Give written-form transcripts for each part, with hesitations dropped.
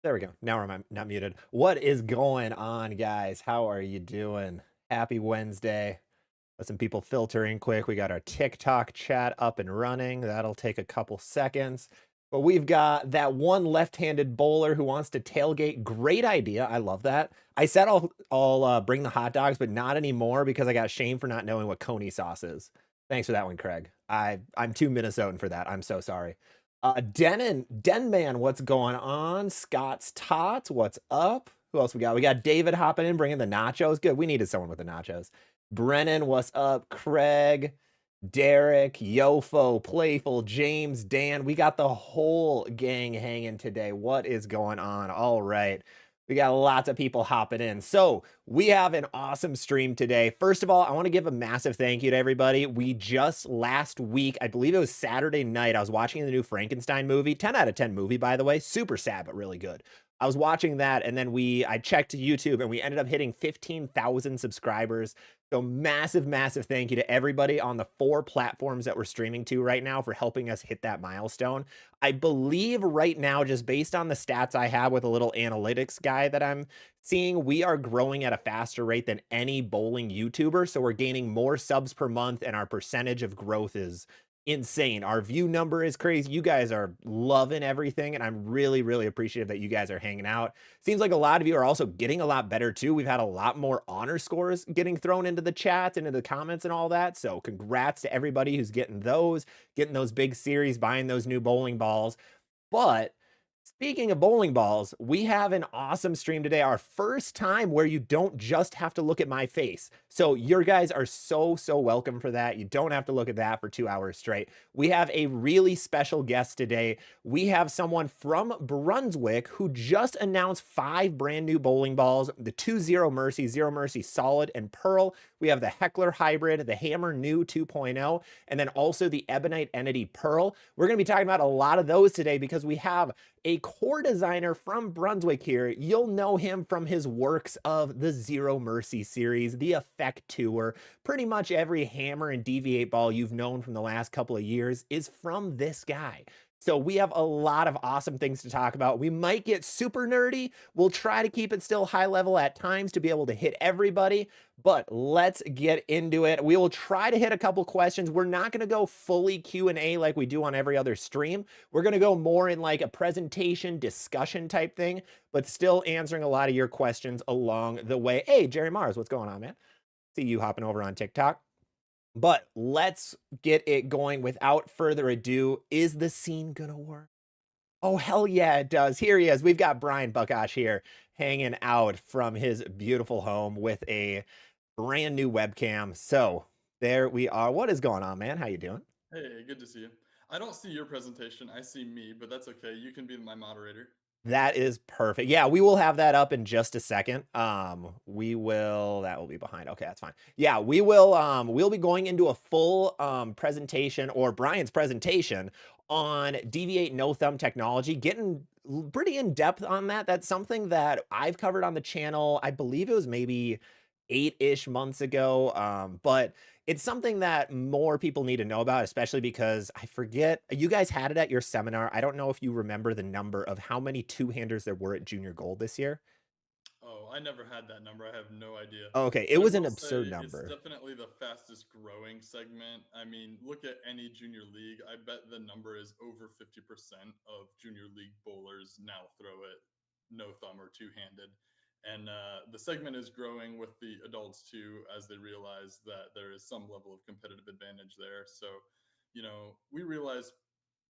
There we go. Now I'm not muted. What is going on, guys? How are you doing? Happy Wednesday. Let some people filter in quick. We got our TikTok chat up and running. That'll take a couple seconds. But we've got that one left-handed bowler who wants to tailgate. Great idea. I love that. I said I'll bring the hot dogs, but not anymore because I got shamed for not knowing what coney sauce is. Thanks for that one, Craig. I'm too Minnesotan for that. I'm so sorry. Denman, what's going on? Scott's Tots, what's up? Who else we got? We got David hopping in, bringing the nachos. Good. We needed someone with the nachos. Brennan, what's up? Craig, Derek, Yofo, Playful, James, Dan. We got the whole gang hanging today. What is going on? All right. We got lots of people hopping in. So we have an awesome stream today. First of all, I want to give a massive thank you to everybody. We just last week, I believe it was Saturday night, I was watching the new Frankenstein movie. 10 out of 10 movie, by the way. Super sad, but really good. I was watching that, and then I checked YouTube, and we ended up hitting 15,000 subscribers. So massive, massive thank you to everybody on the 4 platforms that we're streaming to right now for helping us hit that milestone. I believe right now, just based on the stats I have with a little analytics guy that I'm seeing, we are growing at a faster rate than any bowling YouTuber. So we're gaining more subs per month, and our percentage of growth is insane. Our view number is crazy. You guys are loving everything, and I'm really, really appreciative that you guys are hanging out. Seems like a lot of you are also getting a lot better too. We've had a lot more honor scores getting thrown into the chat and into the comments and all that. So congrats to everybody who's getting those big series, buying those new bowling balls. But speaking of bowling balls, we have an awesome stream today. Our first time where you don't just have to look at my face. So your guys are so welcome for that. You don't have to look at that for 2 hours straight. We have a really special guest today. We have someone from Brunswick who just announced 5 brand new bowling balls, the 2 Zero Mercy, Zero Mercy Solid and Pearl. We have the Heckler Hybrid, the Hammer New 2.0, and then also the Ebonite Entity Pearl. We're going to be talking about a lot of those today because we have a core designer from Brunswick here. You'll know him from his works of the Zero Mercy series, the Effect Tour. Pretty much every hammer and deviate ball you've known from the last couple of years is from this guy. So we have a lot of awesome things to talk about. We might get super nerdy. We'll try to keep it still high level at times to be able to hit everybody, but let's get into it. We will try to hit a couple questions. We're not going to go fully Q&A like we do on every other stream. We're going to go more in like a presentation discussion type thing, but still answering a lot of your questions along the way. Hey, Jerry Mars, what's going on, man? See you hopping over on TikTok. But let's get it going without further ado. Is the scene gonna work? Oh, hell yeah, it does. Here he is. We've got BRYAN BUCKOSH here hanging out from his beautiful home with a brand new webcam. So there we are. What is going on, man? How you doing? Hey, good to see you. I don't see your presentation. I see me, but that's okay. You can be my moderator. That is perfect. Yeah, we will have that up in just a second. That will be behind. Okay, that's fine. Yeah, we'll be going into a full presentation, or BRYAN's presentation, on deviate no thumb technology, getting pretty in depth on that. That's something that I've covered on the channel. I believe it was maybe 8-ish months ago. But it's something that more people need to know about, especially because I forget, you guys had it at your seminar. I don't know if you remember the number of how many two-handers there were at Junior Gold this year. Oh, I never had that number. I have no idea. Okay, it But I was an will absurd say it's number. definitely the fastest growing segment. I mean, look at any junior league. I bet the number is over 50% of junior league bowlers now throw it no thumb or two handed. And the segment is growing with the adults too, as they realize that there is some level of competitive advantage there. So, we realize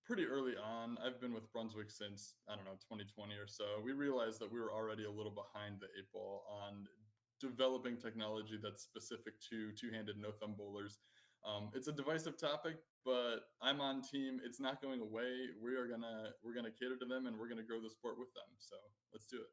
pretty early on. I've been with Brunswick since, I don't know, 2020 or so. We realized that we were already a little behind the 8 ball on developing technology that's specific to two-handed no-thumb bowlers. It's a divisive topic, but I'm on team. It's not going away. We're gonna cater to them, and we're gonna grow the sport with them. So let's do it.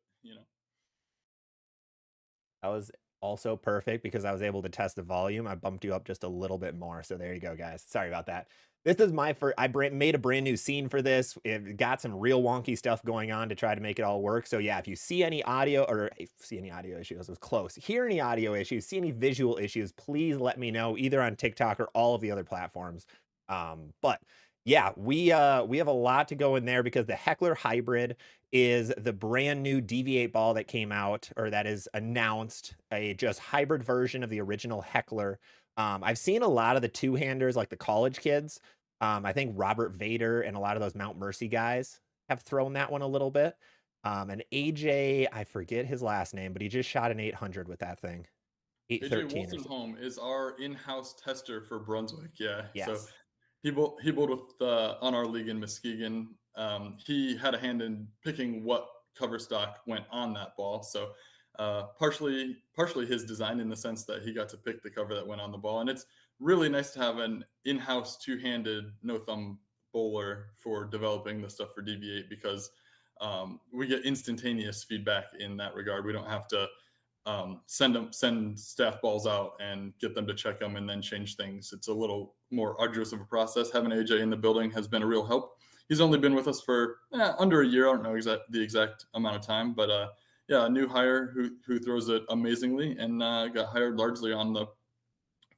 That was also perfect because I was able to test the volume. I bumped you up just a little bit more. So there you go, guys. Sorry about that. This is my first, made a brand new scene for this. It got some real wonky stuff going on to try to make it all work. So yeah, if you see any audio issues, it was close. Hear any audio issues, see any visual issues, please let me know either on TikTok or all of the other platforms. But Yeah, we have a lot to go in there because the Heckler Hybrid is the brand new DV8 ball that came out, or that is announced, a just hybrid version of the original Heckler. I've seen a lot of the two-handers, like the college kids. I think Robert Vader and a lot of those Mount Mercy guys have thrown that one a little bit. And AJ, I forget his last name, but he just shot an 800 with that thing, AJ 813 or something. Wolstenholme is our in-house tester for Brunswick. Yeah, so Yes. he bowled with on our league in Muskegon. He had a hand in picking what cover stock went on that ball. So partially his design in the sense that he got to pick the cover that went on the ball, and it's really nice to have an in-house two-handed no thumb bowler for developing the stuff for DV8 because we get instantaneous feedback in that regard. We don't have to send staff balls out and get them to check them and then change things. It's a little more arduous of a process. Having AJ in the building has been a real help. He's only been with us for under a year. I don't know the exact amount of time, but yeah, a new hire who throws it amazingly and got hired largely on the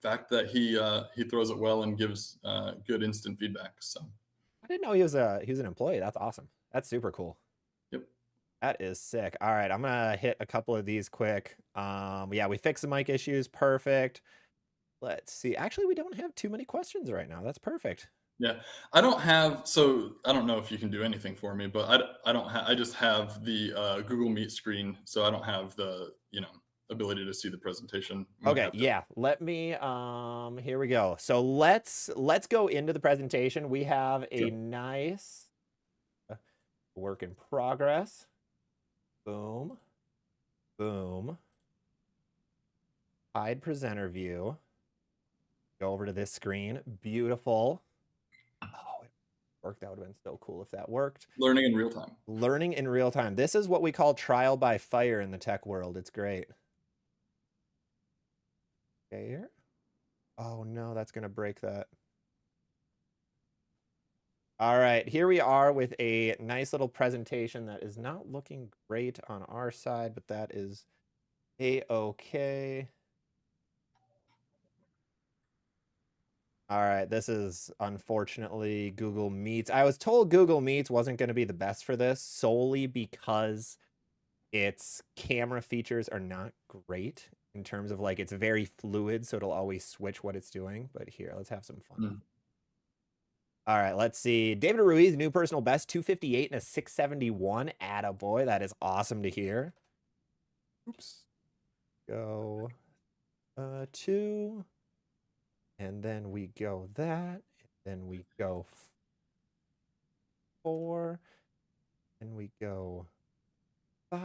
fact that he throws it well and gives good instant feedback. So I didn't know he was an employee. That's awesome. That's super cool. yep. That is sick. All right, I'm gonna hit a couple of these quick. Yeah, we fixed the mic issues. Perfect. Let's see. Actually, we don't have too many questions right now. That's perfect. Yeah, I don't have. So I don't know if you can do anything for me, but I don't have. I just have the Google Meet screen, so I don't have the ability to see the presentation. Might Okay, have to. yeah. Let me here we go. So let's go into the presentation. We have a Sure. nice work in progress. Boom. Boom. Hide presenter view. Go over to this screen. Beautiful. Oh, it worked. That would have been so cool if that worked. Learning in real time. Learning in real time. This is what we call trial by fire in the tech world. It's great. Okay, here. Oh no, that's gonna break that. All right, here we are with a nice little presentation that is not looking great on our side, but that is a-okay. All right, this is unfortunately Google Meets. I was told Google Meets wasn't going to be the best for this solely because its camera features are not great in terms of like it's very fluid, so it'll always switch what it's doing. But here, let's have some fun. Mm. All right, let's see. David Ruiz, new personal best, 258 and a 671. Attaboy. That is awesome to hear. Oops. Go 2. And then we go that. And then we go 4. And we go 5.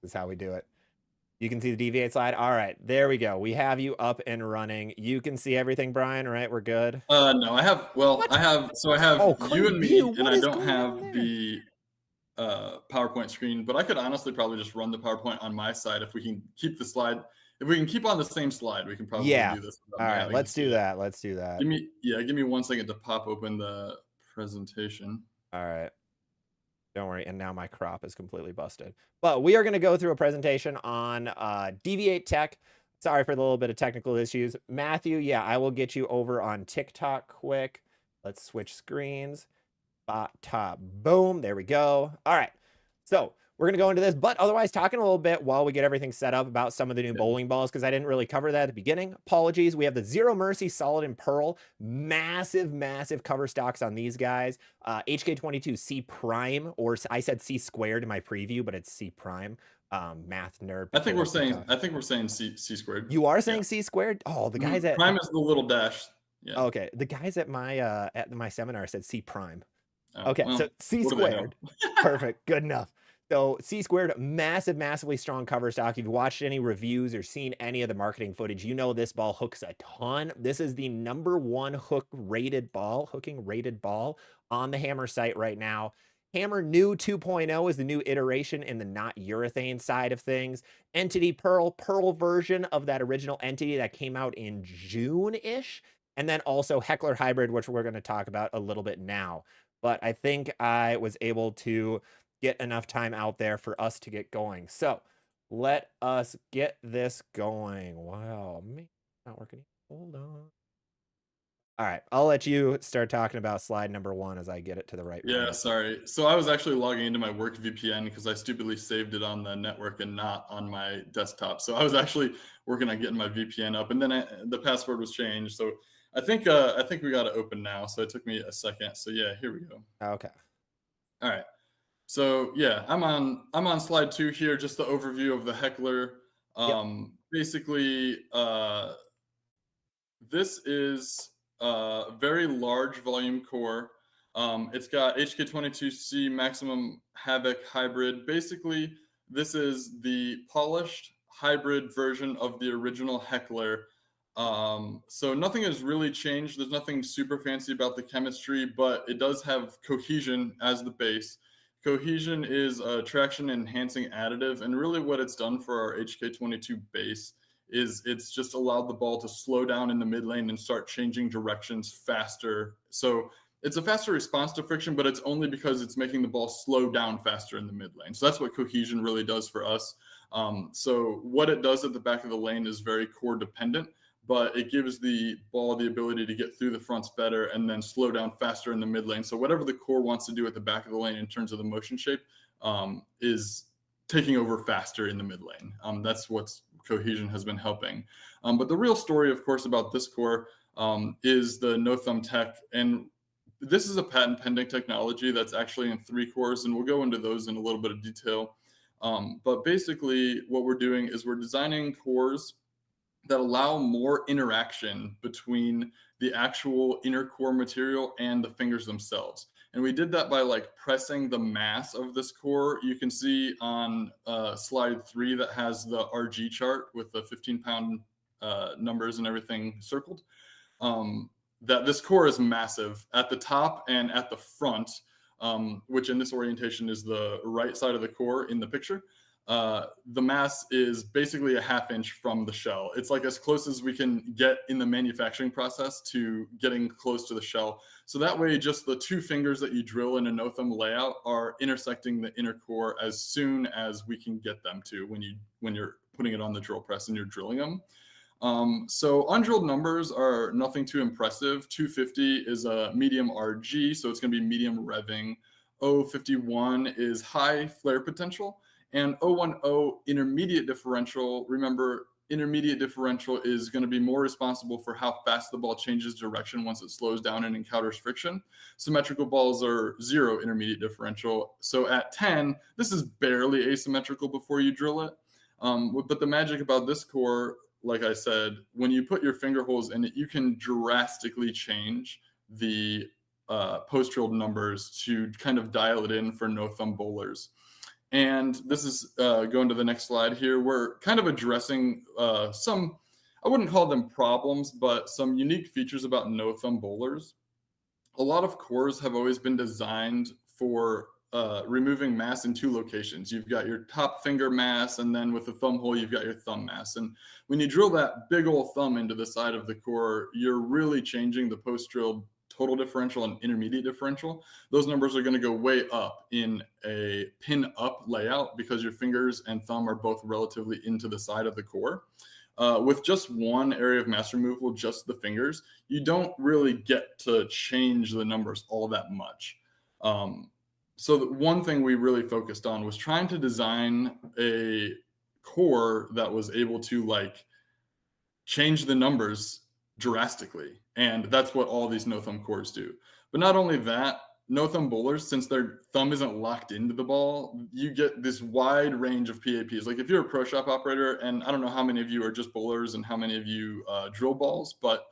This is how we do it. You can see the deviate slide. All right, there we go. We have you up and running. You can see everything, Brian, right? We're good. No, I have. Well, What? I have. So I have Oh, you and View. me, and What I is don't going on have there? the PowerPoint screen. But I could honestly probably just run the PowerPoint on my side if we can keep the slide. If we can keep on the same slide, we can probably do this. All right, let's do that. Let's do that. Give me 1 second to pop open the presentation. All right. Don't worry. And now my crop is completely busted. But we are going to go through a presentation on DV8 Tech. Sorry for the little bit of technical issues. Matthew, yeah, I will get you over on TikTok quick. Let's switch screens. Top, boom. There we go. All right. So we're going to go into this, but otherwise talking a little bit while we get everything set up about some of the new bowling balls, because I didn't really cover that at the beginning. Apologies. We have the Zero Mercy Solid and Pearl. Massive, massive cover stocks on these guys. HK22 C prime, or I said C squared in my preview, but it's C prime. Math nerd. I think we're saying C squared. You are saying C squared? Oh, the guys at prime is the little dash. Yeah. Okay. The guys at my seminar said C prime. Oh, okay, well, so C squared. Perfect. Good enough. So C squared, massively strong cover stock. If you've watched any reviews or seen any of the marketing footage, you know this ball hooks a ton. This is the #1 hooking rated ball on the Hammer site right now. Hammer New 2.0 is the new iteration in the not urethane side of things. Entity Pearl version of that original Entity that came out in June-ish. And then also Heckler Hybrid, which we're going to talk about a little bit now. But I think I was able to get enough time out there for us to get going. So let us get this going. Wow, man, Not working. Hold on. All right, I'll let you start talking about slide number 1 as I get it to the right Yeah, point. sorry. So I was actually logging into my work VPN because I stupidly saved it on the network and not on my desktop. So I was actually working on getting my VPN up, and then the password was changed. So I think we got it open now. So it took me a second. So yeah, here we go. Okay. All right. So yeah, I'm on slide 2 here, just the overview of the Heckler. Yep. Basically, this is a very large volume core. It's got HK22C maximum havoc hybrid. Basically, this is the polished hybrid version of the original Heckler. So nothing has really changed. There's nothing super fancy about the chemistry, but it does have cohesion as the base. Cohesion is a traction enhancing additive, and really what it's done for our HK22 base is it's just allowed the ball to slow down in the mid lane and start changing directions faster. So it's a faster response to friction, but it's only because it's making the ball slow down faster in the mid lane. So that's what cohesion really does for us. So what it does at the back of the lane is very core dependent, but it gives the ball the ability to get through the fronts better and then slow down faster in the mid lane. So whatever the core wants to do at the back of the lane in terms of the motion shape is taking over faster in the mid lane. That's what's cohesion has been helping. But the real story, of course, about this core is the no thumb tech. And this is a patent pending technology that's actually in 3 cores, and we'll go into those in a little bit of detail. But basically, what we're doing is we're designing cores that allow more interaction between the actual inner core material and the fingers themselves. And we did that by like pressing the mass of this core. You can see on slide 3 that has the RG chart with the 15-pound numbers and everything circled. That this core is massive at the top and at the front, which in this orientation is the right side of the core in the picture. The mass is basically a ½ inch from the shell. It's like as close as we can get in the manufacturing process to getting close to the shell. So that way, just the 2 fingers that you drill in a no thumb layout are intersecting the inner core as soon as we can get them to when you're putting it on the drill press and you're drilling them. So undrilled numbers are nothing too impressive. 250 is a medium RG, so it's going to be medium revving. 051 is high flare potential. And 010 intermediate differential, remember, intermediate differential is going to be more responsible for how fast the ball changes direction once it slows down and encounters friction. Symmetrical balls are 0 intermediate differential. So at 10, this is barely asymmetrical before you drill it. But the magic about this core, like I said, when you put your finger holes in it, you can drastically change the post-drilled numbers to kind of dial it in for no-thumb bowlers. And this is going to the next slide here. We're kind of addressing some, I wouldn't call them problems, but some unique features about no-thumb bowlers. A lot of cores have always been designed for removing mass in 2 locations. You've got your top finger mass, and then with the thumb hole, you've got your thumb mass. And when you drill that big old thumb into the side of the core, you're really changing the post-drilled total differential and intermediate differential. Those numbers are going to go way up in a pin up layout because your fingers and thumb are both relatively into the side of the core. With just one area of mass removal, just the fingers, you don't really get to change the numbers all that much. So the one thing we really focused on was trying to design a core that was able to like change the numbers drastically. And that's what all these no thumb cores do. But not only that, no thumb bowlers, since their thumb isn't locked into the ball, you get this wide range of PAPs. Like if you're a pro shop operator, and I don't know how many of you are just bowlers and how many of you drill balls, but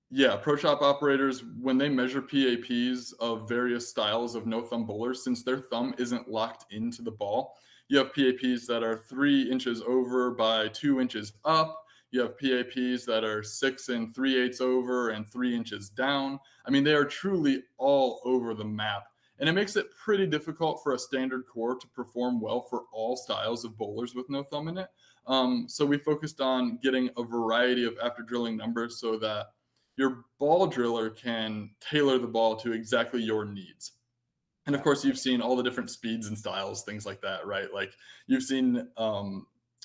yeah, pro shop operators, when they measure PAPs of various styles of no thumb bowlers, since their thumb isn't locked into the ball, you have PAPs that are 3 inches over by 2 inches up. You have PAPs that are 6 3/8 over and 3 inches down. I mean, they are truly all over the map. And it makes it pretty difficult for a standard core to perform well for all styles of bowlers with no thumb in it. So we focused on getting a variety of after drilling numbers so that your ball driller can tailor the ball to exactly your needs. And of course, you've seen all the different speeds and styles, things like that, right? Like you've seen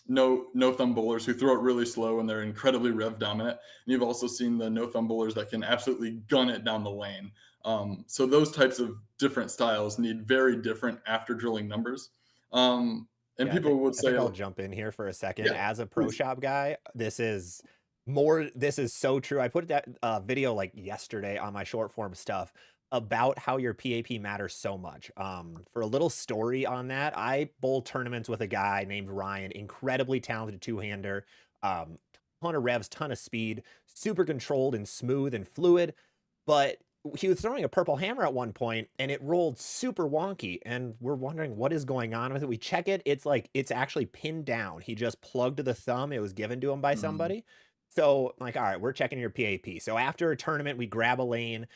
no thumb bowlers who throw it really slow and they're incredibly rev dominant. And you've also seen the no thumb bowlers that can absolutely gun it down the lane. So those types of different styles need very different after drilling numbers. And Yeah, people would I think say, I'll jump in here for a second. yeah, As a pro please. shop guy, this is so true. I put that video like yesterday on my short form stuff about how your PAP matters so much. For a little story on that, I bowl tournaments with a guy named Ryan, incredibly talented two-hander, um, ton of revs, ton of speed, super controlled and smooth and fluid, but he was throwing a purple hammer at one point and it rolled super wonky, and we're wondering what is going on with it. We check it, it's like it's actually pinned down. He just plugged the thumb, it was given to him by Mm, somebody. So like, all right, we're checking your PAP. So after a tournament, we grab a lane,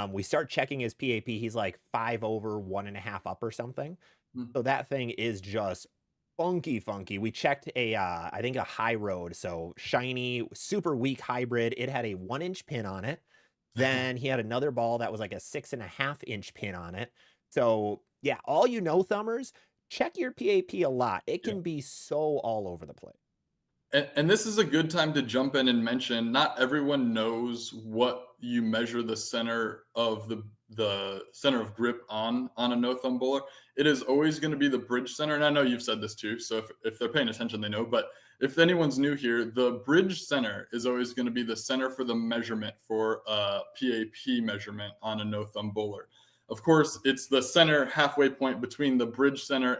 we start checking his PAP. He's like 5 over, 1.5 up or something. mm. So that thing is just funky. We checked I think a high road, so shiny, super weak hybrid. It had a 1-inch pin on it. Then he had another ball that was like a 6.5-inch pin on it. So yeah, all you know thumbers, check your PAP a lot. It Yeah. can be so all over the place. And this is a good time to jump in and mention not everyone knows what you measure the center of the center of grip on a no thumb bowler. It is always going to be the bridge center. And I know you've said this too. So if they're paying attention, they know. But if anyone's new here, the bridge center is always going to be the center for the measurement for a PAP measurement on a no thumb bowler. Of course, it's the center halfway point between the bridge center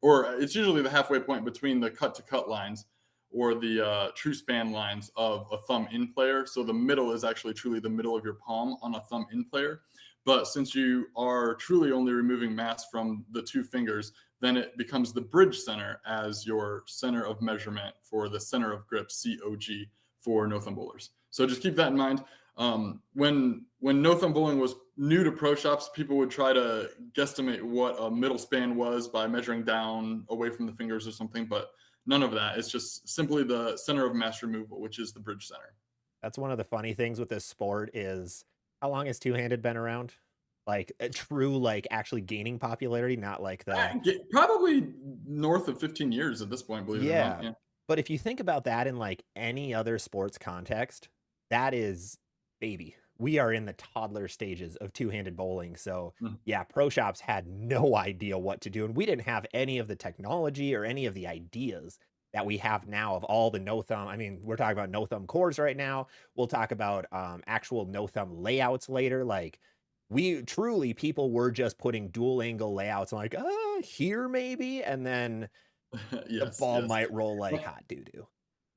or it's usually the halfway point between the cut to cut lines or the true span lines of a thumb in player. So the middle is actually truly the middle of your palm on a thumb in player. But since you are truly only removing mass from the two fingers, then it becomes the bridge center as your center of measurement for the center of grip, COG, for no thumb bowlers. So just keep that in mind. When no thumb bowling was new to pro shops, people would try to guesstimate what a middle span was by measuring down away from the fingers or something, but none of that. It's just simply the center of mass removal, which is the bridge center. That's one of the funny things with this sport is how long has two-handed been around? Like a true, like actually gaining popularity, not like the Probably north of 15 years at this point, believe it or not. yeah. Yeah. But if you think about that in like any other sports context, that is baby. We are in the toddler stages of two-handed bowling. So Mm. yeah, pro shops had no idea what to do. And we didn't have any of the technology or any of the ideas that we have now of all the no thumb. I mean, we're talking about no thumb cores right now. We'll talk about actual no thumb layouts later. Like we truly, people were just putting dual angle layouts like, here maybe. And then the Yes, ball yes. might roll like Well, hot doo-doo.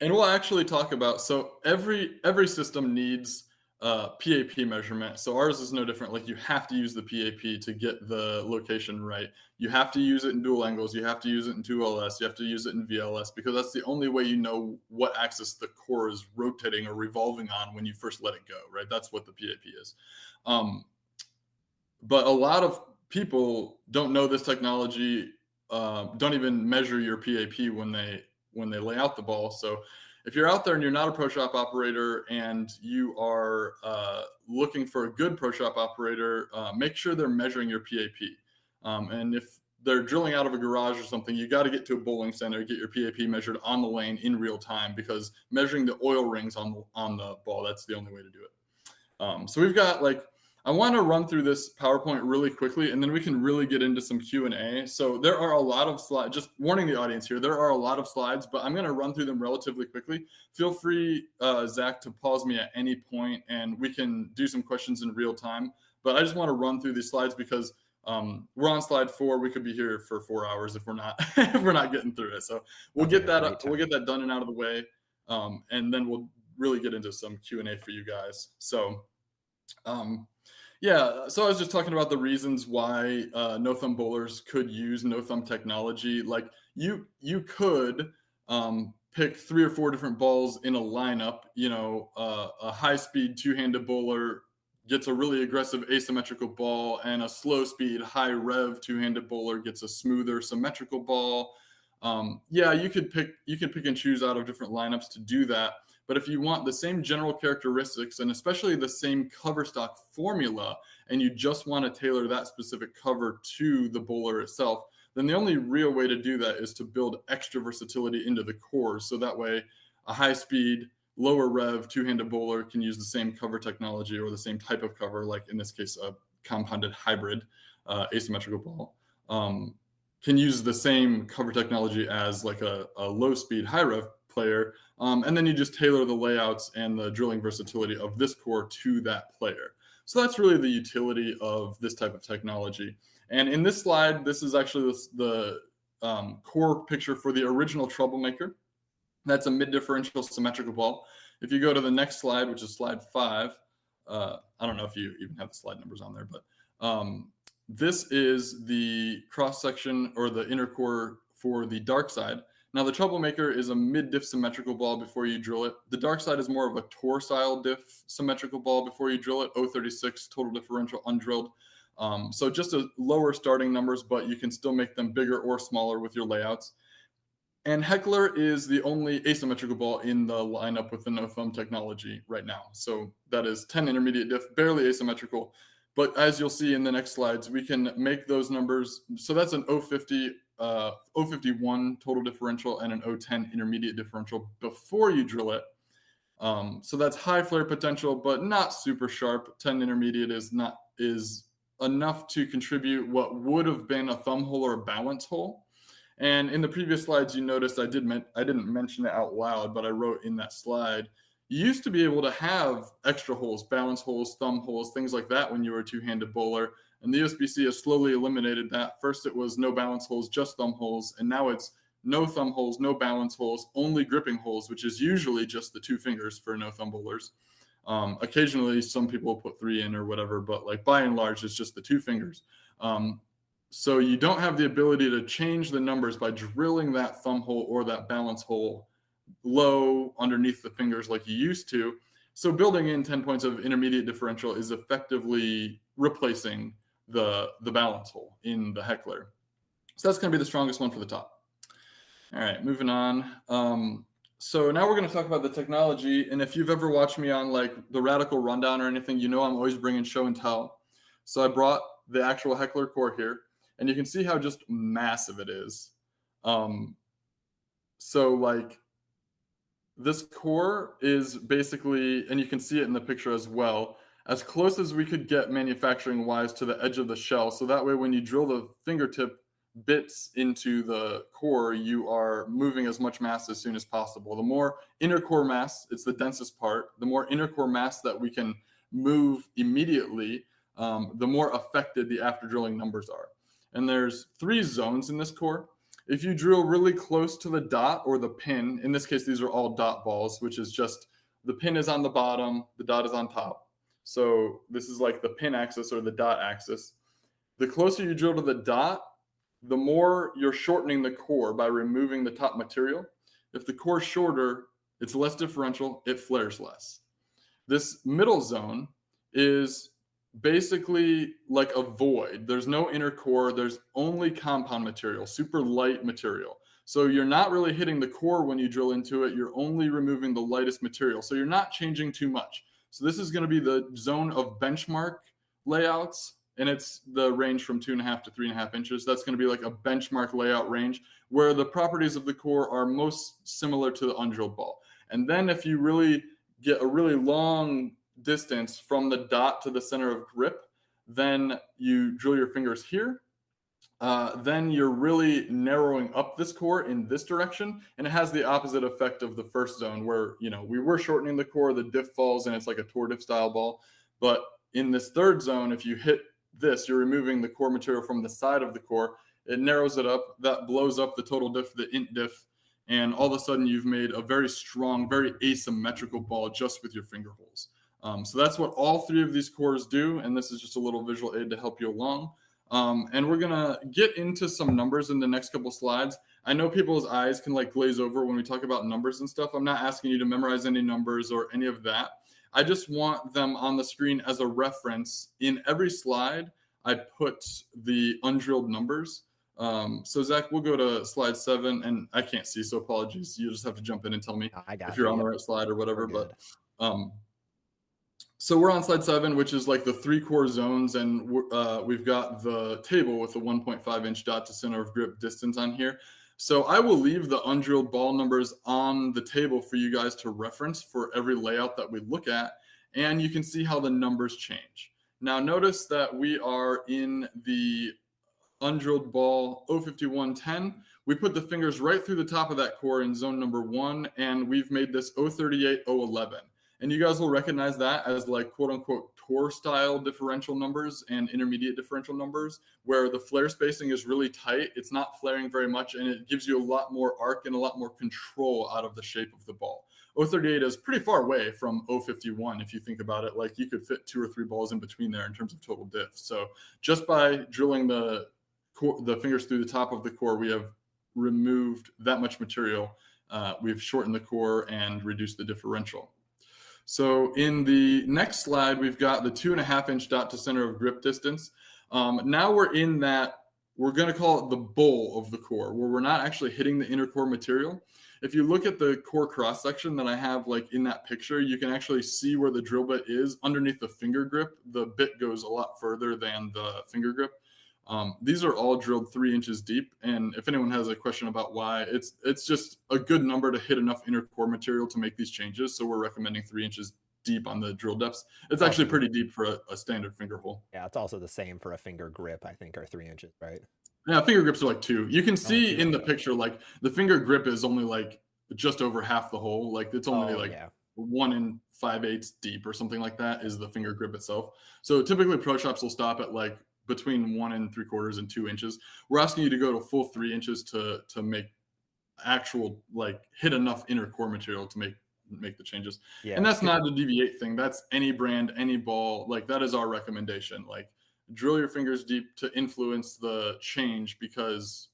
and we'll actually talk about so every system needs PAP measurement. So ours is no different. Like you have to use the PAP to get the location right. You have to use it in dual angles. You have to use it in 2LS. You have to use it in VLS because that's the only way you know what axis the core is rotating or revolving on when you first let it go. Right. That's what the PAP is. Um, but a lot of people don't know this technology, don't even measure your PAP when they lay out the ball. So if you're out there and you're not a pro shop operator and you are looking for a good pro shop operator, make sure they're measuring your PAP. And if they're drilling out of a garage or something, you got to get to a bowling center, get your PAP measured on the lane in real time because measuring the oil rings on the ball, that's the only way to do it. So we've got like I want to run through this PowerPoint really quickly, and then we can really get into some Q&A. So there are a lot of slides, just warning the audience here, there are a lot of slides, but I'm going to run through them relatively quickly. Feel free, Zach, to pause me at any point, and we can do some questions in real time. But I just want to run through these slides because we're on slide 4. We could be here for 4 hours if we're not if we're not getting through it. So we'll Sounds like get a that great we'll time. get that done and out of the way, and then we'll really get into some Q&A for you guys. So. Yeah, so I was just talking about the reasons why no thumb bowlers could use no thumb technology. Like you could pick 3 or 4 different balls in a lineup. You know, a high speed two handed bowler gets a really aggressive asymmetrical ball, and a slow speed high rev two handed bowler gets a smoother symmetrical ball. Yeah, you could pick and choose out of different lineups to do that. But if you want the same general characteristics and especially the same cover stock formula, and you just want to tailor that specific cover to the bowler itself, then the only real way to do that is to build extra versatility into the core. So that way, a high speed, lower rev two-handed bowler can use the same cover technology or the same type of cover, like in this case, a compounded hybrid asymmetrical ball. Can use the same cover technology as like a low speed, high rev player. And then you just tailor the layouts and the drilling versatility of this core to that player. So that's really the utility of this type of technology. And in this slide, this is actually the core picture for the original Troublemaker. That's a mid-differential symmetrical ball. If you go to the next slide, which is slide 5, I don't know if you even have the slide numbers on there, but this is the cross-section or the inner core for the dark side. Now, the Troublemaker is a mid-diff symmetrical ball before you drill it. The dark side is more of a Tor-style diff symmetrical ball before you drill it, 036 total differential undrilled. So just a lower starting numbers, but you can still make them bigger or smaller with your layouts. And Heckler is the only asymmetrical ball in the lineup with the no thumb technology right now. So that is 10 intermediate diff, barely asymmetrical. But as you'll see in the next slides, we can make those numbers. So that's an 050, 051 total differential and an 010 intermediate differential before you drill it. So that's high flare potential, but not super sharp. 10 intermediate is enough to contribute what would have been a thumb hole or a balance hole. And in the previous slides, you noticed I didn't mention it out loud, but I wrote in that slide, you used to be able to have extra holes, balance holes, thumb holes, things like that when you were a two-handed bowler. And the USBC has slowly eliminated that. First, it was no balance holes, just thumb holes. And now it's no thumb holes, no balance holes, only gripping holes, which is usually just the 2 fingers for no thumb bowlers. Occasionally, some people put 3 in or whatever, but like by and large, it's just the 2 fingers. So you don't have the ability to change the numbers by drilling that thumb hole or that balance hole low underneath the fingers like you used to. So building in 10 points of intermediate differential is effectively replacing the balance hole in the Heckler. So that's going to be the strongest one for the top. All right, moving on. So now we're going to talk about the technology. And if you've ever watched me on like the Radical Rundown or anything, you know I'm always bringing show and tell. So I brought the actual Heckler core here. And you can see how just massive it is. So like this core is basically, and you can see it in the picture as well, as close as we could get manufacturing wise to the edge of the shell. So that way when you drill the fingertip bits into the core, you are moving as much mass as soon as possible. The more inner core mass, it's the densest part, the more inner core mass that we can move immediately, the more affected the after drilling numbers are. And there's 3 zones in this core. If you drill really close to the dot or the pin, in this case, these are all dot balls, which is just the pin is on the bottom, the dot is on top. So this is like the pin axis or the dot axis. The closer you drill to the dot, the more you're shortening the core by removing the top material. If the core is shorter, it's less differential, it flares less. This middle zone is basically like a void. There's no inner core. There's only compound material, super light material. So you're not really hitting the core when you drill into it. You're only removing the lightest material. So you're not changing too much. So this is going to be the zone of benchmark layouts. And it's the range from 2.5 to 3.5 inches. That's going to be like a benchmark layout range where the properties of the core are most similar to the undrilled ball. And then if you really get a really long distance from the dot to the center of grip, then you drill your fingers here. Then you're really narrowing up this core in this direction, and it has the opposite effect of the first zone where, you know, we were shortening the core, the diff falls, and it's like a tour diff style ball. But in this third zone, if you hit this, you're removing the core material from the side of the core. It narrows it up. That blows up the total diff, the int diff, and all of a sudden you've made a very strong, very asymmetrical ball just with your finger holes. So that's what all 3 of these cores do, and this is just a little visual aid to help you along. And we're gonna get into some numbers in the next couple slides. I know people's eyes can like glaze over when we talk about numbers and stuff. I'm not asking you to memorize any numbers or any of that. I just want them on the screen as a reference. In every slide, I put the undrilled numbers. So Zach, we'll go to slide 7, and I can't see, so apologies. You just have to jump in and tell me I got if you're you. on the right slide or whatever. But So we're on slide 7, which is like the 3 core zones, and we've got the table with the 1.5-inch dot to center of grip distance on here. So I will leave the undrilled ball numbers on the table for you guys to reference for every layout that we look at, and you can see how the numbers change. Now notice that we are in the undrilled ball 05110. We put the fingers right through the top of that core in zone number 1, and we've made this 038 011. And you guys will recognize that as like quote unquote tour style differential numbers and intermediate differential numbers, where the flare spacing is really tight. It's not flaring very much, and it gives you a lot more arc and a lot more control out of the shape of the ball. 038 is pretty far away from 051 if you think about it. Like you could fit 2 or 3 balls in between there in terms of total diff. So just by drilling the fingers through the top of the core, we have removed that much material. We've shortened the core and reduced the differential. So in the next slide, we've got the 2.5-inch dot to center of grip distance. Now we're in that, we're going to call it the bowl of the core, where we're not actually hitting the inner core material. If you look at the core cross section that I have like in that picture, you can actually see where the drill bit is underneath the finger grip. The bit goes a lot further than the finger grip. These are all drilled 3 inches deep, and if anyone has a question about why, it's just a good number to hit enough inner core material to make these changes. So we're recommending 3 inches deep on the drill depths. It's actually pretty deep for a standard finger hole. Yeah, it's also the same for a finger grip, I think, are 3 inches, right? Yeah, finger grips are like 2. You can see in the picture, like the finger grip is only like just over half the hole. Like it's only 1 5/8 deep or something like that is the finger grip itself. So typically pro shops will stop at like between 1 3/4 and 2 inches. We're asking you to go to full 3 inches to make actual like hit enough inner core material to make the changes. Yeah, and that's not a deviate thing. That's any brand, any ball. Like that is our recommendation. Like drill your fingers deep to influence the change, because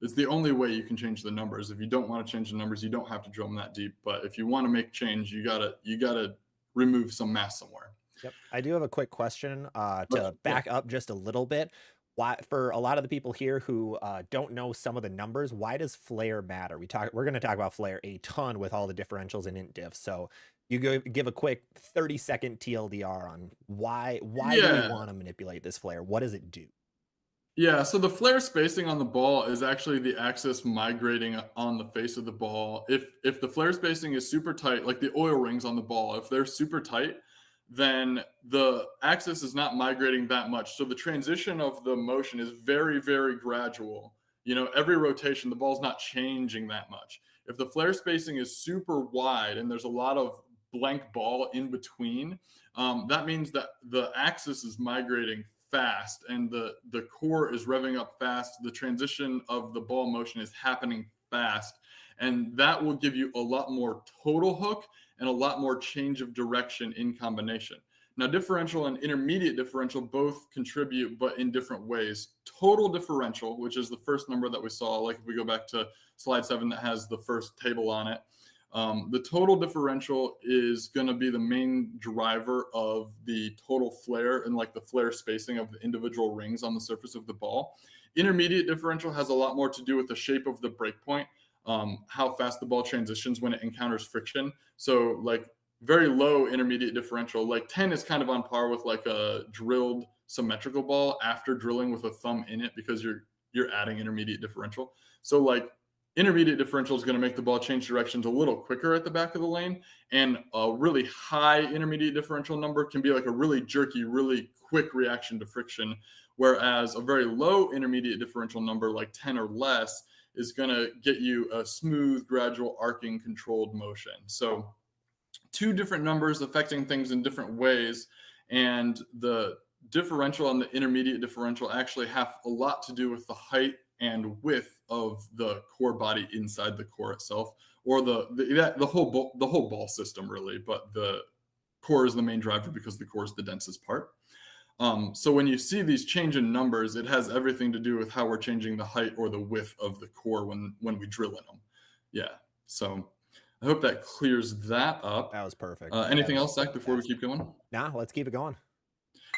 it's the only way you can change the numbers. If you don't want to change the numbers, you don't have to drill them that deep. But if you want to make change, you gotta remove some mass somewhere. Yep. I do have a quick question to back up just a little bit. Why, for a lot of the people here who don't know some of the numbers, why does flare matter? We're going to talk about flare a ton with all the differentials and int diffs. So you give a quick 30-second TLDR on why do we want to manipulate this flare? What does it do? Yeah, so the flare spacing on the ball is actually the axis migrating on the face of the ball. If the flare spacing is super tight, like the oil rings on the ball, if they're super tight, then the axis is not migrating that much. So the transition of the motion is very, very gradual. You know, every rotation, the ball's not changing that much. If the flare spacing is super wide and there's a lot of blank ball in between, that means that the axis is migrating fast and the core is revving up fast. The transition of the ball motion is happening fast, and that will give you a lot more total hook and a lot more change of direction in combination. Now, differential and intermediate differential both contribute, but in different ways. Total differential, which is the first number that we saw, like if we go back to slide 7 that has the first table on it, the total differential is going to be the main driver of the total flare and like the flare spacing of the individual rings on the surface of the ball. Intermediate differential has a lot more to do with the shape of the break point, how fast the ball transitions when it encounters friction. So like very low intermediate differential, like 10 is kind of on par with like a drilled symmetrical ball after drilling with a thumb in it, because you're adding intermediate differential. So like intermediate differential is going to make the ball change directions a little quicker at the back of the lane, and a really high intermediate differential number can be like a really jerky, really quick reaction to friction, whereas a very low intermediate differential number like 10 or less is going to get you a smooth, gradual, arcing, controlled motion. So 2 different numbers affecting things in different ways, and the differential and the intermediate differential actually have a lot to do with the height and width of the core body inside the core itself, or the whole ball system really. But the core is the main driver because the core is the densest part. So when you see these change in numbers, it has everything to do with how we're changing the height or the width of the core when we drill in them. Yeah. So I hope that clears that up. That was perfect. Anything else, Zach, before we keep going? Nah, let's keep it going.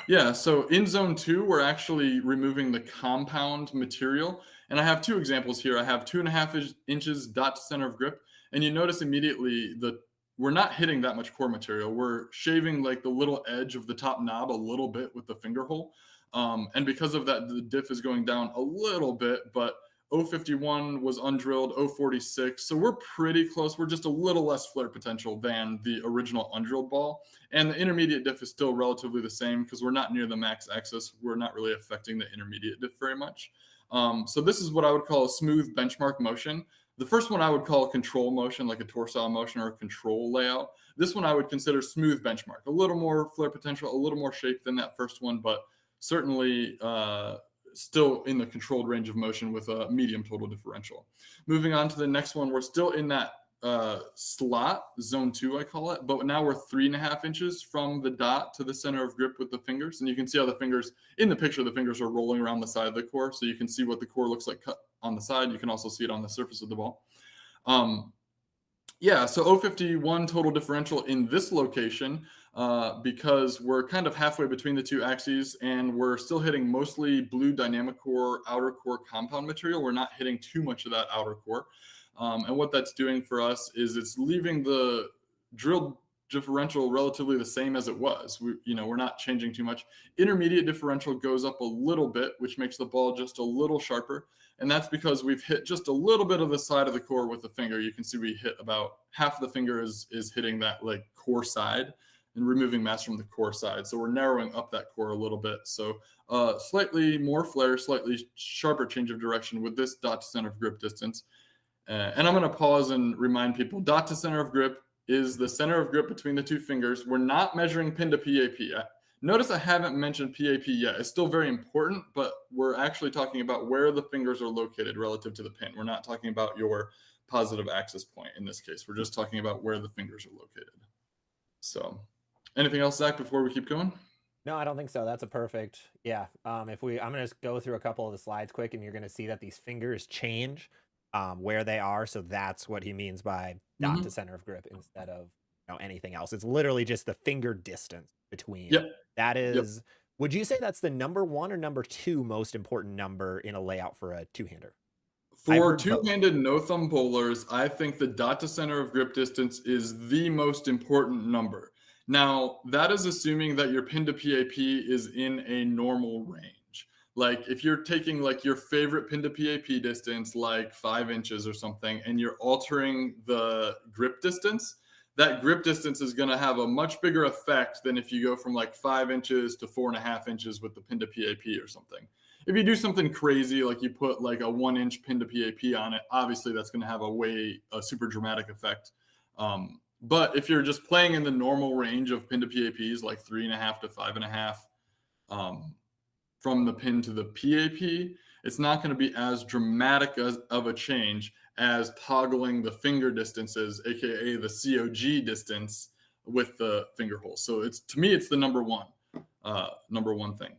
Yeah, so in zone 2, we're actually removing the compound material. And I have 2 examples here. I have 2.5 inches dot to center of grip. And you notice immediately the we're not hitting that much core material. We're shaving like the little edge of the top knob a little bit with the finger hole. And because of that, the diff is going down a little bit, but 051 was undrilled, 046. So we're pretty close. We're just a little less flare potential than the original undrilled ball. And the intermediate diff is still relatively the same because we're not near the max axis. We're not really affecting the intermediate diff very much. So this is what I would call a smooth benchmark motion. The first one I would call a control motion, like a torsile motion or a control layout. This one I would consider smooth benchmark, a little more flare potential, a little more shape than that first one, but certainly still in the controlled range of motion with a medium total differential. Moving on to the next one, we're still in that slot, zone 2, I call it, but now we're 3.5 inches from the dot to the center of grip with the fingers. And you can see how the fingers, in the picture, the fingers are rolling around the side of the core. So you can see what the core looks like cut on the side. You can also see it on the surface of the ball. Yeah, so 051 total differential in this location because we're kind of halfway between the two axes and we're still hitting mostly blue dynamic core, outer core compound material. We're not hitting too much of that outer core. And what that's doing for us is it's leaving the drilled differential relatively the same as it was. We're not changing too much. Intermediate differential goes up a little bit, which makes the ball just a little sharper. And that's because we've hit just a little bit of the side of the core with the finger. You can see we hit about half the finger is hitting that like core side and removing mass from the core side. So we're narrowing up that core a little bit. So slightly more flare, slightly sharper change of direction with this dot to center of grip distance. And I'm going to pause and remind people, dot to center of grip is the center of grip between the two fingers. We're not measuring pin to PAP. Notice I haven't mentioned PAP yet. It's still very important, but we're actually talking about where the fingers are located relative to the pin. We're not talking about your positive axis point in this case. We're just talking about where the fingers are located. So anything else, Zach, before we keep going? No, I don't think so. That's a perfect. Yeah. I'm gonna just go through a couple of the slides quick, and you're gonna see that these fingers change where they are. So that's what he means by dot to center of grip instead of anything else. It's literally just the finger distance between. Yep. That is. Yep. Would you say that's the number 1 or number 2 most important number in a layout for a two-hander? For two-handed no-thumb bowlers, I think the dot to center of grip distance is the most important number. Now, that is assuming that your pin to PAP is in a normal range. Like if you're taking like your favorite pin to PAP distance, like 5 inches or something, and you're altering the grip distance, that grip distance is going to have a much bigger effect than if you go from like 5 inches to 4.5 inches with the pin to PAP or something. If you do something crazy, like you put like a 1-inch pin to PAP on it, obviously that's going to have a super dramatic effect. But if you're just playing in the normal range of pin to PAPs, like 3.5 to 5.5 from the pin to the PAP, it's not going to be as dramatic of a change as toggling the finger distances, aka the COG distance, with the finger hole. So to me, it's the number one thing.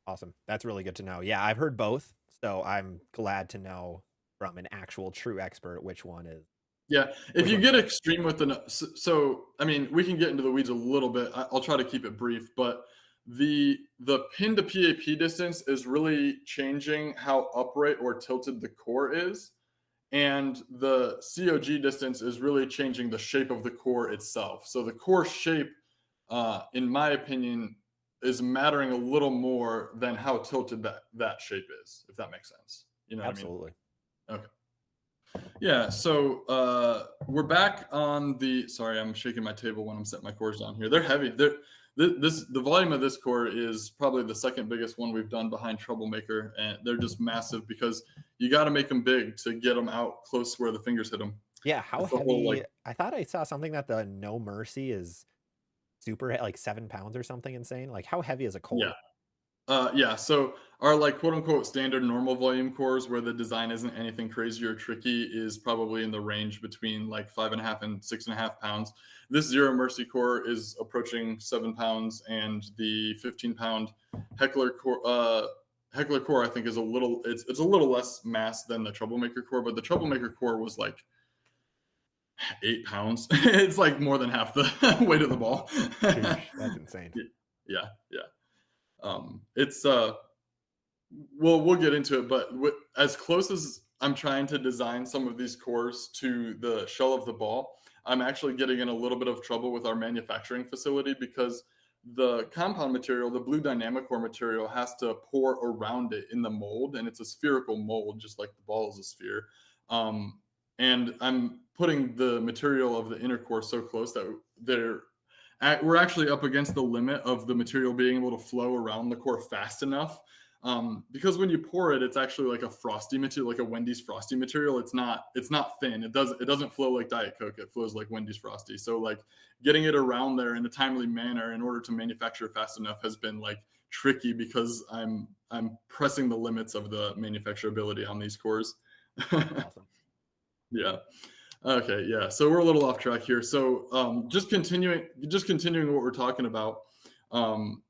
Awesome. That's really good to know. Yeah, I've heard both, so I'm glad to know from an actual true expert which one is. Yeah, if you get extreme with so I mean, we can get into the weeds a little bit. I'll try to keep it brief, but the pin to PAP distance is really changing how upright or tilted the core is, and the COG distance is really changing the shape of the core itself. So the core shape, in my opinion, is mattering a little more than how tilted that shape is, if that makes sense. You know what Absolutely. I mean? Okay. Yeah, so we're back on the. Sorry, I'm shaking my table when I'm setting my cores down here. They're heavy. The volume of this core is probably the second biggest one we've done behind Troublemaker, and they're just massive because you got to make them big to get them out close where the fingers hit them. Yeah, how heavy? I thought I saw something that the No Mercy is super, like 7 pounds or something insane. Like how heavy is a core? Yeah. Yeah, so our like quote unquote standard normal volume cores where the design isn't anything crazy or tricky is probably in the range between like 5.5 and 6.5 pounds. This Zero Mercy core is approaching 7 pounds, and the 15-pound Heckler core I think is it's a little less mass than the Troublemaker core, but the Troublemaker core was like 8 pounds. It's like more than half the weight of the ball. That's insane. Yeah. It's we'll get into it, but as close as I'm trying to design some of these cores to the shell of the ball, I'm actually getting in a little bit of trouble with our manufacturing facility because the compound material, the blue dynamic core material, has to pour around it in the mold, and it's a spherical mold, just like the ball is a sphere. Um, and I'm putting the material of the inner core so close that we're actually up against the limit of the material being able to flow around the core fast enough. Because when you pour it, it's actually like a frosty material, like a Wendy's frosty material. It's not thin. It doesn't flow like Diet Coke. It flows like Wendy's frosty. So like getting it around there in a timely manner in order to manufacture fast enough has been like tricky because I'm pressing the limits of the manufacturability on these cores. That's awesome. Yeah. Okay, yeah. So we're a little off track here. So just continuing what we're talking about. Um,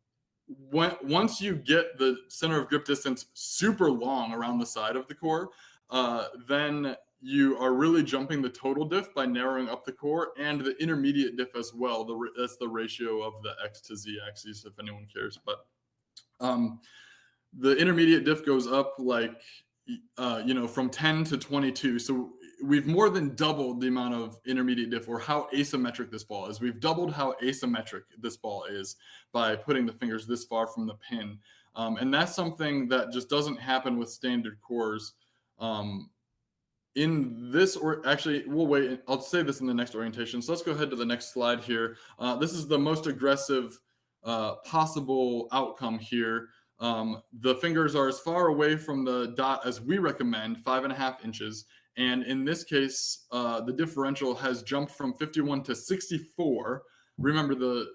once you get the center of grip distance super long around the side of the core, then you are really jumping the total diff by narrowing up the core and the intermediate diff as well. That's the ratio of the x to z axis, if anyone cares. But um, the intermediate diff goes up like from 10 to 22. So we've more than doubled the amount of intermediate diff, or how asymmetric this ball is. We've doubled how asymmetric this ball is by putting the fingers this far from the pin. And that's something that just doesn't happen with standard cores. In this, or actually, we'll wait. I'll say this in the next orientation. So let's go ahead to the next slide here. This is the most aggressive possible outcome here. The fingers are as far away from the dot as we recommend, 5.5 inches. And in this case, the differential has jumped from 51 to 64. Remember, the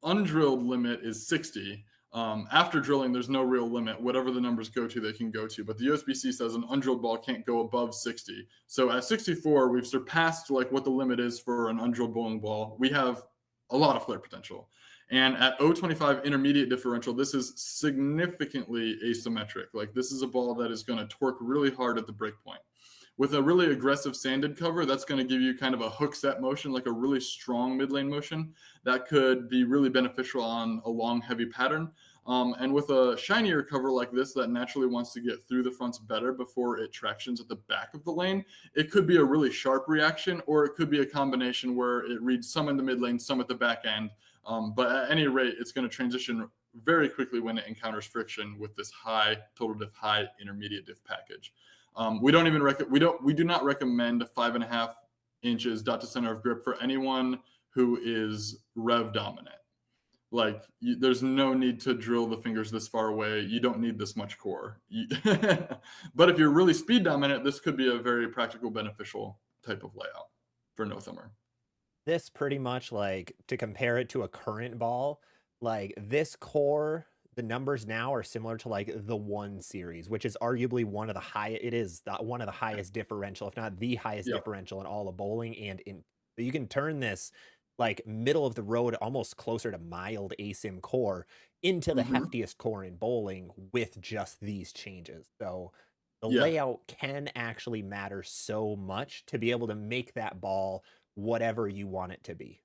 undrilled limit is 60. After drilling, there's no real limit. Whatever the numbers go to, they can go to. But the USBC says an undrilled ball can't go above 60. So at 64, we've surpassed like what the limit is for an undrilled bowling ball. We have a lot of flare potential. And at 0.25 intermediate differential, this is significantly asymmetric. Like this is a ball that is going to torque really hard at the break point. With a really aggressive sanded cover, that's going to give you kind of a hook set motion, like a really strong mid lane motion. That could be really beneficial on a long, heavy pattern. And with a shinier cover like this that naturally wants to get through the fronts better before it tractions at the back of the lane, it could be a really sharp reaction, or it could be a combination where it reads some in the mid lane, some at the back end. But at any rate, it's going to transition very quickly when it encounters friction with this high total diff, high intermediate diff package. We do not recommend 5.5 inches dot to center of grip for anyone who is rev dominant. Like there's no need to drill the fingers this far away. You don't need this much core. But if you're really speed dominant, this could be a very practical, beneficial type of layout for no thumber. This pretty much, like, to compare it to a current ball, like this core, the numbers now are similar to like the 1 series, which is arguably one of the one of the highest differential, if not the highest differential in all of bowling. And you can turn this like middle of the road, almost closer to mild asim core, into the heftiest core in bowling with just these changes. So the layout can actually matter so much to be able to make that ball whatever you want it to be.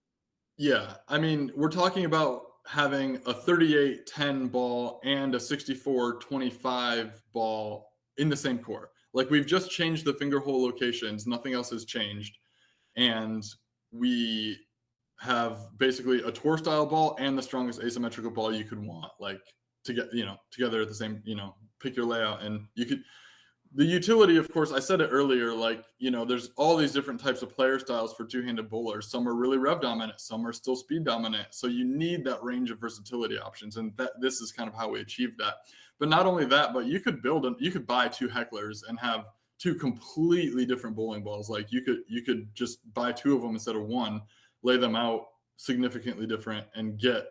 Yeah, I mean, we're talking about having a 38-10 ball and a 64-25 ball in the same core. Like we've just changed the finger hole locations, nothing else has changed. And we have basically a tour style ball and the strongest asymmetrical ball you could want, like to get, together at the same, pick your layout. And the utility, of course, I said it earlier, like, there's all these different types of player styles for two-handed bowlers. Some are really rev dominant, some are still speed dominant. So you need that range of versatility options. And this is kind of how we achieve that. But not only that, but you could buy 2 Hecklers and have 2 completely different bowling balls. Like you could just buy 2 of them instead of 1, lay them out significantly different, and get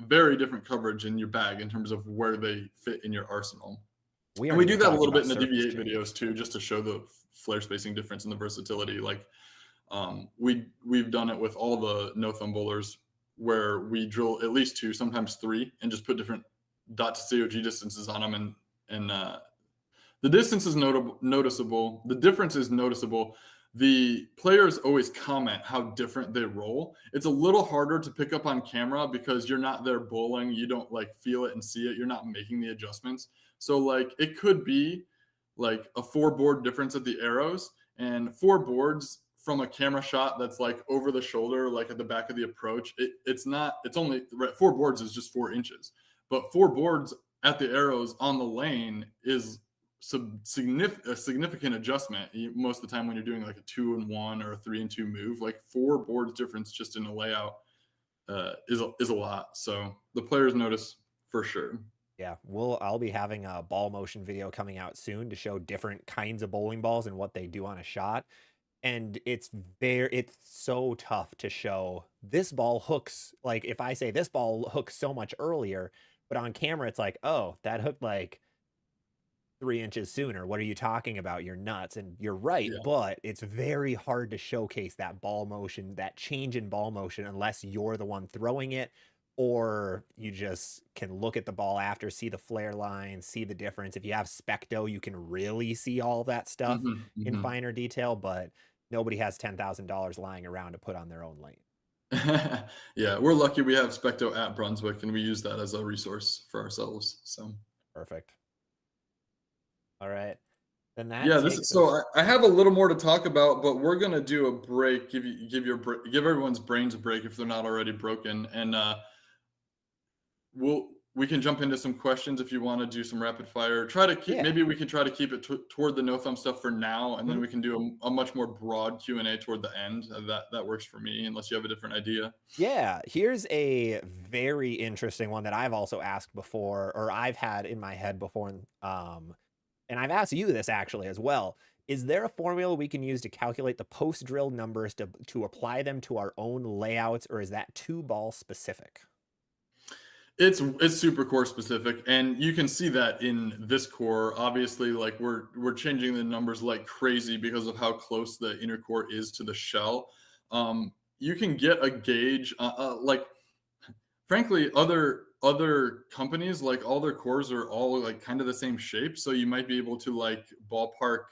very different coverage in your bag in terms of where they fit in your arsenal. We do that a little bit in the DV8 videos too, just to show the flare spacing difference and the versatility. Like we've done it with all the no thumb bowlers where we drill at least 2, sometimes 3, and just put different dot to COG distances on them. And the distance is noticeable. The difference is noticeable. The players always comment how different they roll. It's a little harder to pick up on camera because you're not there bowling. You don't like feel it and see it. You're not making the adjustments. So like it could be like a 4 board difference at the arrows, and 4 boards from a camera shot that's like over the shoulder, like at the back of the approach, it's not, it's only right, 4 boards is just 4 inches, but 4 boards at the arrows on the lane is a significant adjustment. Most of the time when you're doing like a 2-and-1 or a 3-and-2 move, like 4 boards difference just in a layout is a lot. So the players notice for sure. Yeah, I'll be having a ball motion video coming out soon to show different kinds of bowling balls and what they do on a shot. And it's so tough to show this ball hooks, like if I say this ball hooks so much earlier, but on camera it's like, oh, that hooked like 3 inches sooner. What are you talking about? You're nuts. And you're right, Yeah. but it's very hard to showcase that ball motion, that change in ball motion, unless you're the one throwing it, or you just can look at the ball after, see the flare line, see the difference. If you have Specto, you can really see all that stuff Hmm, in hmm. finer detail, but nobody has $10,000 lying around to put on their own lane. Yeah, we're lucky we have Specto at Brunswick, and we use that as a resource for ourselves. So Perfect. All right. Then that yeah, this is takes so us. I have a little more to talk about, but we're gonna do a break. Give everyone's brains a break if they're not already broken, and we can jump into some questions if you want to do some rapid fire. Try to keep, Yeah. maybe we can try to keep it toward the no thumb stuff for now, and then Mhm. we can do a much more broad Q&A toward the end. That works for me, unless you have a different idea. Yeah, here's a very interesting one that I've also asked before, or I've had in my head before, and I've asked you this actually as well. Is there a formula we can use to calculate the post drill numbers to apply them to our own layouts, or is that too ball specific? It's super core specific, and you can see that in this core. Obviously, like we're changing the numbers like crazy because of how close the inner core is to the shell. You can get a gauge, like frankly, other companies, like all their cores are all like kind of the same shape, so you might be able to like ballpark,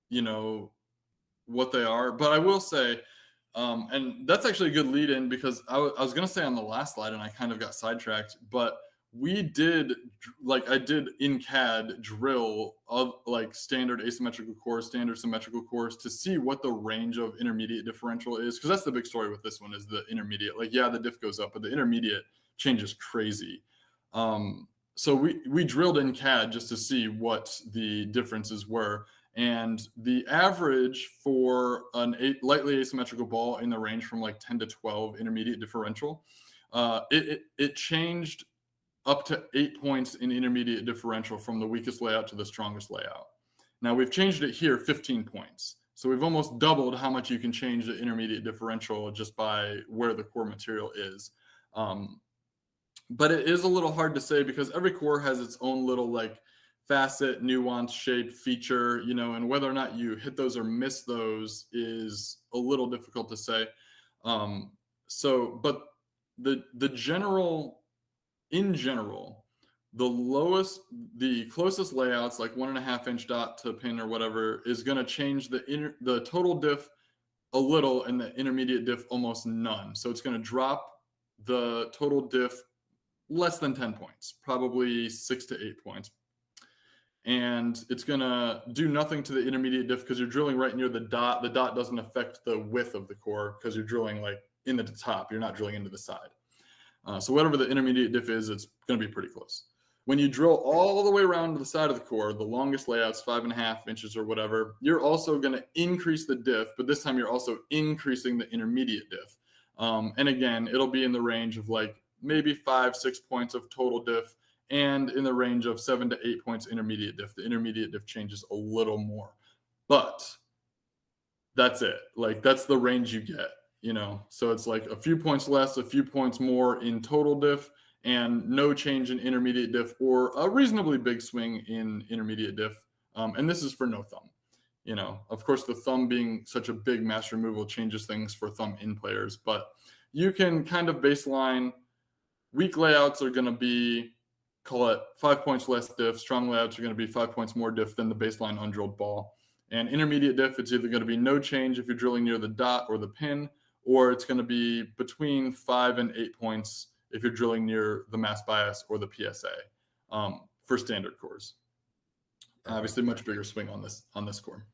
you know, what they are. But I will say, and that's actually a good lead in, because I was going to say on the last slide and I kind of got sidetracked, but we did, like I did in CAD, drill of like standard asymmetrical cores, standard symmetrical cores, to see what the range of intermediate differential is. Because that's the big story with this one, is the intermediate. Like, yeah, the diff goes up, but the intermediate changes crazy. So we drilled in CAD just to see what the differences were, and the average for lightly asymmetrical ball in the range from like 10 to 12 intermediate differential, it changed up to 8 points in intermediate differential from the weakest layout to the strongest layout. Now we've changed it here 15 points. So we've almost doubled how much you can change the intermediate differential just by where the core material is. But it is a little hard to say, because every core has its own little like facet, nuance, shape, feature, and whether or not you hit those or miss those is a little difficult to say. But the general, in general, the closest layouts, like 1.5 inch dot to pin or whatever, is going to change the total diff a little, and the intermediate diff almost none. So it's going to drop the total diff less than 10 points, probably 6 to 8 points. And it's going to do nothing to the intermediate diff because you're drilling right near the dot. The dot doesn't affect the width of the core because you're drilling like in the top. You're not drilling into the side. So whatever the intermediate diff is, it's going to be pretty close. When you drill all the way around to the side of the core, the longest layout's 5.5 inches or whatever, you're also going to increase the diff, but this time you're also increasing the intermediate diff. And again, it'll be in the range of like maybe 5-6 points of total diff, and in the range of 7 to 8 points intermediate diff. The intermediate diff changes a little more, but that's it. Like that's the range you get, So it's like a few points less, a few points more in total diff, and no change in intermediate diff, or a reasonably big swing in intermediate diff. And this is for no thumb. Of course, the thumb being such a big mass removal changes things for thumb in players, but you can kind of baseline. Weak layouts are going to be, call it 5 points less diff. Strong layouts are going to be 5 points more diff than the baseline undrilled ball. And intermediate diff, it's either going to be no change if you're drilling near the dot or the pin, or it's going to be between 5 and 8 points if you're drilling near the mass bias or the PSA, for standard cores. Obviously, much bigger swing on this core.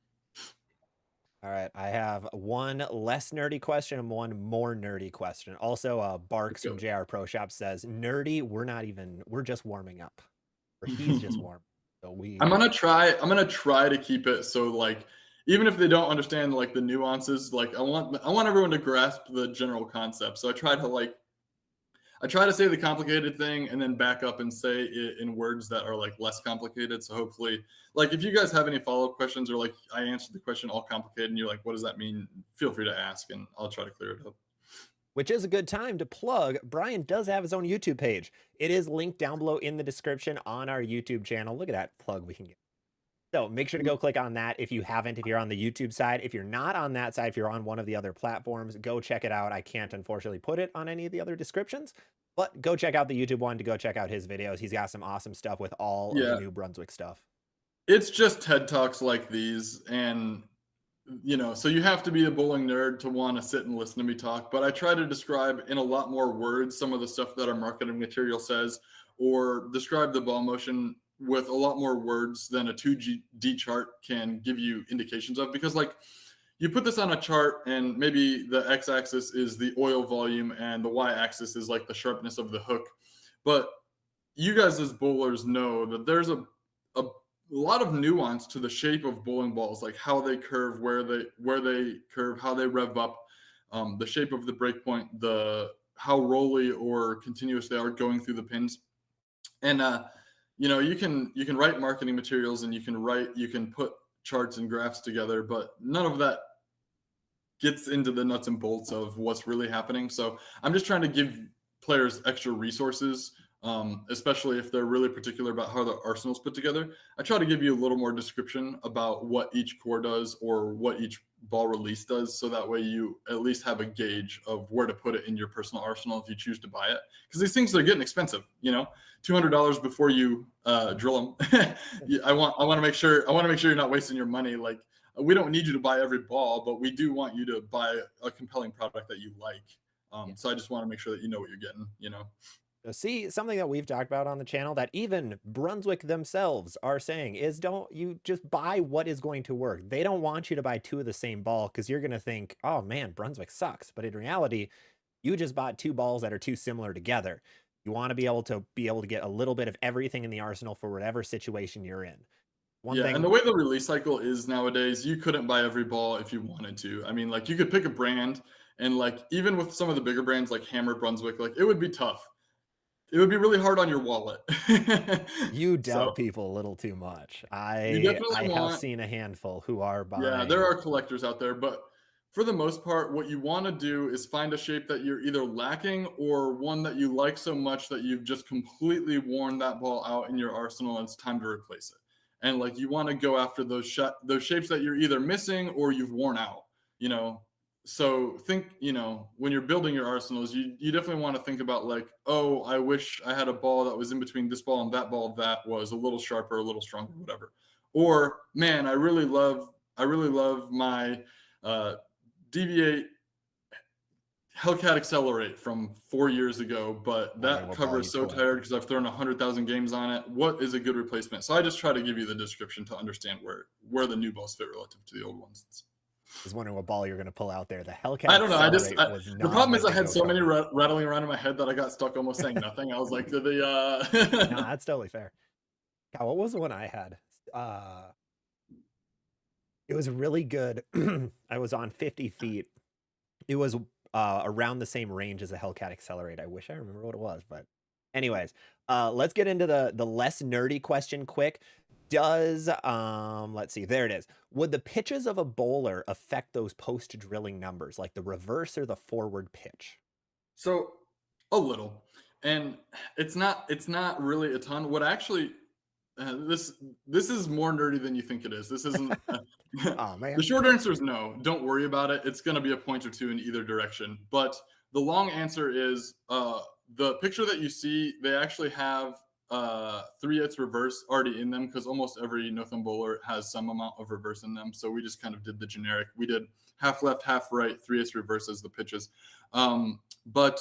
All right, I have one less nerdy question and one more nerdy question. Also, Let's Barks go. from JR Pro Shop says, "Nerdy, we're just warming up, or he's just warm." So we, I'm gonna try to keep it so like even if they don't understand like the nuances, like I want everyone to grasp the general concept. So I try to say the complicated thing and then back up and say it in words that are like less complicated. So hopefully, like if you guys have any follow-up questions or like I answered the question all complicated and you're like, what does that mean? Feel free to ask and I'll try to clear it up. which is a good time to plug. Bryan does have his own YouTube page. It is linked down below in the description on our YouTube channel. Look at that plug we can get. So make sure to go click on that if you haven't, if you're on the YouTube side. If you're not on that side, if you're on one of the other platforms, go check it out. I can't unfortunately put it on any of the other descriptions, but go check out the YouTube one to go check out his videos. He's got some awesome stuff with all of the Yeah, new Brunswick stuff. it's just TED Talks like these and so you have to be a bowling nerd to want to sit and listen to me talk, but I try to describe in a lot more words some of the stuff that our marketing material says, or describe the ball motion with a lot more words than a 2D chart can give you indications of. Because, like, you put this on a chart, and maybe the x axis is the oil volume, and the y axis is like the sharpness of the hook. But you guys, as bowlers, know that there's a lot of nuance to the shape of bowling balls, like how they curve, where they curve, how they rev up, the shape of the break point, the how rolly or continuous they are going through the pins. And you can write marketing materials and you can put charts and graphs together, but none of that gets into the nuts and bolts of what's really happening. So I'm just trying to give players extra resources, especially if they're really particular about how the arsenal's put together. I try to give you a little more description about what each core does or what each ball release does, so that way you at least have a gauge of where to put it in your personal arsenal if you choose to buy it. Because these things are getting expensive, $200 before you drill them. I want to make sure you're not wasting your money. Like, we don't need you to buy every ball, but we do want you to buy a compelling product that you like. Yeah. So I just want to make sure that you know what you're getting. So see, something that we've talked about on the channel that even Brunswick themselves are saying is don't you just buy what is going to work. They don't want you to buy two of the same ball because you're going to think, oh man, Brunswick sucks. But in reality, you just bought two balls that are too similar together. You want to be able to get a little bit of everything in the arsenal for whatever situation you're in. One Yeah, and the thing, way the release cycle is nowadays, you couldn't buy every ball if you wanted to. I mean, like, you could pick a brand, and like even with some of the bigger brands like Hammer, Brunswick, like it would be tough. It would be really hard on your wallet. you So doubt people a little too much. you I definitely have want seen a handful who are Yeah, there buying. are collectors out there, but for the most part, what you want to do is find a shape that you're either lacking or one that you like so much that you've just completely worn that ball out in your arsenal and it's time to replace it. And like you want to go after those shapes that you're either missing or you've worn out, you know. So think, when you're building your arsenals, you definitely want to think about like, oh, I wish I had a ball that was in between this ball and that ball that was a little sharper, a little stronger, whatever. Or man, I really love my Deviate Hellcat Accelerate from 4 years ago, but Wondering that what ball cover you is so pull out. tired because I've thrown 100,000 games on it. What is a good replacement? So I just try to give you the description to understand where the new balls fit relative to the old ones. Is wondering what ball you're going to pull out there. The Hellcat I don't know. Accelerate was The not problem is meant I to had go so many cover. rattling around in my head that I got stuck almost saying nothing. I was like, No, that's totally fair. God, what was the one I had? Uh, it was really good. I was on 50 feet. It was around the same range as a Hellcat Accelerate. I wish I remember what it was, but anyways, let's get into the less nerdy question quick. Does let's see, there it is. Would the pitches of a bowler affect those post drilling numbers, like the reverse or the forward pitch? So a little, and it's not really a ton. What actually this is more nerdy than you think it is. This isn't. Oh The man. short answer is no. Don't worry about it. It's going to be a point or two in either direction. But the long answer is the picture that you see. They actually have 3/8 reverse already in them because almost every no thumb bowler has some amount of reverse in them. So we just kind of did the generic. We did half left, half right, 3/8 reverse as the pitches. But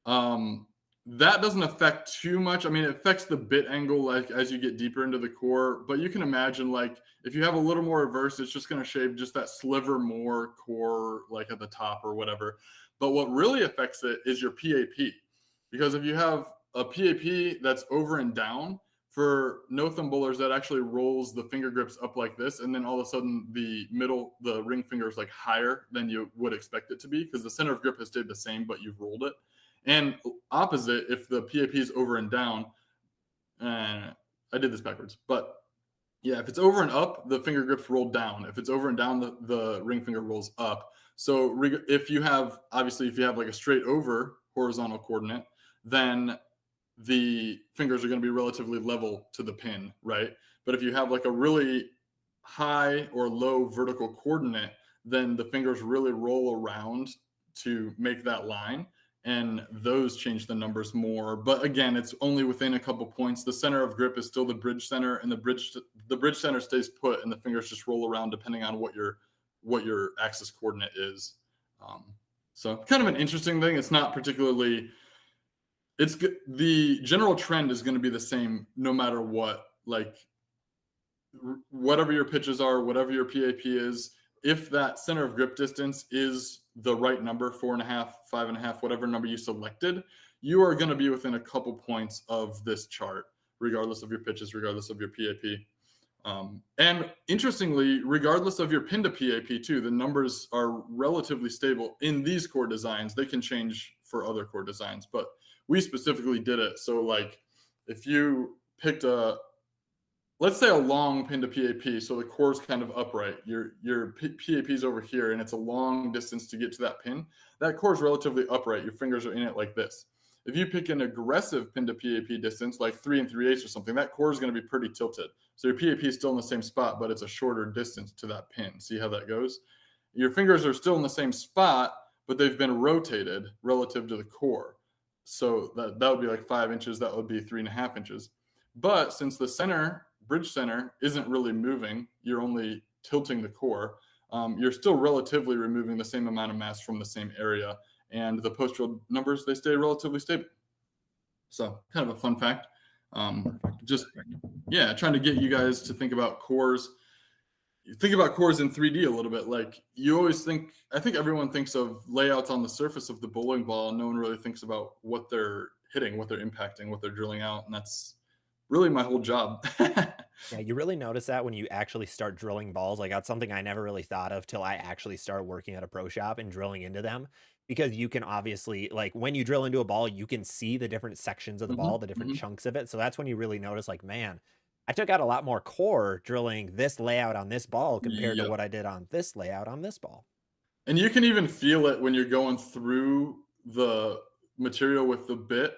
um, that doesn't affect too much. I mean, it affects the bit angle like as you get deeper into the core, but you can imagine like if you have a little more reverse, it's just going to shave just that sliver more core like at the top or whatever. But what really affects it is your PAP. Because if you have a PAP that's over and down, for no thumb bowlers, that actually rolls the finger grips up like this, and then all of a sudden the ring finger is like higher than you would expect it to be because the center of grip has stayed the same, but you've rolled it. And opposite, if the PAP is over and down, I did this backwards, but yeah, if it's over and up, the finger grips roll down. If it's over and down, the ring finger rolls up. So if you have, obviously, if you have like a straight over horizontal coordinate, then the fingers are going to be relatively level to the pin, right? But if you have like a really high or low vertical coordinate, then the fingers really roll around to make that line, and those change the numbers more. But again, it's only within a couple points. The center of grip is still the bridge center, and the bridge center stays put, and the fingers just roll around depending on what your axis coordinate is. So kind of an interesting thing. It's not particularly. It's the general trend is going to be the same no matter what. Like whatever your pitches are, whatever your PAP is, if that center of grip distance is the right number, 4.5, 5.5, whatever number you selected, you are going to be within a couple points of this chart, regardless of your pitches, regardless of your PAP. And interestingly, regardless of your pin to PAP too, the numbers are relatively stable in these core designs. They can change for other core designs, but we specifically did it. So like if you picked let's say a long pin to PAP, so the core is kind of upright. Your PAP is over here, and it's a long distance to get to that pin. That core is relatively upright. Your fingers are in it like this. If you pick an aggressive pin to PAP distance, like 3 3/8 or something, that core is going to be pretty tilted. So your PAP is still in the same spot, but it's a shorter distance to that pin. See how that goes? Your fingers are still in the same spot, but they've been rotated relative to the core. So that would be like 5 inches. That would be 3.5 inches. But since the bridge center isn't really moving, you're only tilting the core, you're still relatively removing the same amount of mass from the same area. And the post-drill numbers, they stay relatively stable. So kind of a fun fact. Just, yeah, trying to get you guys to think about cores. Think about cores in 3D a little bit. Like you always think, I think everyone thinks of layouts on the surface of the bowling ball. No one really thinks about what they're hitting, what they're impacting, what they're drilling out. And that's really my whole job. Yeah, you really notice that when you actually start drilling balls. Like that's something I never really thought of till I actually started working at a pro shop and drilling into them. Because you can obviously, like when you drill into a ball, you can see the different sections of the ball, the different chunks of it. So that's when you really notice, like, man, I took out a lot more core drilling this layout on this ball compared to Yep. what I did on this layout on this ball. And you can even feel it when you're going through the material with the bit.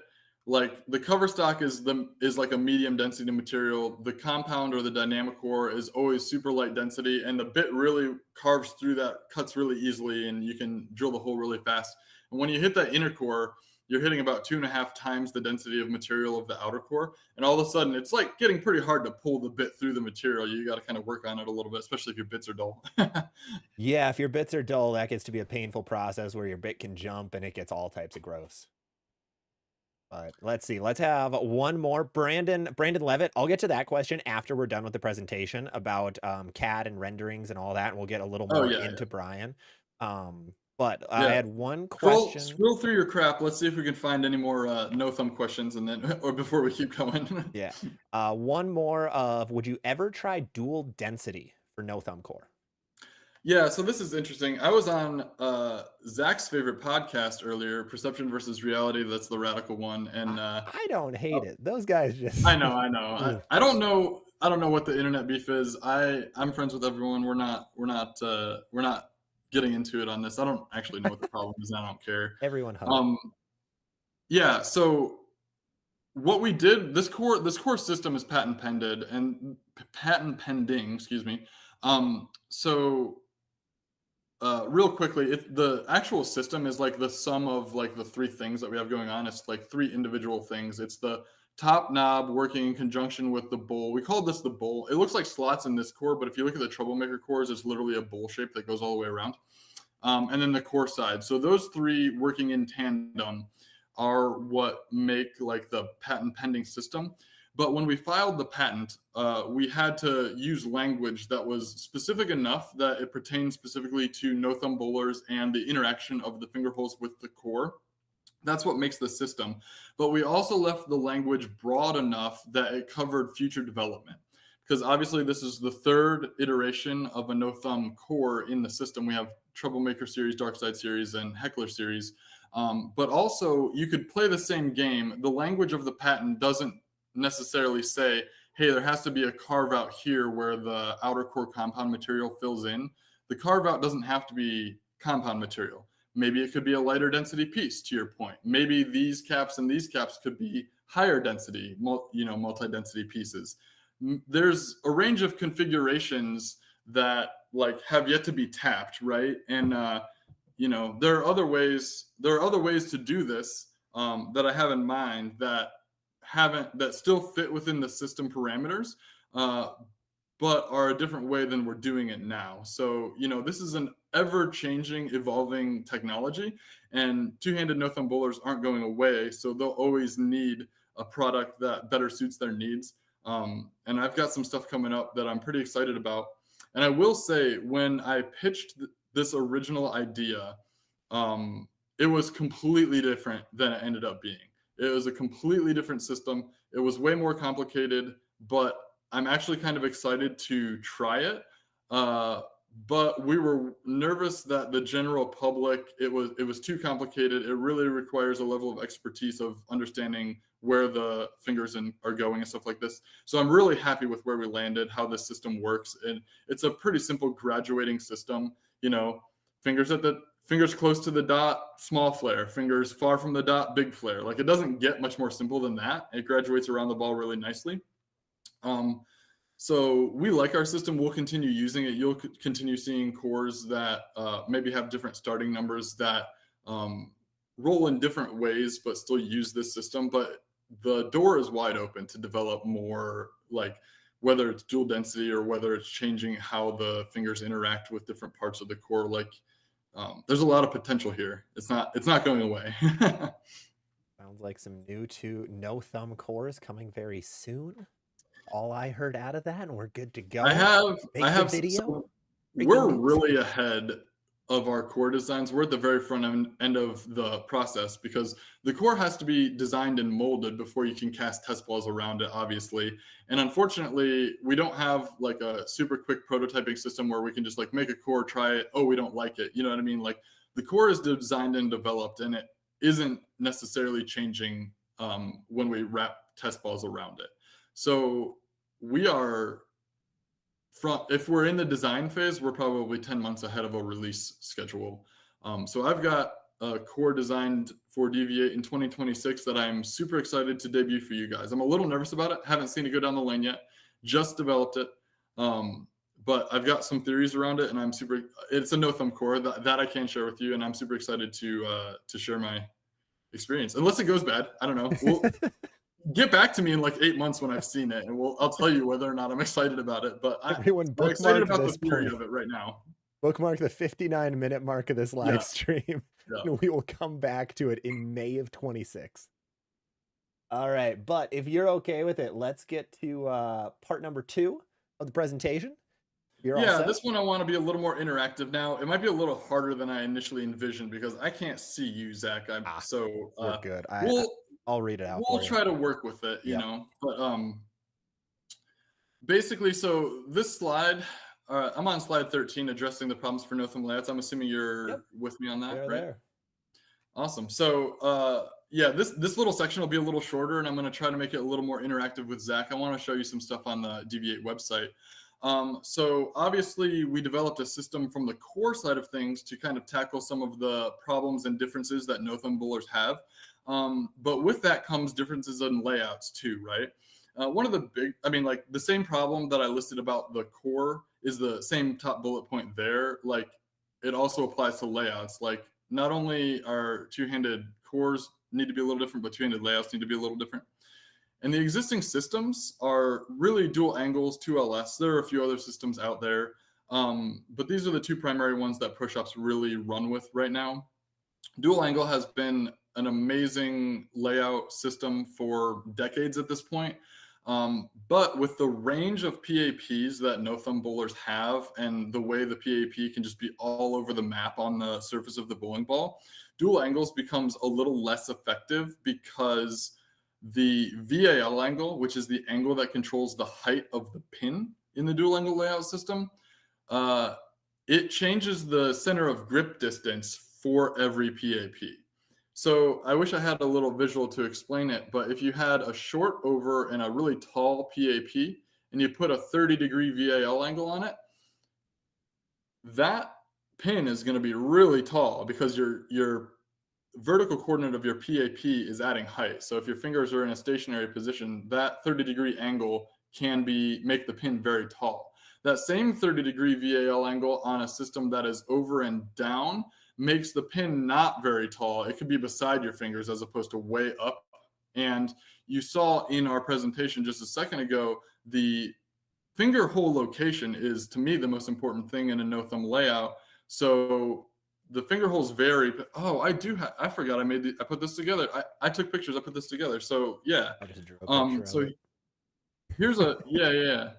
Like the cover stock is like a medium density material. The compound or the dynamic core is always super light density, and the bit really carves through that, cuts really easily, and you can drill the hole really fast. And when you hit that inner core, you're hitting about 2.5 times the density of material of the outer core. And all of a sudden, it's like getting pretty hard to pull the bit through the material. You got to kind of work on it a little bit, especially if your bits are dull. Yeah, if your bits are dull, that gets to be a painful process where your bit can jump and it gets all types of gross. But let's see. Let's have one more. Brandon Levitt. I'll get to that question after we're done with the presentation about CAD and renderings and all that, and we'll get a little more into BRYAN. But I had one question. Scroll through your crap. Let's see if we can find any more no thumb questions, and then or before we keep going. Yeah. One more of, would you ever try dual density for no thumb core? Yeah, so this is interesting. I was on Zach's favorite podcast earlier, Perception versus Reality. That's the radical one, and I don't hate it. Those guys just. I know. I don't know. I don't know what the internet beef is. I'm friends with everyone. We're not getting into it on this. I don't actually know what the problem is. I don't care. Everyone hug. Yeah. So what we did, this core system is patent pending. Excuse me. Real quickly, the actual system is like the sum of like the 3 things that we have going on. It's like 3 individual things. It's the top knob working in conjunction with the bowl. We call this the bowl. It looks like slots in this core, but if you look at the troublemaker cores, it's literally a bowl shape that goes all the way around. And then the core side. So those 3 working in tandem are what make like the patent pending system. But when we filed the patent, we had to use language that was specific enough that it pertains specifically to no thumb bowlers and the interaction of the finger holes with the core. That's what makes the system. But we also left the language broad enough that it covered future development. Because obviously, this is the third iteration of a no thumb core in the system. We have Troublemaker series, Dark Side series, and Heckler series. But also, you could play the same game. The language of the patent doesn't necessarily say, hey, there has to be a carve out here where the outer core compound material fills in. The carve out doesn't have to be compound material. Maybe it could be a lighter density piece, to your point. Maybe these caps and these caps could be higher density, multi-density pieces. There's a range of configurations that like have yet to be tapped, right? And there are other ways. There are other ways to do this that I have in mind that still fit within the system parameters, but are a different way than we're doing it now. So, this is an ever-changing, evolving technology, and two-handed no-thumb bowlers aren't going away, so they'll always need a product that better suits their needs. And I've got some stuff coming up that I'm pretty excited about. And I will say, when I pitched this original idea, it was completely different than it ended up being. It was a completely different system. It was way more complicated, but I'm actually kind of excited to try it. But we were nervous that the general public, it was too complicated. It really requires a level of expertise of understanding where the fingers are going and stuff like this. So I'm really happy with where we landed, how this system works. And it's a pretty simple graduating system. Fingers close to the dot, small flare. Fingers far from the dot, big flare. Like, it doesn't get much more simple than that. It graduates around the ball really nicely. So we like our system. We'll continue using it. You'll continue seeing cores that maybe have different starting numbers that roll in different ways, but still use this system. But the door is wide open to develop more, like whether it's dual density or whether it's changing how the fingers interact with different parts of the core. Like, there's a lot of potential here. It's not going away. Sounds like some new to no thumb cores coming very soon. All I heard out of that, and we're good to go. I have video. So we're really ahead of our core designs. We're at the very front end of the process because the core has to be designed and molded before you can cast test balls around it, obviously. And unfortunately, we don't have like a super quick prototyping system where we can just like make a core, try it. Oh, we don't like it. You know what I mean? Like, the core is designed and developed, and it isn't necessarily changing when we wrap test balls around it. So we are if we're in the design phase, we're probably 10 months ahead of a release schedule. So I've got a core designed for DV8 in 2026 that I'm super excited to debut for you guys. I'm a little nervous about it. Haven't seen it go down the lane yet. Just developed it. But I've got some theories around it, and it's a no thumb core that I can share with you, and I'm super excited to share my experience. Unless it goes bad, I don't know. We'll get back to me in like 8 months when I've seen it, and I'll tell you whether or not I'm excited about it. But I'm excited about the theory of it right now. Bookmark the 59-minute mark of this live stream. Yeah. And we will come back to it in May of 26. All right, but if you're okay with it, let's get to part number 2 of the presentation. This one I want to be a little more interactive now. It might be a little harder than I initially envisioned because I can't see you, Zach. We're good. I'll read it out. We'll try to work with it, you know. But basically, so this slide, I'm on slide 13, addressing the problems for no thumb layouts. I'm assuming you're with me on that, right? There. Awesome. So this little section will be a little shorter, and I'm going to try to make it a little more interactive with Zach. I want to show you some stuff on the DV8 website. So obviously we developed a system from the core side of things to kind of tackle some of the problems and differences that no thumb bowlers have. But with that comes differences in layouts too, right? One of the the same problem that I listed about the core is the same top bullet point there. Like, it also applies to layouts. Like, not only are two-handed cores need to be a little different, but two-handed layouts need to be a little different. And the existing systems are really dual angles, 2LS. There are a few other systems out there, but these are the two primary ones that push-ups really run with right now. Dual angle has been an amazing layout system for decades at this point. But with the range of PAPs that no thumb bowlers have, and the way the PAP can just be all over the map on the surface of the bowling ball, dual angles becomes a little less effective because the VAL angle, which is the angle that controls the height of the pin in the dual angle layout system, uh, it changes the center of grip distance for every PAP. So I wish I had a little visual to explain it, but if you had a short over and a really tall PAP and you put a 30-degree VAL angle on it, that pin is going to be really tall because your vertical coordinate of your PAP is adding height. So if your fingers are in a stationary position, that 30-degree angle can make the pin very tall. That same 30-degree VAL angle on a system that is over and down makes the pin not very tall. It could be beside your fingers as opposed to way up. And you saw in our presentation just a second ago, the finger hole location is, to me, the most important thing in a no thumb layout. So the finger holes vary. Oh, I forgot I put this together. I took pictures. I put this together. So yeah. I just drew a picture of So it. here's yeah.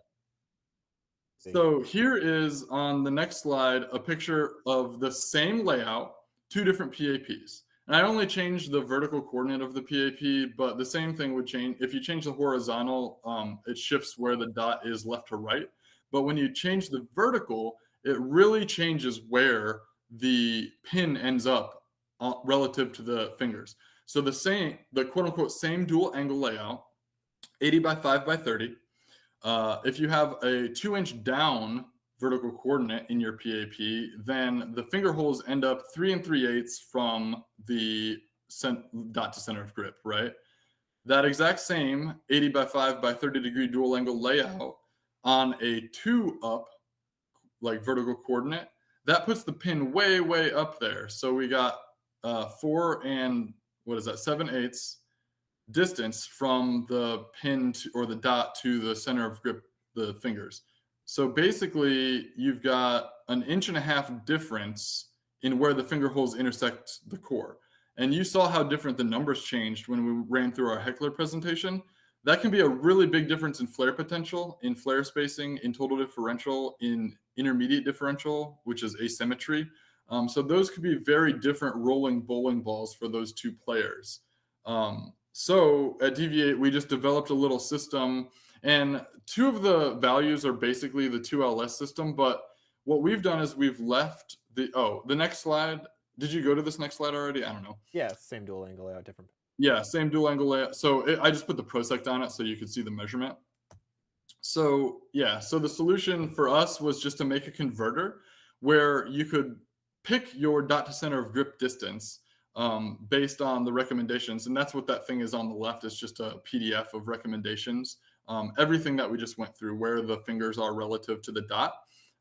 See. So here is on the next slide a picture of the same layout, two different PAPs. And I only changed the vertical coordinate of the PAP, but the same thing would change. If you change the horizontal, it shifts where the dot is left to right. But when you change the vertical, it really changes where the pin ends up relative to the fingers. So the quote unquote same dual angle layout, 80 by 5 by 30. If you have a 2-inch down vertical coordinate in your PAP, then the finger holes end up 3 3/8 from the dot to center of grip, right? That exact same 80 by 5 by 30-degree dual angle layout on a 2 up, like vertical coordinate, that puts the pin way, way up there. So we got 4 and 7/8 distance from the pin or the dot to the center of grip, the fingers. So basically, you've got an 1.5 inch difference in where the finger holes intersect the core. And you saw how different the numbers changed when we ran through our Heckler presentation. That can be a really big difference in flare potential, in flare spacing, in total differential, in intermediate differential, which is asymmetry. So those could be very different rolling bowling balls for those two players. So at Deviate, we just developed a little system, and two of the values are basically the 2LS system. But what we've done is we've left the next slide. Did you go to this next slide already? I don't know. Yeah, same dual angle layout, different. Yeah, same dual angle layout. So I just put the prosect on it so you could see the measurement. So yeah, so the solution for us was just to make a converter where you could pick your dot to center of grip distance based on the recommendations. And that's what that thing is on the left. It's just a PDF of recommendations. Everything that we just went through, where the fingers are relative to the dot.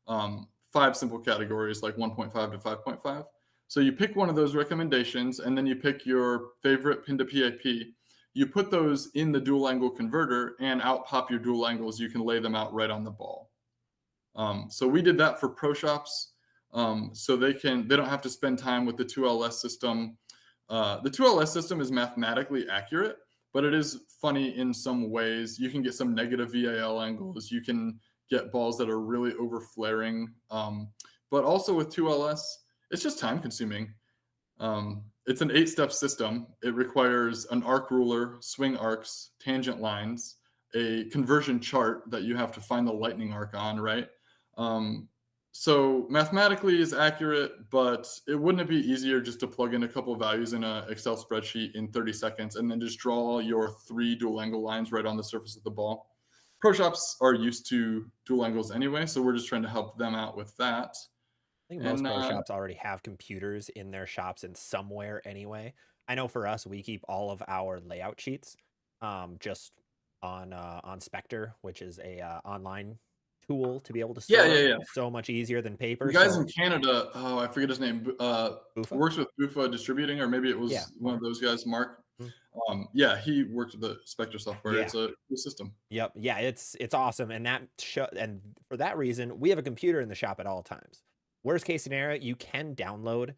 5 simple categories like 1.5 to 5.5. So you pick one of those recommendations, and then you pick your favorite pin to PAP. You put those in the dual angle converter, and out pop your dual angles. You can lay them out right on the ball. So we did that for pro shops. So they don't have to spend time with the 2LS system. The 2LS system is mathematically accurate, but it is funny in some ways. You can get some negative VAL angles. You can get balls that are really over flaring. But also with 2LS, it's just time consuming. It's an 8-step system. It requires an arc ruler, swing arcs, tangent lines, a conversion chart that you have to find the lightning arc on, right? So mathematically is accurate, but wouldn't it be easier just to plug in a couple of values in an Excel spreadsheet in 30 seconds and then just draw your 3 dual angle lines right on the surface of the ball? Pro shops are used to dual angles anyway, so we're just trying to help them out with that. I think most pro shops already have computers in their shops in somewhere anyway. I know for us, we keep all of our layout sheets just on Spectre, which is a online tool to be able to store. Yeah. So much easier than paper. The guys in Canada, I forget his name, Bufa? works with Bufa Distributing, or maybe it was one of those guys, Mark. Yeah, he worked with the Spectre software. Yeah. It's a good system. Yep. Yeah, it's awesome. And and for that reason, we have a computer in the shop at all times. Worst case scenario, you can download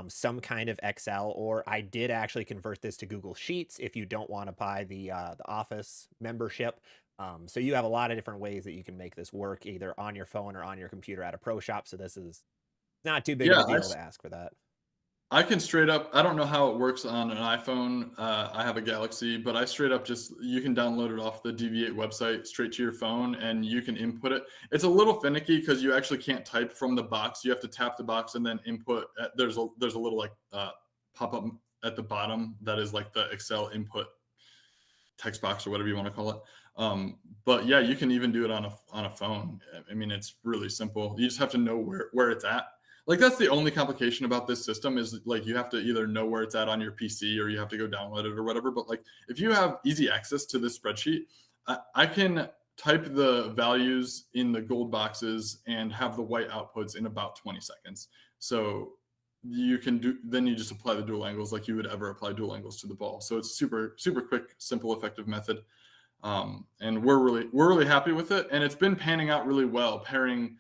some kind of Excel, or I did actually convert this to Google Sheets if you don't want to buy the Office membership. So you have a lot of different ways that you can make this work, either on your phone or on your computer at a pro shop. So this is not too big of Yeah, a deal to ask for that. I can straight up, I don't know how it works on an iPhone. I have a Galaxy, but I straight up just, you can download it off the DV8 website straight to your phone and you can input it. It's a little finicky because you actually can't type from the box. You have to tap the box and then input. There's a little like pop up at the bottom that is like the Excel input text box or whatever you want to call it. But yeah, you can even do it on a phone. I mean, it's really simple. You just have to know where it's at. Like that's the only complication about this system is like you have to either know where it's at on your PC or you have to go download it or whatever. But like if you have easy access to this spreadsheet, I can type the values in the gold boxes and have the white outputs in about 20 seconds. So you can do, then you just apply the dual angles like you would ever apply dual angles to the ball. So it's super quick, simple, effective method. And we're really happy with it. And it's been panning out really well, picking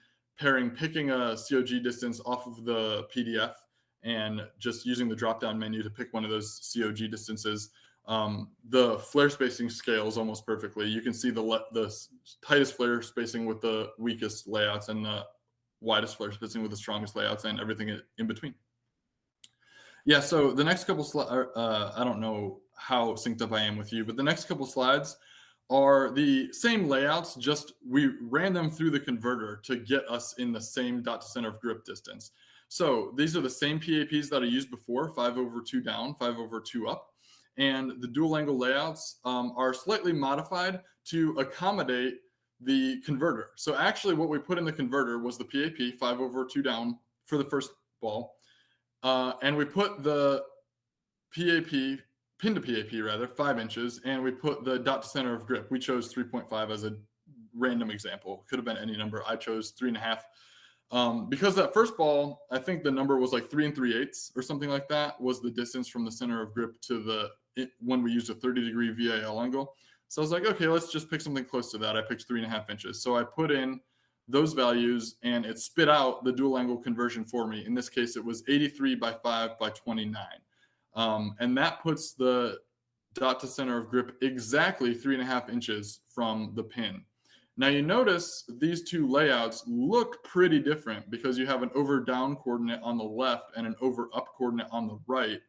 a COG distance off of the PDF and just using the drop-down menu to pick one of those COG distances. The flare spacing scales almost perfectly. You can see the tightest flare spacing with the weakest layouts and the widest flare spacing with the strongest layouts and everything in between. Yeah, so the next couple slides, I don't know how synced up I am with you, but the next couple slides are the same layouts, just we ran them through the converter to get us in the same dot to center of grip distance. So these are the same PAPs that I used before, 5/2 down, 5/2 up. And the dual angle layouts are slightly modified to accommodate the converter. So actually what we put in the converter was the PAP, 5/2 down for the first ball. And we put the PAP, pin to PAP rather, 5 inches, and we put the dot to center of grip. We chose 3.5 as a random example. Could have been any number. I chose 3.5. Because that first ball, I think the number was like 3 3/8 or something like that, was the distance from the center of grip to when we used a 30-degree VAL angle. So I was like, okay, let's just pick something close to that. I picked 3.5 inches. So I put in those values and it spit out the dual angle conversion for me. In this case, it was 83 by 5 by 29. And that puts the dot to center of grip exactly 3.5 inches from the pin. Now you notice these two layouts look pretty different because you have an over down coordinate on the left and an over up coordinate on the right.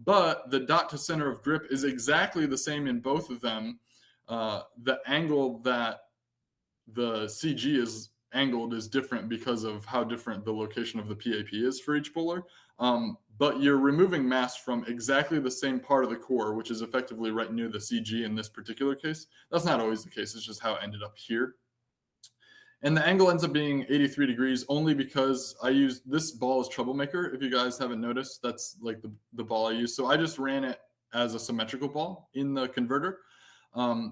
But the dot to center of grip is exactly the same in both of them. The angle that the CG is angled is different because of how different the location of the PAP is for each bowler. But you're removing mass from exactly the same part of the core, which is effectively right near the CG in this particular case. That's not always the case. It's just how it ended up here. And the angle ends up being 83 degrees only because I used this ball as Troublemaker. If you guys haven't noticed, that's like the ball I use. So I just ran it as a symmetrical ball in the converter.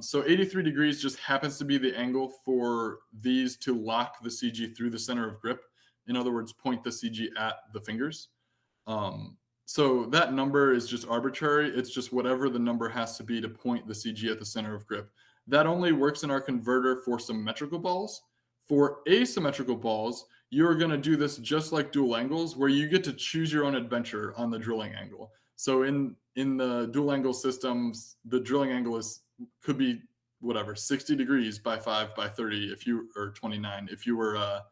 So 83 degrees just happens to be the angle for these to lock the CG through the center of grip. In other words, point the CG at the fingers. So that number is just arbitrary. It's just whatever the number has to be to point the CG at the center of grip. That only works in our converter for symmetrical balls. For asymmetrical balls, you're going to do this just like dual angles, where you get to choose your own adventure on the drilling angle. So in the dual angle systems, the drilling angle could be whatever 60 degrees by 5 by 30 or 29 if you were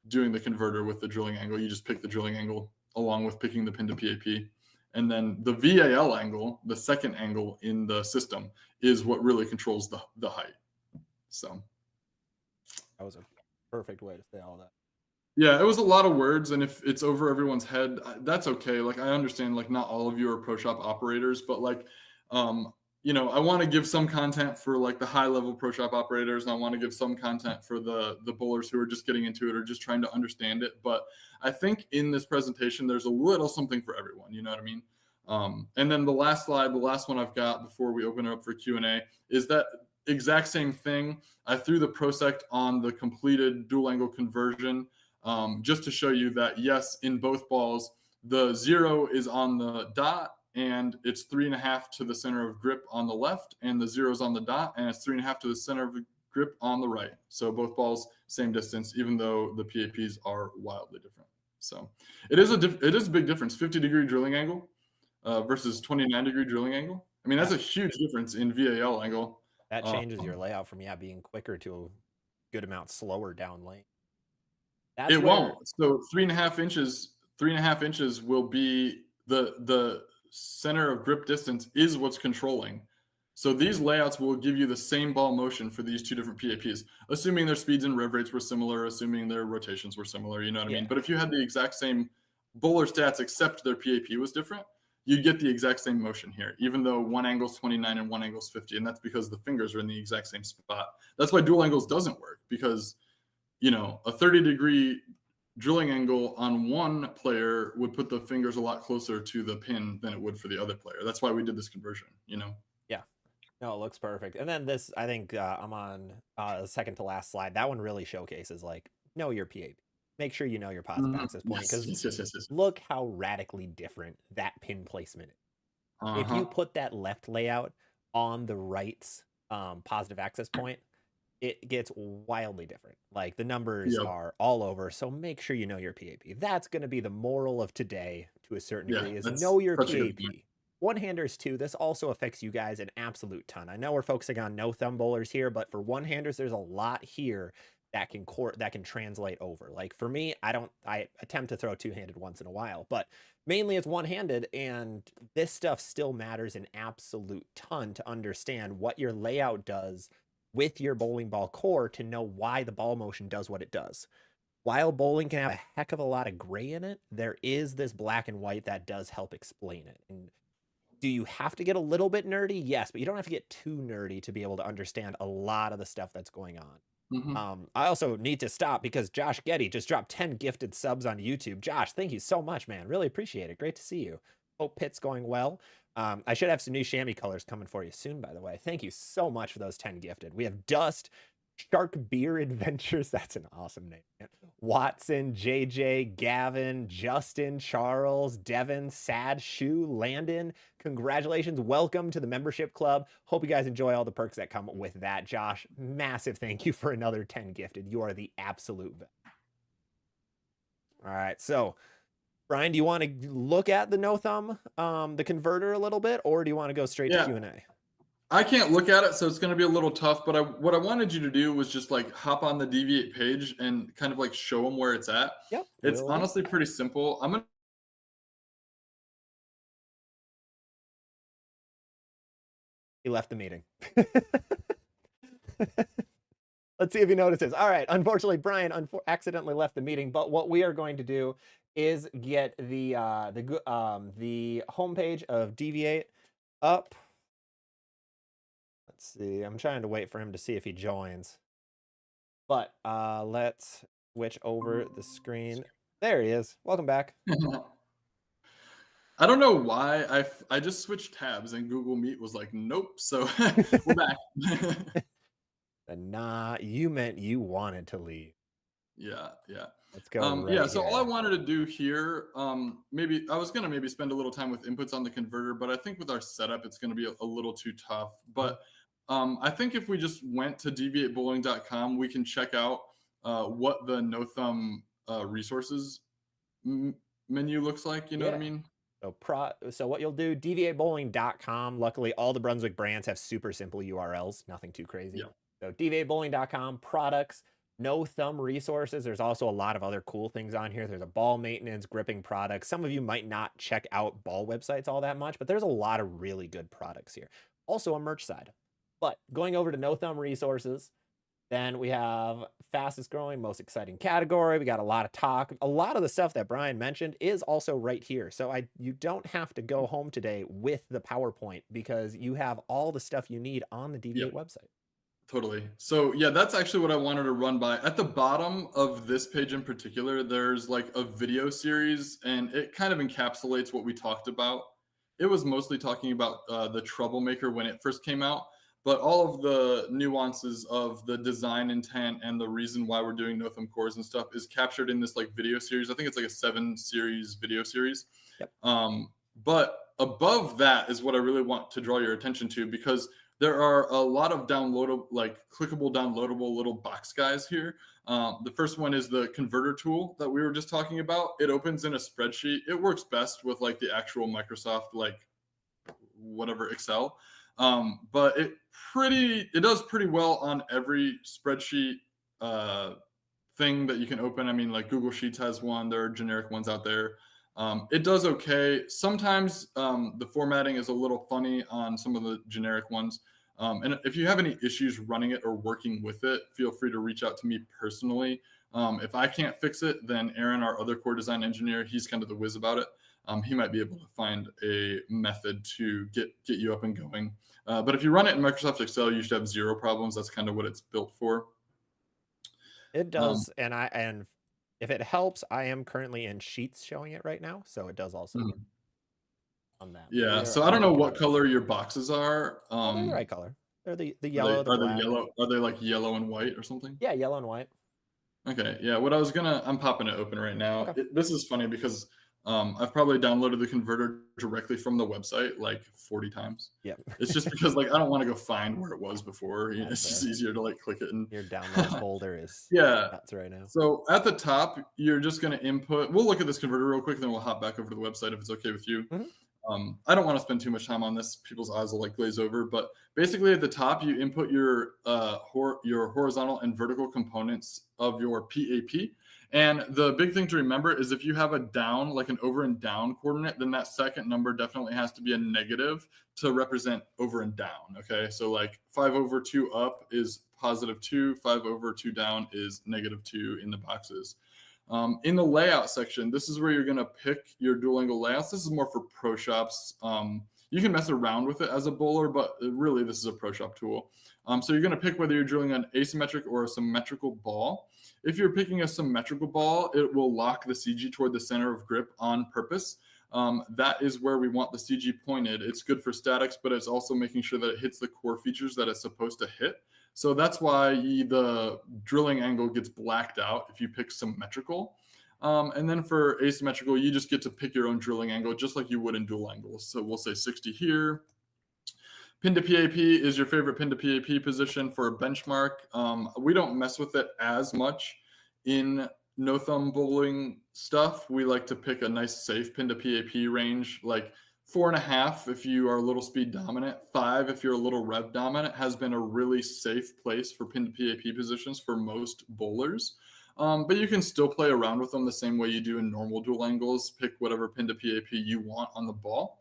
doing the converter with the drilling angle. You just pick the drilling angle along with picking the pin to PAP. And then the VAL angle, the second angle in the system, is what really controls the height. So That was a perfect way to say all that. yeah, it was a lot of words, and if it's over everyone's head, that's okay. Like I understand, like not all of you are pro shop operators, but like, I want to give some content for like the high level pro shop operators, and I want to give some content for the bowlers who are just getting into it or just trying to understand it. But I think in this presentation, there's a little something for everyone. You know what I mean? And then the last slide, the last one I've got before we open it up for Q&A, is that exact same thing. I threw the prosect on the completed dual angle conversion. Just to show you that, yes, in both balls, the 0 is on the dot and it's 3.5 to the center of grip on the left, and the 0 is on the dot and it's 3.5 to the center of grip on the right. So both balls, same distance, even though the PAPs are wildly different. So it is a big difference. 50-degree drilling angle versus 29-degree drilling angle. I mean, that's Yeah, a huge difference in VAL angle. that Um, changes your layout from, yeah, being quicker to a good amount slower down lane. That's It where won't. So 3.5 inches, 3.5 inches will be the center of grip distance is what's controlling. So these layouts will give you the same ball motion for these two different PAPs, assuming their speeds and rev rates were similar, assuming their rotations were similar, you know what I mean? yeah. But if you had the exact same bowler stats except their PAP was different, you'd get the exact same motion here, even though one angle's 29 and one angle's 50. And that's because the fingers are in the exact same spot. That's why dual angles doesn't work, because a 30-degree drilling angle on one player would put the fingers a lot closer to the pin than it would for the other player. That's why we did this conversion. Yeah. No, it looks perfect. And then this, I think I'm on the second to last slide. That one really showcases like know your PAP. Make sure you know your positive Mhm. access point, Yes, because yes, yes, yes, yes. look how radically different that pin placement is. If you Uh-huh. put that left layout on the right's positive access point, it gets wildly different. Like the numbers Yep. are all over. So make sure you know your PAP. That's going to be the moral of today to a certain Yeah, degree, is that's know your such a good point. PAP. One-handers too, this also affects you guys an absolute ton. I know we're focusing on no thumb bowlers here, but for one-handers, there's a lot here that can translate over. Like for me, I attempt to throw two-handed once in a while, but mainly it's one-handed, and this stuff still matters an absolute ton to understand what your layout does with your bowling ball core to know why the ball motion does what it does. While bowling can have a heck of a lot of gray in it, there is this black and white that does help explain it. And do you have to get a little bit nerdy? Yes, but you don't have to get too nerdy to be able to understand a lot of the stuff that's going on. Mhm. I also need to stop because Josh Getty just dropped 10 gifted subs on YouTube. Josh, thank you so much, man. Really appreciate it. Great to see you. Hope Pit's going well. I should have some new chamois colors coming for you soon, by the way. Thank you so much for those 10 gifted. We have Dust, Shark Beer Adventures. That's an awesome name. Watson, JJ, Gavin, Justin, Charles, Devin, Sad Shoe, Landon. Congratulations. Welcome to the membership club. Hope you guys enjoy all the perks that come with that. Josh, massive thank you for another 10 gifted. You are the absolute best. All right. So, Brian, do you want to look at the no thumb, the converter a little bit, or do you want to go straight to Yeah. Q&A? I can't look at it, so it's going to be a little tough. But what I wanted you to do was just like hop on the Deviate page and kind of like show them where it's at. Yep. It's Will do. honestly pretty simple. I'm gonna He left the meeting. Let's see if he notices. All right. Unfortunately, Brian accidentally left the meeting. But what we are going to do is get the homepage of Deviate up. Let's see. I'm trying to wait for him to see if he joins. But let's switch over the screen. There he is. Welcome back. I don't know why I just switched tabs and Google Meet was like, nope. So we're back. Nah, you meant you wanted to leave. Yeah, yeah. Let's go right Yeah, so all I here. wanted to do here, maybe I was gonna maybe spend a little time with inputs on the converter, but I think with our setup, it's gonna be a little too tough. But I think if we just went to deviatebowling.com, we can check out what the no thumb resources menu looks like. You know what I Yeah. mean? So what you'll do, deviatebowling.com. Luckily, all the Brunswick brands have super simple URLs, nothing too crazy. Yeah. So deviatebowling.com, products, no thumb resources. There's also a lot of other cool things on here. There's a ball maintenance, gripping products. Some of you might not check out ball websites all that much, but there's a lot of really good products here. Also a merch side. But going over to no thumb resources, then we have fastest growing, most exciting category. We got a lot of talk. A lot of the stuff that Brian mentioned is also right here. So you don't have to go home today with the PowerPoint, because you have all the stuff you need on the Deviate website. Totally. So yeah, that's actually what I wanted to run by. At the bottom of this page in particular, there's like a video series, and it kind of encapsulates what we talked about. It was mostly talking about the Troublemaker when it first came out, but all of the nuances of the design intent and the reason why we're doing no thumb cores and stuff is captured in this like video series. I think it's like a 7-series video series. Yep. But above that is what I really want to draw your attention to, because there are a lot of downloadable, like clickable, downloadable little box guys here. The first one is the converter tool that we were just talking about. It opens in a spreadsheet. It works best with like the actual Microsoft, like whatever Excel, but it does pretty well on every spreadsheet thing that you can open. I mean, like Google Sheets has one. There are generic ones out there. It does okay. Sometimes the formatting is a little funny on some of the generic ones. And if you have any issues running it or working with it, feel free to reach out to me personally. If I can't fix it, then Aaron, our other core design engineer, he's kind of the whiz about it. He might be able to find a method to get you up and going. But if you run it in Microsoft Excel, you should have zero problems. That's kind of what it's built for. It does, and if it helps, I am currently in Sheets showing it right now, so it does also work on that. Yeah, so I don't know what color your boxes are. Oh, they're the right color. They're the yellow, the black. Are they like yellow and white or something? Yeah, yellow and white. Okay, yeah. I'm popping it open right now. Okay. This is funny because I've probably downloaded the converter directly from the website like 40 times. Yep. It's just because like I don't want to go find where it was before. It's just easier to like click it and your downloads folder is nuts right now. So at the top, you're just going to input. We'll look at this converter real quick, then we'll hop back over to the website if it's okay with you. I don't want to spend too much time on this. People's eyes will like glaze over, but basically at the top, you input your horizontal and vertical components of your PAP. And the big thing to remember is if you have a down, like an over and down coordinate, then that second number definitely has to be a negative to represent over and down. Okay. So like 5/2 up is +2, 5/2 down is -2 in the boxes. In the layout section, this is where you're going to pick your dual angle layouts. This is more for pro shops. You can mess around with it as a bowler, but really this is a pro shop tool. So you're going to pick whether you're drilling an asymmetric or a symmetrical ball. If you're picking a symmetrical ball, it will lock the CG toward the center of grip on purpose. That is where we want the CG pointed. It's good for statics, but it's also making sure that it hits the core features that it's supposed to hit. So that's why the drilling angle gets blacked out if you pick symmetrical. And then for asymmetrical, you just get to pick your own drilling angle, just like you would in dual angles. So we'll say 60 here. Pin to PAP is your favorite pin to PAP position for a benchmark. We don't mess with it as much in no thumb bowling stuff. We like to pick a nice safe pin to PAP range, like 4.5 if you are a little speed dominant, 5 if you're a little rev dominant, has been a really safe place for pin to PAP positions for most bowlers. But you can still play around with them the same way you do in normal dual angles. Pick whatever pin to PAP you want on the ball.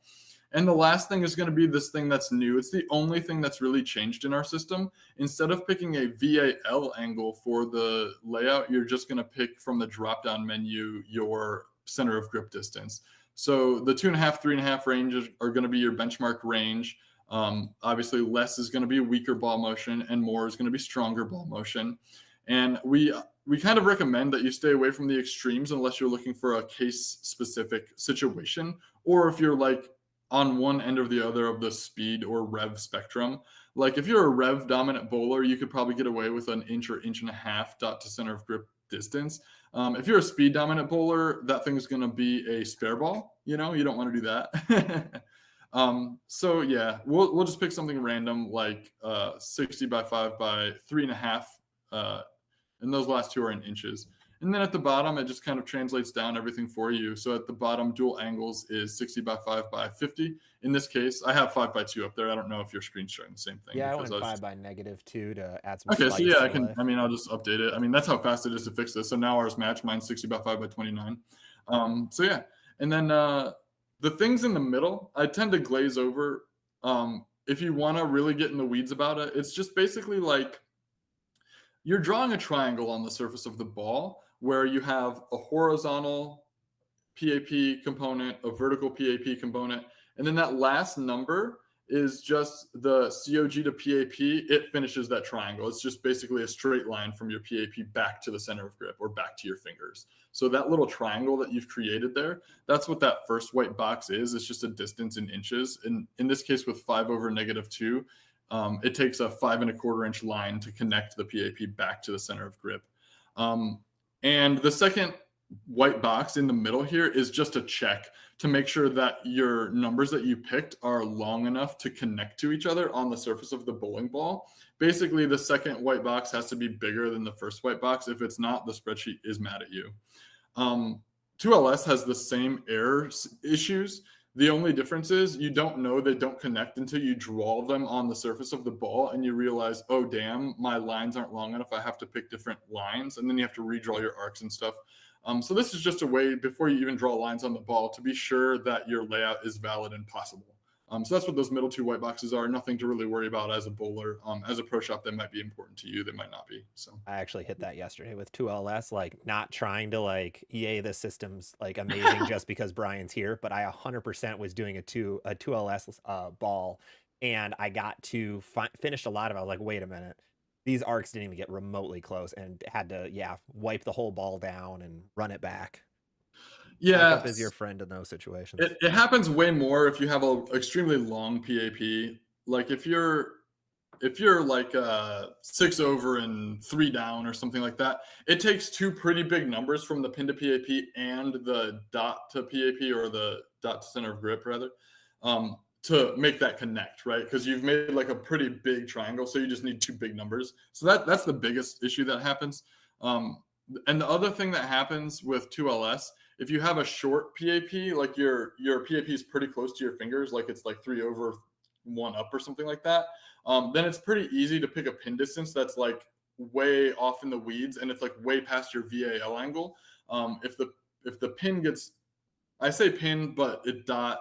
And the last thing is going to be this thing that's new. It's the only thing that's really changed in our system. Instead of picking a VAL angle for the layout, you're just going to pick from the drop-down menu your center of grip distance. So the 2.5, 3.5 ranges are going to be your benchmark range. Obviously, less is going to be weaker ball motion, and more is going to be stronger ball motion. And we kind of recommend that you stay away from the extremes unless you're looking for a case-specific situation, or if you're like on one end or the other of the speed or rev spectrum. Like if you're a rev dominant bowler, you could probably get away with an inch or inch and a half dot to center of grip distance. If you're a speed dominant bowler, that thing is going to be a spare ball. You don't want to do that. So yeah, we'll just pick something random like 60 by 5 by 3.5. And those last two are in inches. And then at the bottom, it just kind of translates down everything for you. So at the bottom, dual angles is 60 by 5 by 50. In this case, I have 5 by 2 up there. I don't know if your screen's showing the same thing. Yeah, I went 5 by -2 to add some. Okay, so yeah, I'll just update it. I mean, that's how fast it is to fix this. So now ours match. Mine's 60 by 5 by 29. So yeah, and then the things in the middle, I tend to glaze over. If you want to really get in the weeds about it, it's just basically like you're drawing a triangle on the surface of the ball where you have a horizontal PAP component, a vertical PAP component, and then that last number is just the COG to PAP. It finishes that triangle. It's just basically a straight line from your PAP back to the center of grip or back to your fingers. So that little triangle that you've created there, that's what that first white box is. It's just a distance in inches. And in this case, with 5/-2, it takes a 5.25 inch line to connect the PAP back to the center of grip. And the second white box in the middle here is just a check to make sure that your numbers that you picked are long enough to connect to each other on the surface of the bowling ball. Basically, the second white box has to be bigger than the first white box. If it's not, the spreadsheet is mad at you. Um, 2LS has the same error issues. The only difference is you don't know they don't connect until you draw them on the surface of the ball and you realize, oh, damn, my lines aren't long enough. I have to pick different lines. And then you have to redraw your arcs and stuff. So this is just a way before you even draw lines on the ball to be sure that your layout is valid and possible. So that's what those middle two white boxes are. Nothing to really worry about as a bowler. As a pro shop, they might be important to you. They might not be. So I actually hit that yesterday with 2LS, like not trying to like, yay, this system's like amazing just because Brian's here, but I 100% was doing a 2LS ball, and I got to finished a lot of it. I was like, wait a minute, these arcs didn't even get remotely close, and had to, yeah, wipe the whole ball down and run it back. yeah, Backup is your friend in those situations. it happens way more if you have a extremely long PAP. Like if you're like 6 over and 3 down or something like that, it takes two pretty big numbers from the pin to PAP and the dot to PAP, or the dot to center of grip rather, to make that connect, right? Because you've made like a pretty big triangle, so you just need two big numbers. So that's the biggest issue that happens. And the other thing that happens with 2LS, if you have a short PAP, like your PAP is pretty close to your fingers, like it's like 3 over 1 up or something like that, then it's pretty easy to pick a pin distance that's like way off in the weeds, and it's like way past your VAL angle. If the pin gets, I say pin, but it dot,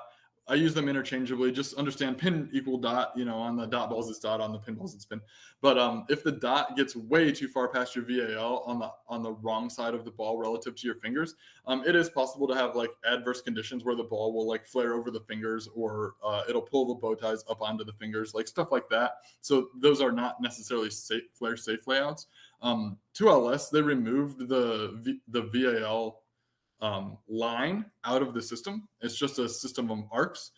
I use them interchangeably. Just understand pin equal dot. On the dot balls it's dot, on the pin balls it's pin. But if the dot gets way too far past your VAL on the wrong side of the ball relative to your fingers, it is possible to have like adverse conditions where the ball will like flare over the fingers, or it'll pull the bow ties up onto the fingers, like stuff like that. So those are not necessarily flare safe layouts. 2LS, they removed the VAL line out of the system. It's just a system of arcs.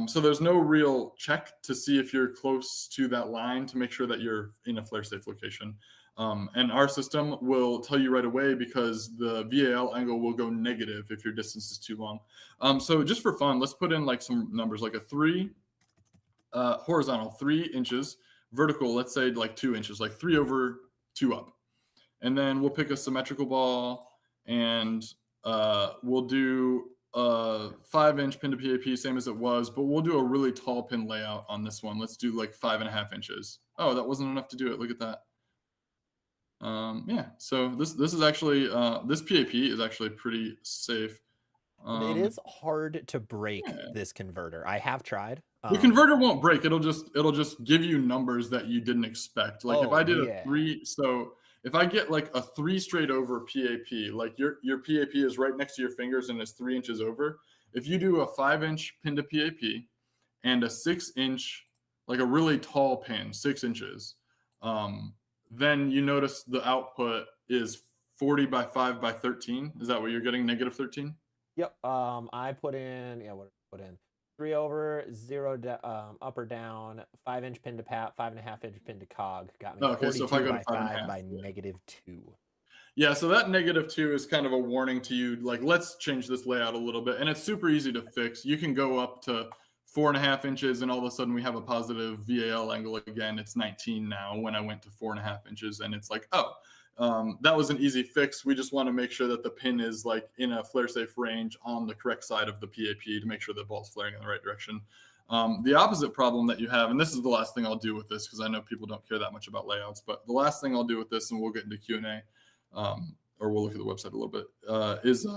So there's no real check to see if you're close to that line to make sure that you're in a flare safe location. And our system will tell you right away, because the VAL angle will go negative if your distance is too long. So just for fun, let's put in like some numbers, like a 3 horizontal 3 inches, vertical, let's say like 2 inches, like 3 over 2 up. And then we'll pick a symmetrical ball, and we'll do a 5-inch pin to PAP, same as it was, but we'll do a really tall pin layout on this one. Let's do like 5.5 inches. Oh, that wasn't enough to do it. Look at that. Yeah, so this is actually this PAP is actually pretty safe. It is hard to break this converter. I have tried. The converter won't break. It'll just give you numbers that you didn't expect. Like if I did a 3, so if I get like a 3 straight over PAP, like your PAP is right next to your fingers and it's 3 inches over. If you do a 5-inch pin to PAP and a 6-inch, like a really tall pin, 6 inches, then you notice the output is 40 by 5 by 13. Is that what you're getting? Negative 13? Yep. I put in, what did I put in? 3 over, 0 up or down, 5-inch pin to pat, 5.5-inch pin to cog. Got me 42 so if I go by 5 by -2. Yeah, so that -2 is kind of a warning to you, like, let's change this layout a little bit. And it's super easy to fix. You can go up to 4.5 inches, and all of a sudden we have a positive VAL angle again. It's 19 now when I went to 4.5 inches, and it's like, oh, that was an easy fix. We just want to make sure that the pin is like in a flare safe range on the correct side of the PAP to make sure the ball's flaring in the right direction. The opposite problem that you have, and this is the last thing I'll do with this because I know people don't care that much about layouts, but the last thing I'll do with this, and we'll get into Q&A, or we'll look at the website a little bit, is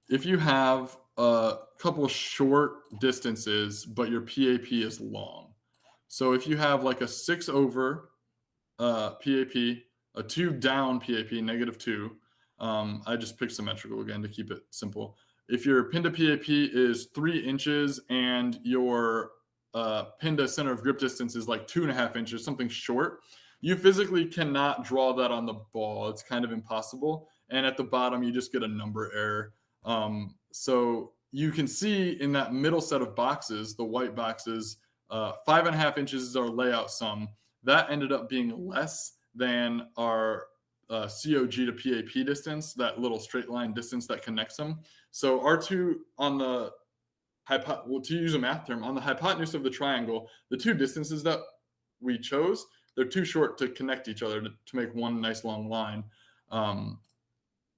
if you have a couple short distances, but your PAP is long. So if you have like a 6 over PAP, a 2 down PAP, -2. I just picked symmetrical again to keep it simple. If your pin to PAP is 3 inches and your pin to center of grip distance is like 2.5 inches, something short, you physically cannot draw that on the ball. It's kind of impossible. And at the bottom, you just get a number error. So you can see in that middle set of boxes, the white boxes, 5.5 inches is our layout sum. That ended up being less than our COG to PAP distance, that little straight line distance that connects them. So R2 on the well, to use a math term, on the hypotenuse of the triangle, the two distances that we chose, they're too short to connect each other to make one nice long line.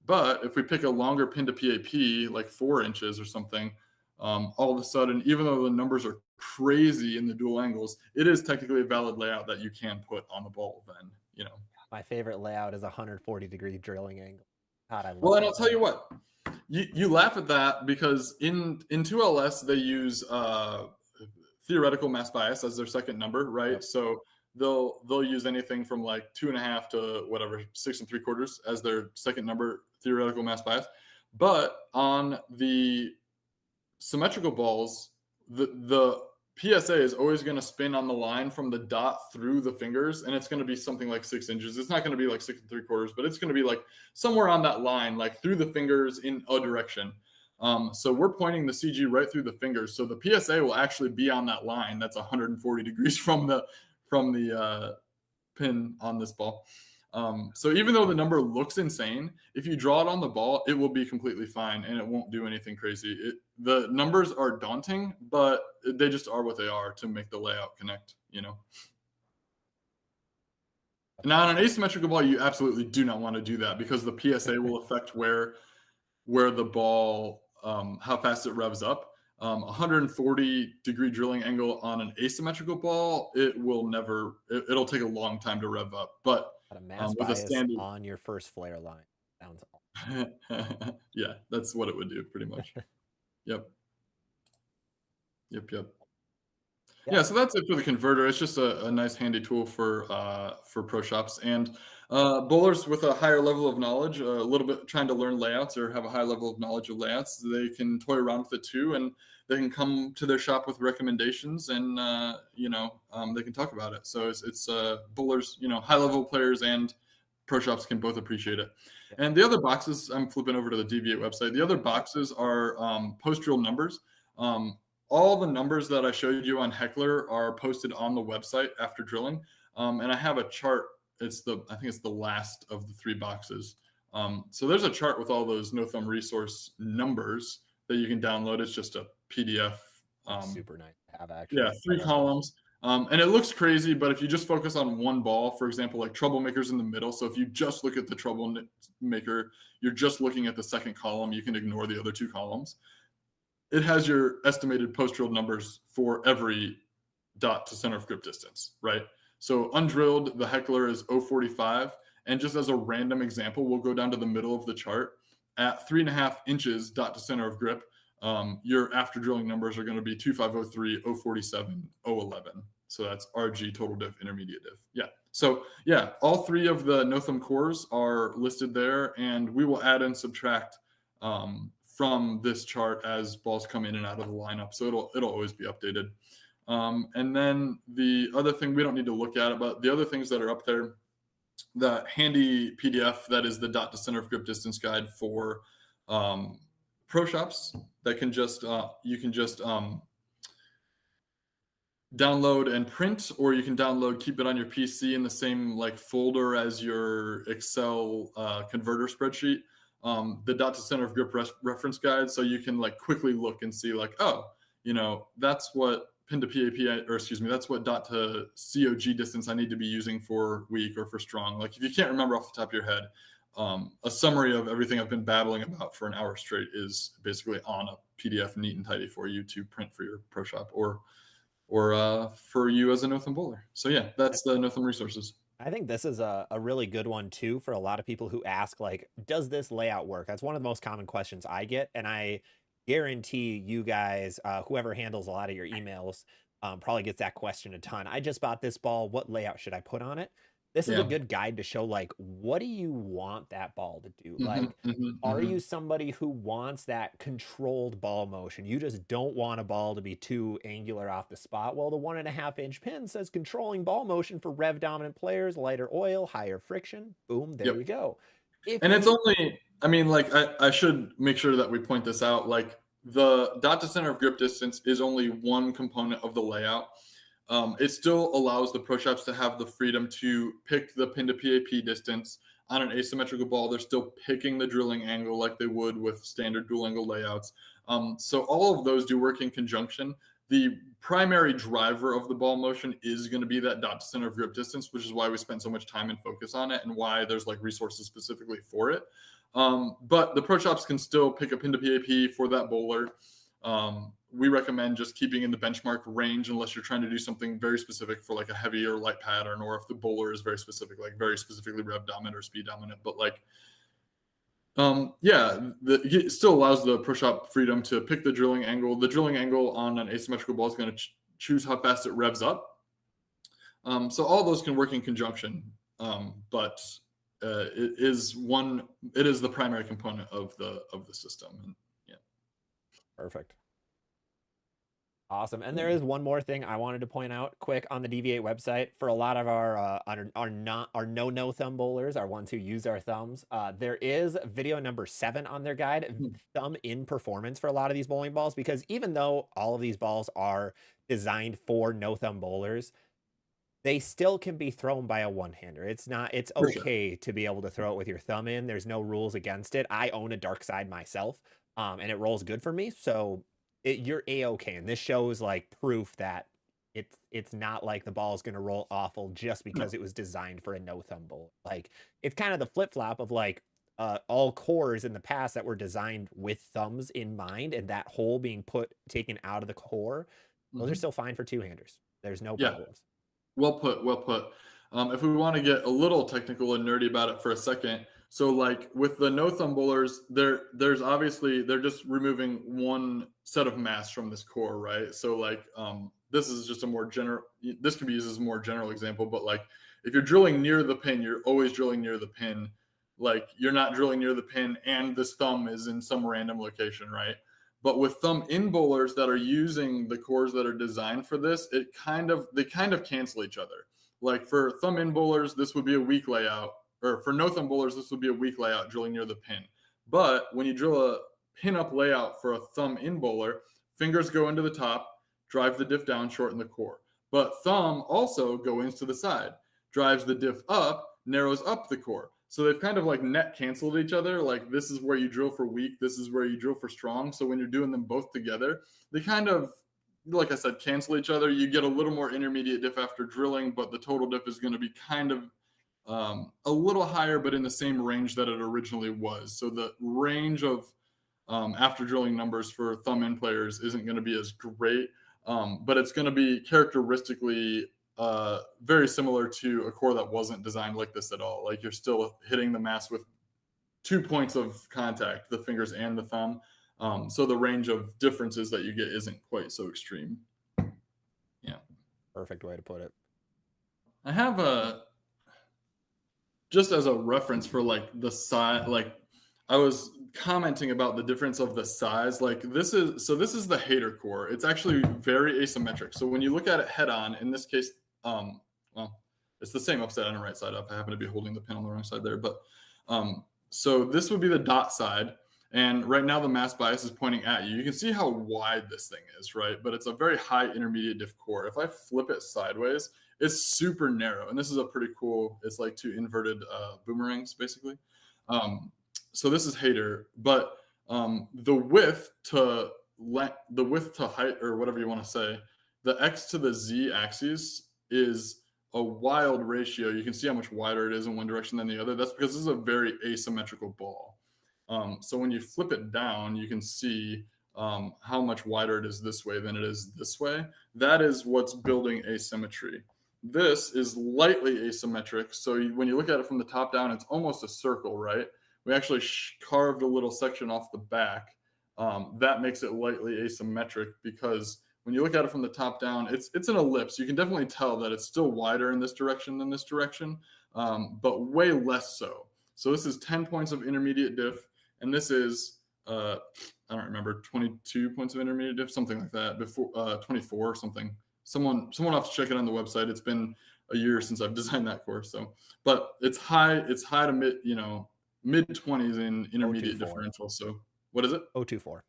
But if we pick a longer pin to PAP, like 4 inches or something, all of a sudden, even though the numbers are crazy in the dual angles, it is technically a valid layout that you can put on the ball then, you know. My favorite layout is 140-degree drilling angle. God, I love Well, and that I'll tell you layout. what, you laugh at that because in 2LS they use theoretical mass bias as their second number, right? Yep. So they'll use anything from like 2.5 to whatever 6 3/4 as their second number theoretical mass bias. But on the symmetrical balls, the PSA is always going to spin on the line from the dot through the fingers, and it's going to be something like 6 inches. It's not going to be like 6 3/4, but it's going to be like somewhere on that line, like through the fingers in a direction. So we're pointing the CG right through the fingers, so the PSA will actually be on that line. That's 140 degrees from the pin on this ball. So even though the number looks insane, if you draw it on the ball, it will be completely fine and it won't do anything crazy. The numbers are daunting, but they just are what they are to make the layout connect, you know. Now on an asymmetrical ball, you absolutely do not want to do that because the PSA will affect where the ball, how fast it revs up. 140-degree drilling angle on an asymmetrical ball, it'll take a long time to rev up. But Got a mass with a bias standard, on your first flare line. Sounds yeah, that's what it would do pretty much. Yep. Yep. Yeah, so that's it for the converter. It's just a nice handy tool for pro shops and bowlers with a higher level of knowledge, a little bit trying to learn layouts or have a high level of knowledge of layouts. They can toy around with it too, and they can come to their shop with recommendations, and they can talk about it. So it's bowlers, high level players and pro shops can both appreciate it. And the other boxes, I'm flipping over to the Deviate website. The other boxes are post drill numbers. All the numbers that I showed you on Heckler are posted on the website after drilling. And I have a chart. I think it's the last of the 3 boxes. So there's a chart with all those no thumb resource numbers that you can download. It's just a PDF. super nice to have, actually. Yeah, 3 columns. And it looks crazy, but if you just focus on one ball, for example, like troublemakers in the middle. So if you just look at the troublemaker, you're just looking at the second column. You can ignore the other 2 columns. It has your estimated post-drilled numbers for every dot to center of grip distance, right? So undrilled, the Heckler is 0.45. And just as a random example, we'll go down to the middle of the chart. At 3.5 inches dot to center of grip, your after drilling numbers are going to be 2503, 047, 011. So that's RG, total diff, intermediate diff. Yeah. So yeah, all 3 of the no thumb cores are listed there, and we will add and subtract from this chart as balls come in and out of the lineup. So it'll always be updated. And then the other thing, we don't need to look at it, but the other things that are up there, the handy PDF that is the dot to center of grip distance guide for pro shops that can just you can just download and print, or you can download, keep it on your PC in the same like folder as your Excel converter spreadsheet. The dot to center of grip reference guide, so you can like quickly look and see like, oh, that's what pin to PAP, or excuse me, that's what dot to COG distance I need to be using for weak or for strong. Like if you can't remember off the top of your head, a summary of everything I've been babbling about for an hour straight is basically on a PDF, neat and tidy for you to print for your pro shop or for you as a no thumb bowler. So yeah, that's the no thumb resources. I think this is a really good one too for a lot of people who ask, like, does this layout work? That's one of the most common questions I get, and I guarantee you guys, whoever handles a lot of your emails, probably gets that question a ton. I just bought this ball. What layout should I put on it? This is a good guide to show, like, what do you want that ball to do? Like, are you somebody who wants that controlled ball motion? You just don't want a ball to be too angular off the spot. Well, the 1.5 inch pin says controlling ball motion for rev dominant players, lighter oil, higher friction. Boom, there you go. And it's only, I mean, like, I should make sure that we point this out. Like, the dot to center of grip distance is only one component of the layout. It still allows the pro shops to have the freedom to pick the pin to PAP distance, on an asymmetrical ball, they're still picking the drilling angle like they would with standard dual angle layouts. So all of those do work in conjunction. The primary driver of the ball motion is going to be that dot to center of grip distance, which is why we spend so much time and focus on it, and why there's like resources specifically for it. But the pro shops can still pick a pin to PAP for that bowler. We recommend just keeping in the benchmark range unless you're trying to do something very specific for like a heavy or light pattern, or if the bowler is very specific, like very specifically rev dominant or speed dominant. But like, it still allows the pro shop freedom to pick the drilling angle. The drilling angle on an asymmetrical ball is going to choose how fast it revs up. So all those can work in conjunction, but it is the primary component of the system. And, yeah. Perfect. Awesome. And there is one more thing I wanted to point out quick on the DV8 website for a lot of our no thumb bowlers, our ones who use our thumbs. There is video number 7 on their guide, thumb in performance for a lot of these bowling balls, because even though all of these balls are designed for no thumb bowlers, they still can be thrown by a one-hander. It's okay to be able to throw it with your thumb in. There's no rules against it. I own a dark side myself, and it rolls good for me. So you're a-okay, and this shows like proof that it's not like the ball is going to roll awful just because it was designed for a no thumb bowl. Like, it's kind of the flip-flop of like all cores in the past that were designed with thumbs in mind, and that hole being taken out of the core, those are still fine for two-handers. There's no problems. Well put, well put. If we want to get a little technical and nerdy about it for a second, so like with the no thumb bowlers, there's obviously, they're just removing one set of mass from this core, right? So like this is just a more general, this can be used as a more general example, but like if you're drilling near the pin, you're always drilling near the pin. Like, you're not drilling near the pin and this thumb is in some random location, right? But with thumb in bowlers that are using the cores that are designed for this, they kind of cancel each other. Like for thumb in bowlers, this would be a weak layout, or for no thumb bowlers, this would be a weak layout drilling near the pin. But when you drill a pin up layout for a thumb in bowler, fingers go into the top, drive the diff down, shorten the core. But thumb also goes to the side, drives the diff up, narrows up the core. So they've kind of like net canceled each other. Like, this is where you drill for weak, this is where you drill for strong. So when you're doing them both together, they kind of, like I said, cancel each other. You get a little more intermediate diff after drilling, but the total diff is going to be kind of a little higher, but in the same range that it originally was. So the range of after drilling numbers for thumb in players isn't going to be as great, but it's going to be characteristically very similar to a core that wasn't designed like this at all. Like, you're still hitting the mass with 2 points of contact, the fingers and the thumb. So the range of differences that you get isn't quite so extreme. Yeah. Perfect way to put it. I have just as a reference for like the size, like I was commenting about the difference of the size. Like, this is the hater core. It's actually very asymmetric. So when you look at it head on, in this case, well, it's the same upside down and right side up. I happen to be holding the pin on the wrong side there, but so this would be the dot side. And right now the mass bias is pointing at you. You can see how wide this thing is, right? But it's a very high intermediate diff core. If I flip it sideways, it's super narrow. And this is a pretty cool, it's like 2 inverted boomerangs, basically. So this is hater, but the width to height, or whatever you want to say, the X to the Z axis is a wild ratio. You can see how much wider it is in one direction than the other. That's because this is a very asymmetrical ball. So when you flip it down, you can see how much wider it is this way than it is this way. That is what's building asymmetry. This is lightly asymmetric. So when you look at it from the top down, it's almost a circle, right? We actually carved a little section off the back. That makes it lightly asymmetric, because when you look at it from the top down, it's an ellipse. You can definitely tell that it's still wider in this direction than this direction, but way less so. So this is 10 points of intermediate diff, and this is, I don't remember, 22 points of intermediate diff, something like that, before 24 or something. Someone will have to check it on the website. It's been a year since I've designed that course. So, but it's high to mid 20s in intermediate differential. So what is it? 024.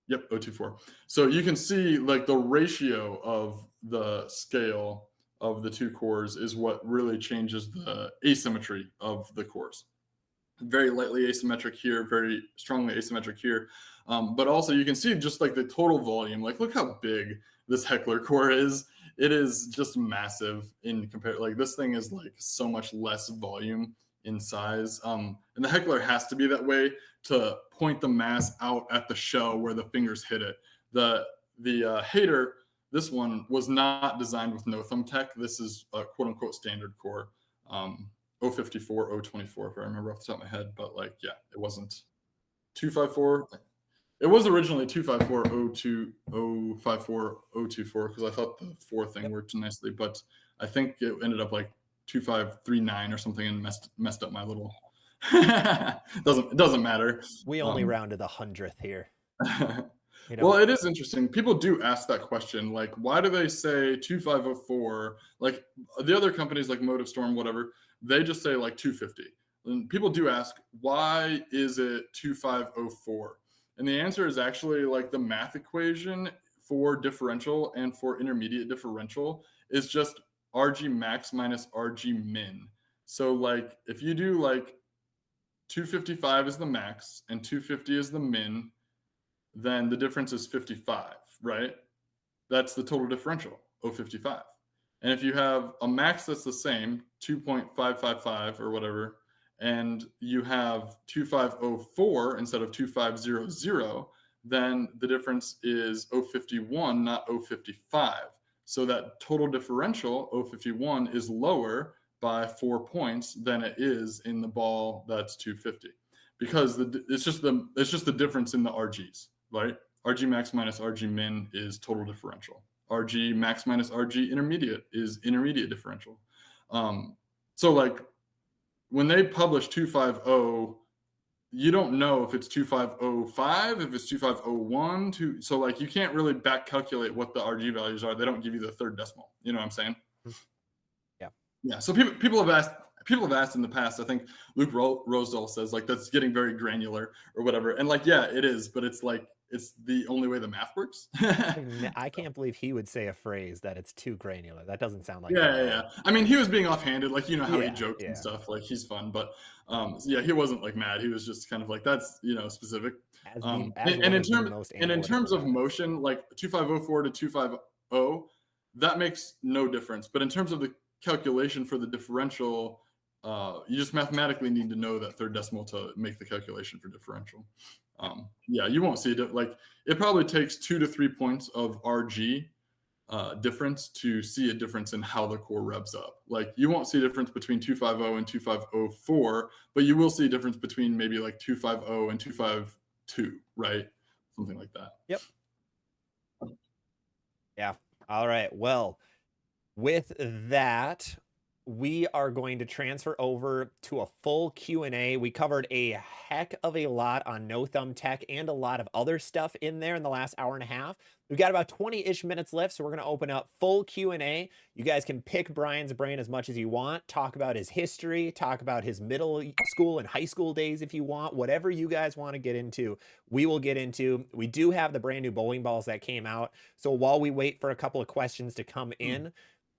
Yep, 024. So you can see like the ratio of the scale of the two cores is what really changes the asymmetry of the cores. very lightly asymmetric here, very strongly asymmetric here. But also you can see just like the total volume, like look how big this Heckler core is. It is just massive in compare. Like this thing is like so much less volume in size. And the Heckler has to be that way to point the mass out at the shell where the fingers hit it. The Hater, this one was not designed with no thumb tech. This is a quote unquote standard core. 054, 024, if I remember off the top of my head. But like, yeah, it wasn't 254. It was originally 254, 02, 054, 024, because I thought the 4 thing worked nicely. But I think it ended up like 2539 or something and messed up my little. It doesn't matter. We only rounded the 100th here. You know? Well, it is interesting. People do ask that question, like, why do they say 2504? Like the other companies, like Motive Storm, whatever, they just say like 250. And people do ask, why is it 2504? And the answer is actually like the math equation for differential and for intermediate differential is just RG max minus RG min. So like if you do like 255 is the max and 250 is the min, then the difference is 55, right? That's the total differential, 055. And if you have a max that's the same, 2.555 or whatever, and you have 2504 instead of 2500, then the difference is 051, not 055. So that total differential, 051, is lower by 4 points than it is in the ball that's 250, because it's just the difference in the RGs, right? RG max minus RG min is total differential. RG max minus RG intermediate is intermediate differential. So like when they publish 250, you don't know if it's 2505, if it's 2501, so like you can't really back calculate what the RG values are. They don't give you the third decimal. You know what I'm saying? Yeah. Yeah. So people have asked in the past. I think Luke Rosedale says like that's getting very granular or whatever. And like, yeah, it is, but it's like it's the only way the math works. I can't believe he would say a phrase that it's too granular. That doesn't sound like Yeah. I mean, he was being offhanded, like you know how he jokes yeah. and stuff. Like he's fun, but yeah, he wasn't like mad. He was just kind of like that's specific. And in terms of motion, like 2504 to 250, that makes no difference. But in terms of the calculation for the differential, you just mathematically need to know that third decimal to make the calculation for differential. Yeah, you won't see it. Like it probably takes 2 to 3 points of RG difference to see a difference in how the core revs up. Like you won't see a difference between 250 and 2504, but you will see a difference between maybe like 250 and 252, right? Something like that. Yep. Yeah. All right. Well, with that, we are going to transfer over to a full Q&A. We covered a heck of a lot on no thumb tech and a lot of other stuff in there in the last hour and a half. We've got about 20-ish minutes left, so we're going to open up full Q&A. You guys can pick Brian's brain as much as you want, talk about his history, talk about his middle school and high school days if you want. Whatever you guys want to get into, we will get into. We do have the brand new bowling balls that came out, so while we wait for a couple of questions to come in,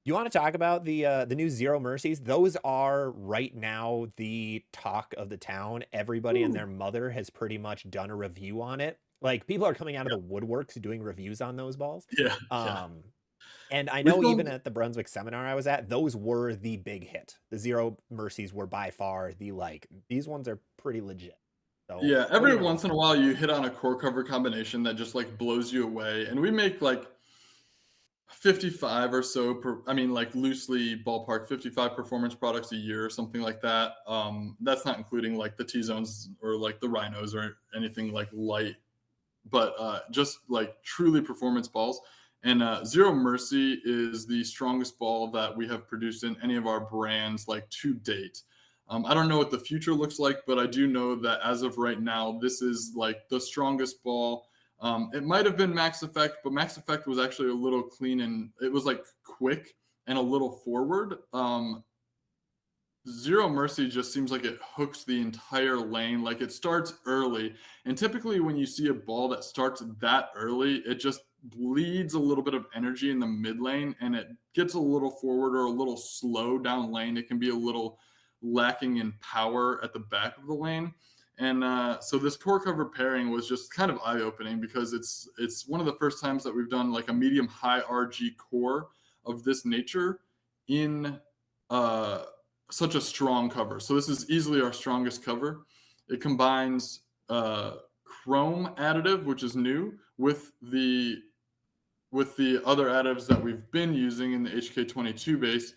you want to talk about the new Zero Mercies? Those are right now the talk of the town. Everybody and their mother has pretty much done a review on it. Like people are coming out of the woodworks doing reviews on those balls. And I know even at the Brunswick seminar I was at, those were the big hit. The Zero Mercies were by far the these ones are pretty legit. So, yeah, every once in a while you hit on a core cover combination that just like blows you away, and we make like 55 or so like loosely ballpark 55 performance products a year or something like that. That's not including like the T-zones or like the rhinos or anything like light, but just like truly performance balls. And Zero Mercy is the strongest ball that we have produced in any of our brands like to date. I don't know what the future looks like, but I do know that as of right now, this is like the strongest ball. It might have been Max Effect, but Max Effect was actually a little clean and it was like quick and a little forward. Zero Mercy just seems like it hooks the entire lane. Like it starts early. And typically when you see a ball that starts that early, it just bleeds a little bit of energy in the mid lane and it gets a little forward or a little slow down lane. It can be a little lacking in power at the back of the lane. And so this core cover pairing was just kind of eye opening because it's one of the first times that we've done like a medium high RG core of this nature in uh, such a strong cover. So this is easily our strongest cover. It combines chrome additive, which is new, with the other additives that we've been using in the HK22 base.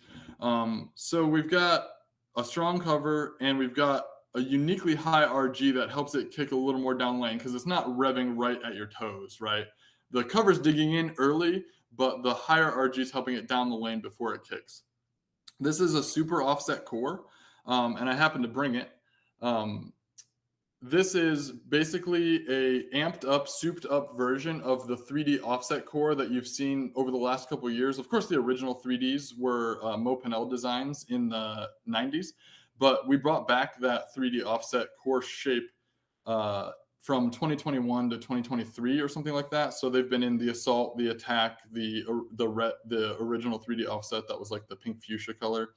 So we've got a strong cover and we've got a uniquely high RG that helps it kick a little more down lane because it's not revving right at your toes, right? The cover's digging in early, but the higher RG is helping it down the lane before it kicks. This is a super offset core, and I happen to bring it. Um, this is basically a amped up, souped up version of the 3D offset core that you've seen over the last couple of years. Of course, the original 3Ds were Mo Pinel designs in the 90s, but we brought back that 3D offset core shape from 2021 to 2023 or something like that. So they've been in the Assault, the Attack, the original 3D offset that was like the pink fuchsia color.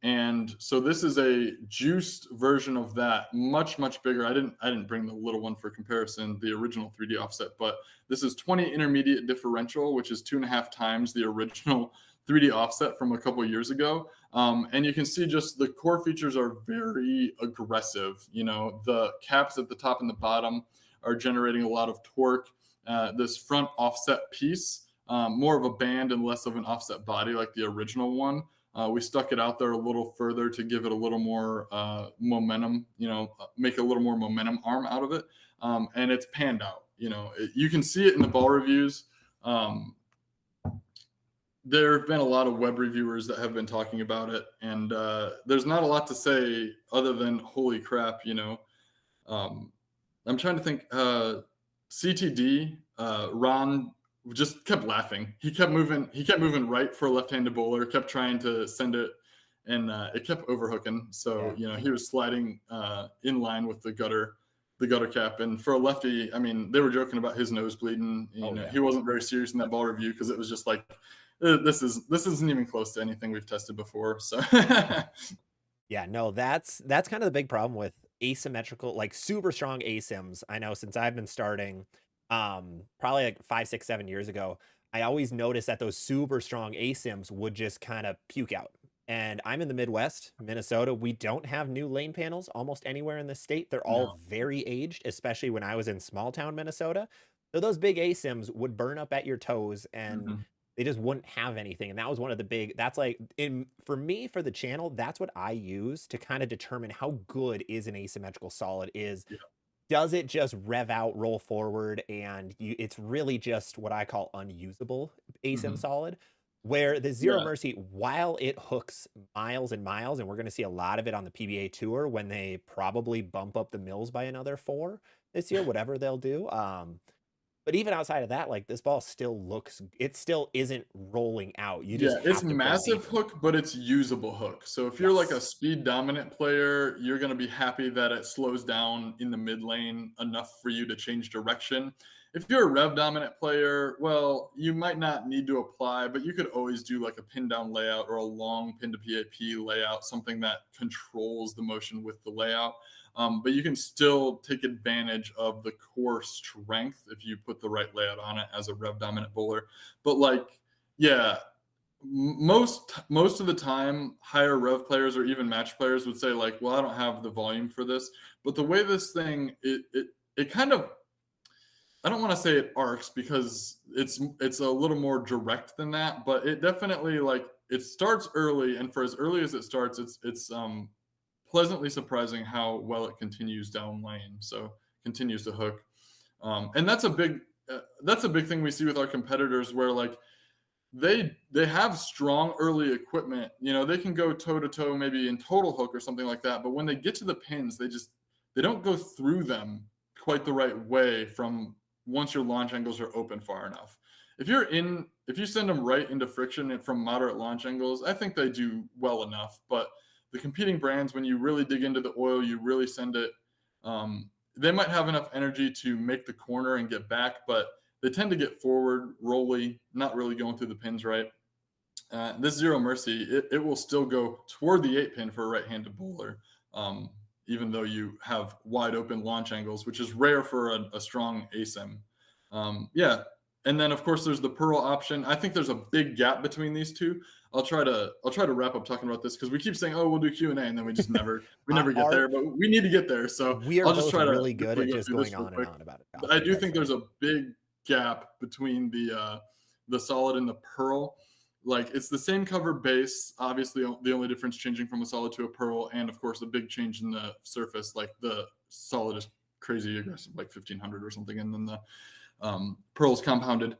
And so this is a juiced version of that, much bigger. I didn't bring the little one for comparison, the original 3D offset, but this is 20 intermediate differential, which is 2.5 times the original 3D offset from a couple of years ago. And you can see just the core features are very aggressive. You know, the caps at the top and the bottom are generating a lot of torque. This front offset piece, more of a band and less of an offset body like the original one. We stuck it out there a little further to give it a little more momentum, you know, make a little more momentum arm out of it. And it's panned out. You know, you can see it in the ball reviews. There have been a lot of web reviewers that have been talking about it, and there's not a lot to say other than holy crap, you know. I'm trying to think. CTD, Ron just kept laughing. He kept moving right for a left-handed bowler, kept trying to send it, and it kept overhooking. So, you know, he was sliding in line with the gutter cap. And for a lefty, I mean, they were joking about his nose bleeding. You know, he wasn't very serious in that ball review because it was just like, this isn't even close to anything we've tested before. So Yeah, no, that's kind of the big problem with asymmetrical, like super strong asyms. I know since I've been starting, probably like 5, 6, 7 years ago, I always noticed that those super strong asyms would just kind of puke out. And I'm in the Midwest, Minnesota. We don't have new lane panels almost anywhere in the state. They're all no. very aged, especially when I was in small town Minnesota. So those big asyms would burn up at your toes and they just wouldn't have anything. And that was one of the big, that's like, for me, for the channel, that's what I use to kind of determine how good is an asymmetrical solid is. Yeah. Does it just rev out, roll forward, and it's really just what I call unusable asym solid, where the Zero Mercy, while it hooks miles and miles, and we're going to see a lot of it on the PBA Tour when they probably bump up the mills by another 4 this year, whatever they'll do. But even outside of that, like this ball still looks, it still isn't rolling out. You just have it's to massive hook, but it's usable hook. So if you're like a speed dominant player, you're going to be happy that it slows down in the mid lane enough for you to change direction. If you're a rev dominant player, well, you might not need to apply, but you could always do like a pin down layout or a long pin to PAP layout, something that controls the motion with the layout. But you can still take advantage of the core strength if you put the right layout on it as a rev dominant bowler. But like, yeah, most of the time, higher rev players or even match players would say like, well, I don't have the volume for this. But the way this thing, it kind of, I don't want to say it arcs because it's a little more direct than that, but it definitely like it starts early, and for as early as it starts, it's pleasantly surprising how well it continues down lane. So continues to hook, and that's a big thing we see with our competitors where like they have strong early equipment. You know, they can go toe to toe maybe in total hook or something like that, but when they get to the pins, they don't go through them quite the right way from once your launch angles are open far enough. If you send them right into friction from moderate launch angles, I think they do well enough. But the competing brands, when you really dig into the oil, you really send it, they might have enough energy to make the corner and get back, but they tend to get forward, rolly, not really going through the pins right. This Zero Mercy, it will still go toward the 8-pin for a right-handed bowler, um, even though you have wide open launch angles, which is rare for a strong asym. Yeah, and then of course there's the Pearl option. I think there's a big gap between these two. I'll try to wrap up talking about this because we keep saying, oh, we'll do Q&A, and then we never get Our there, but we need to get there. So We are I'll just both try to really good quickly at go just through going this real on and quick. on about a I topic. do That's think fair. there's a big gap between the solid and the Pearl. Like it's the same cover base, obviously the only difference changing from a solid to a Pearl, and of course a big change in the surface. Like the solid is crazy aggressive, like 1500 or something, and then the Pearl is compounded.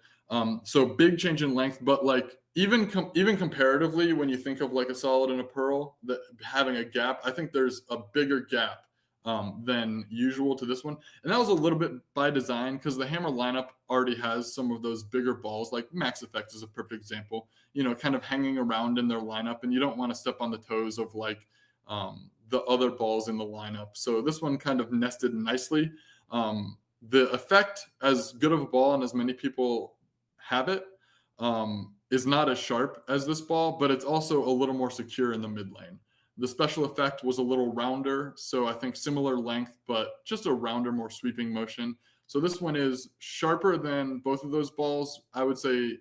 So big change in length, but like even comparatively, when you think of like a solid and a Pearl that having a gap, I think there's a bigger gap than usual to this one. And that was a little bit by design because the Hammer lineup already has some of those bigger balls, like Max Effect is a perfect example, kind of hanging around in their lineup. And you don't want to step on the toes of like the other balls in the lineup. So this one kind of nested nicely. The effect, as good of a ball and as many people have it, is not as sharp as this ball, but it's also a little more secure in the mid lane. The special effect was a little rounder, so I think similar length, but just a rounder, more sweeping motion. So this one is sharper than both of those balls. I would say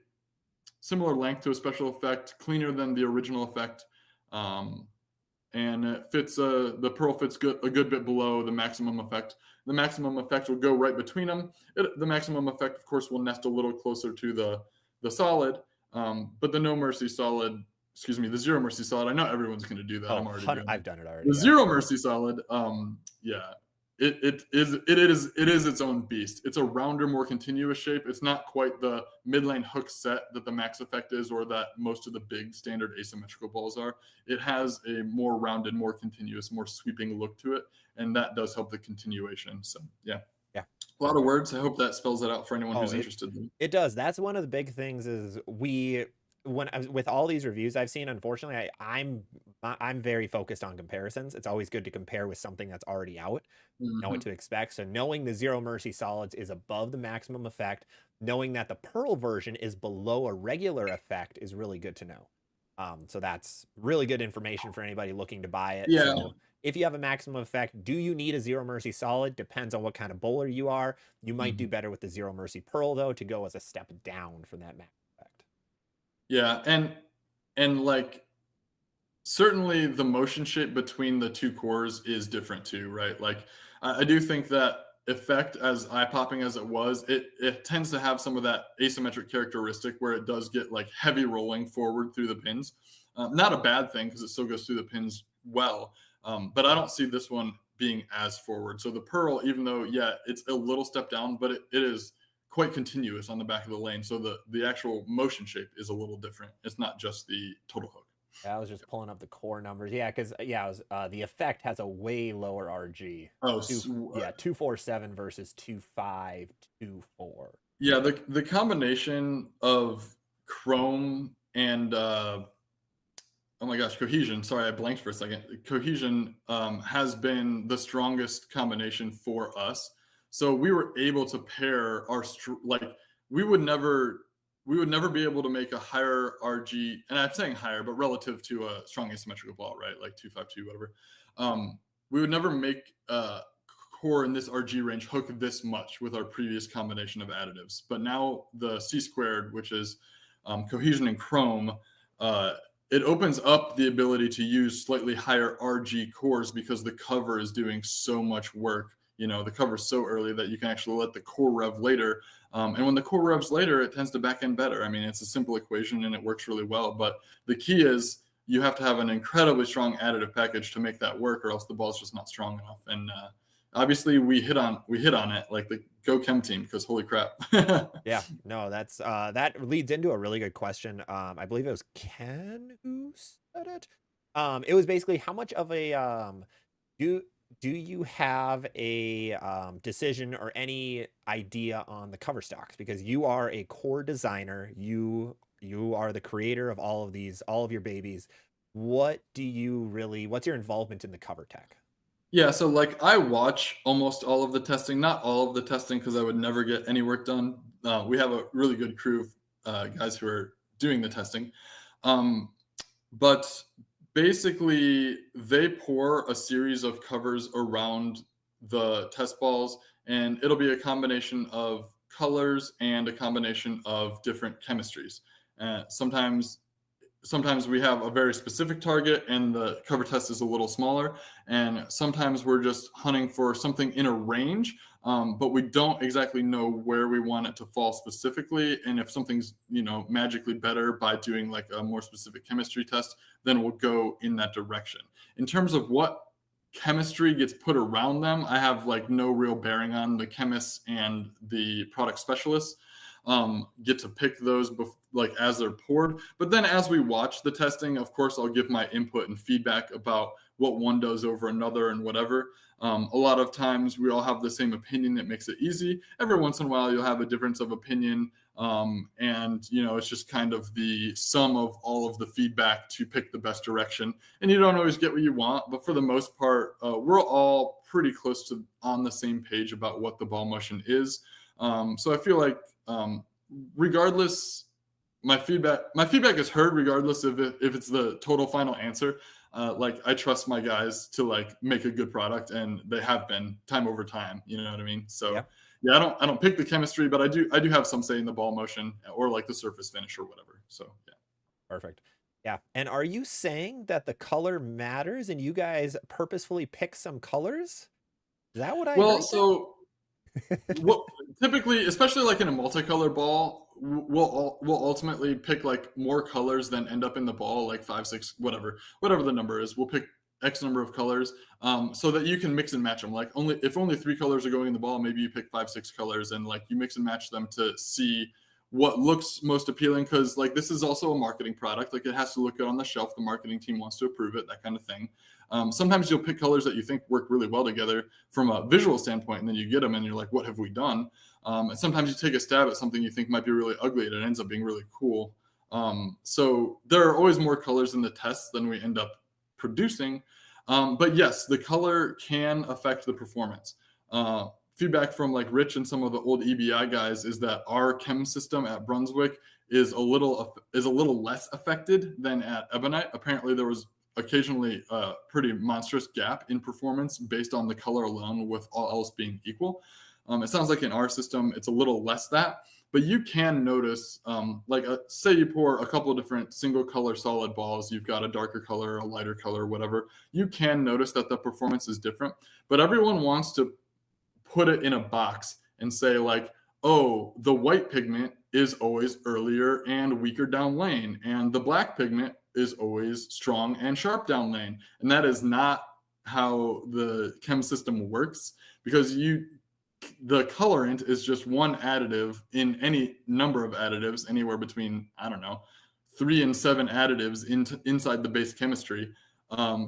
similar length to a special effect, cleaner than the original effect, and it fits. The Pearl fits a good bit below the maximum effect. The maximum effect will go right between them. The maximum effect, of course, will nest a little closer to the solid, but the No Mercy solid, excuse me, the Zero Mercy solid. I know everyone's going to do that. I'm already doing I've it. done it already. The Yeah. Zero Mercy solid, yeah, it is its own beast. It's a rounder, more continuous shape. It's not quite the mid lane hook set that the Max Effect is, or that most of the big standard asymmetrical balls are. It has a more rounded, more continuous, more sweeping look to it, and that does help the continuation. So yeah, Yeah. a lot of words. I hope that spells it out for anyone Oh, who's interested. it does. That's one of the big things is with all these reviews I've seen, unfortunately, I'm very focused on comparisons. It's always good to compare with something that's already out, know what Mm-hmm. to expect. So knowing the Zero Mercy solids is above the maximum effect, knowing that the Pearl version is below a regular effect is really good to know. So that's really good information for anybody looking to buy it. Yeah. So if you have a maximum effect, do you need a Zero Mercy solid? Depends on what kind of bowler you are. You might do Mhm. better with the Zero Mercy Pearl though to go as a step down from that max effect. Yeah, and like certainly the motion shape between the two cores is different too, right? Like I do think that effect, as eye popping as it was, it tends to have some of that asymmetric characteristic where it does get like heavy rolling forward through the pins. Not a bad thing because it still goes through the pins well, but I don't see this one being as forward. So the Pearl, even though yeah, it's a little step down, but it is quite continuous on the back of the lane. So the actual motion shape is a little different. It's not just the total hook. I was just pulling up the core numbers. Yeah, because the effect has a way lower RG. Oh, Two, yeah, 247 versus 2524. yeah. The combination of Chrome and oh my gosh, Cohesion. Sorry, I blanked for a second. Cohesion has been the strongest combination for us. So we were able to pair like we would never be able to make a higher RG, and I'm saying higher, but relative to a strong asymmetrical ball, right? Like 252, whatever. We would never make core in this RG range hook this much with our previous combination of additives. But now the C squared, which is Cohesion and Chrome, it opens up the ability to use slightly higher RG cores because the cover is doing so much work. The cover is so early that you can actually let the core rev later. And when the core revs later, it tends to back end better. I mean, it's a simple equation and it works really well. But the key is you have to have an incredibly strong additive package to make that work, or else the ball's just not strong enough. And obviously, we hit on it, like the Go Chem team, because holy crap. Yeah, no, that's that leads into a really good question. I believe it was Ken who said it. It was basically how much of a do do you have a decision or any idea on the cover stocks? Because you are a core designer, you are the creator of all of your babies. What's your involvement in the cover tech? Yeah, so like I watch almost all of the testing, not all of the testing because I would never get any work done. We have a really good crew of guys who are doing the testing. Um, but basically, they pour a series of covers around the test balls, and it'll be a combination of colors and a combination of different chemistries. Sometimes we have a very specific target and the cover test is a little smaller, and sometimes we're just hunting for something in a range, but we don't exactly know where we want it to fall specifically, and if something's magically better by doing like a more specific chemistry test, then we'll go in that direction. In terms of what chemistry gets put around them, I have like no real bearing on. The chemists and the product specialists get to pick those like as they're poured. But then as we watch the testing, of course, I'll give my input and feedback about what one does over another and whatever. A lot of times we all have the same opinion. It makes it easy. Every once in a while, you'll have a difference of opinion. And it's just kind of the sum of all of the feedback to pick the best direction. And you don't always get what you want, but for the most part, we're all pretty close to on the same page about what the ball motion is. So I feel like regardless, my feedback is heard regardless if it's the total final answer. Like I trust my guys to like make a good product, and they have been time over time. You know what I mean? So Yeah. yeah, I don't pick the chemistry, but I do have some say in the ball motion or like the surface finish or whatever. So yeah. Perfect. Yeah. And are you saying that the color matters and you guys purposefully pick some colors? Is that what I Well, heard there? so what typically, especially like in a multicolor ball, we'll ultimately pick like more colors than end up in the ball, like 5, 6, whatever the number is. We'll pick X number of colors, so that you can mix and match them. Like only 3 colors are going in the ball, maybe you pick 5, 6 colors and like you mix and match them to see what looks most appealing. Because like this is also a marketing product, like it has to look good on the shelf. The marketing team wants to approve it, that kind of thing. Sometimes you'll pick colors that you think work really well together from a visual standpoint, and then you get them and you're like, what have we done? And sometimes you take a stab at something you think might be really ugly and it ends up being really cool. So there are always more colors in the tests than we end up producing. But yes, the color can affect the performance. Feedback from like Rich and some of the old EBI guys is that our chem system at Brunswick is a little less affected than at Ebonite. Apparently, there was occasionally a pretty monstrous gap in performance based on the color alone, with all else being equal. It sounds like in our system, it's a little less that, but you can notice, say you pour a couple of different single color solid balls, you've got a darker color, a lighter color, whatever, you can notice that the performance is different, but everyone wants to put it in a box and say like, oh, the white pigment is always earlier and weaker down lane, and the black pigment is always strong and sharp down lane. And that is not how the chem system works, because the colorant is just one additive in any number of additives, anywhere between, I don't know, 3 and 7 additives inside the base chemistry.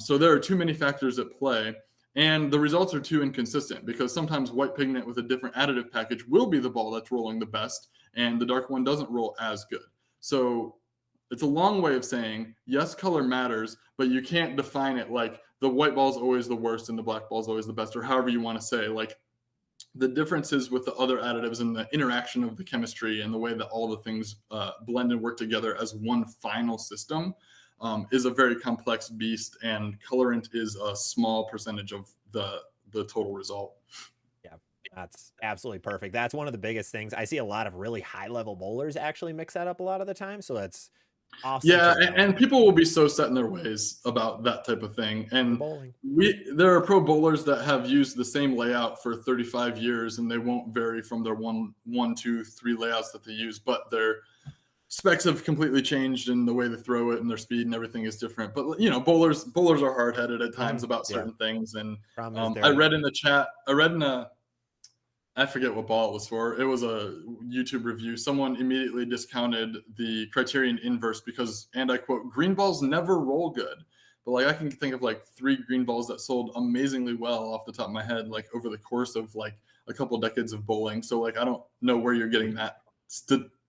So there are too many factors at play, and the results are too inconsistent, because sometimes white pigment with a different additive package will be the ball that's rolling the best, and the dark one doesn't roll as good. So it's a long way of saying, yes, color matters, but you can't define it like the white ball is always the worst and the black ball is always the best, or however you want to say. Like, the differences with the other additives and the interaction of the chemistry and the way that all the things blend and work together as one final system is a very complex beast, and colorant is a small percentage of the total result. Yeah, that's absolutely perfect. That's one of the biggest things. I see a lot of really high level bowlers actually mix that up a lot of the time. So that's awesome Yeah, to know. and people will be so set in their ways about that type of thing. For And bowling. there are pro bowlers that have used the same layout for 35 years, and they won't vary from their one, 2, 3 layouts that they use, but their specs have completely changed, and the way they throw it and their speed and everything is different. But bowlers are hard headed at times about certain things. And I read in the chat, I forget what ball it was for. It was a YouTube review. Someone immediately discounted the criterion inverse because, and I quote, green balls never roll good. But like I can think of like 3 green balls that sold amazingly well off the top of my head, like over the course of like a couple decades of bowling. So like I don't know where you're getting that.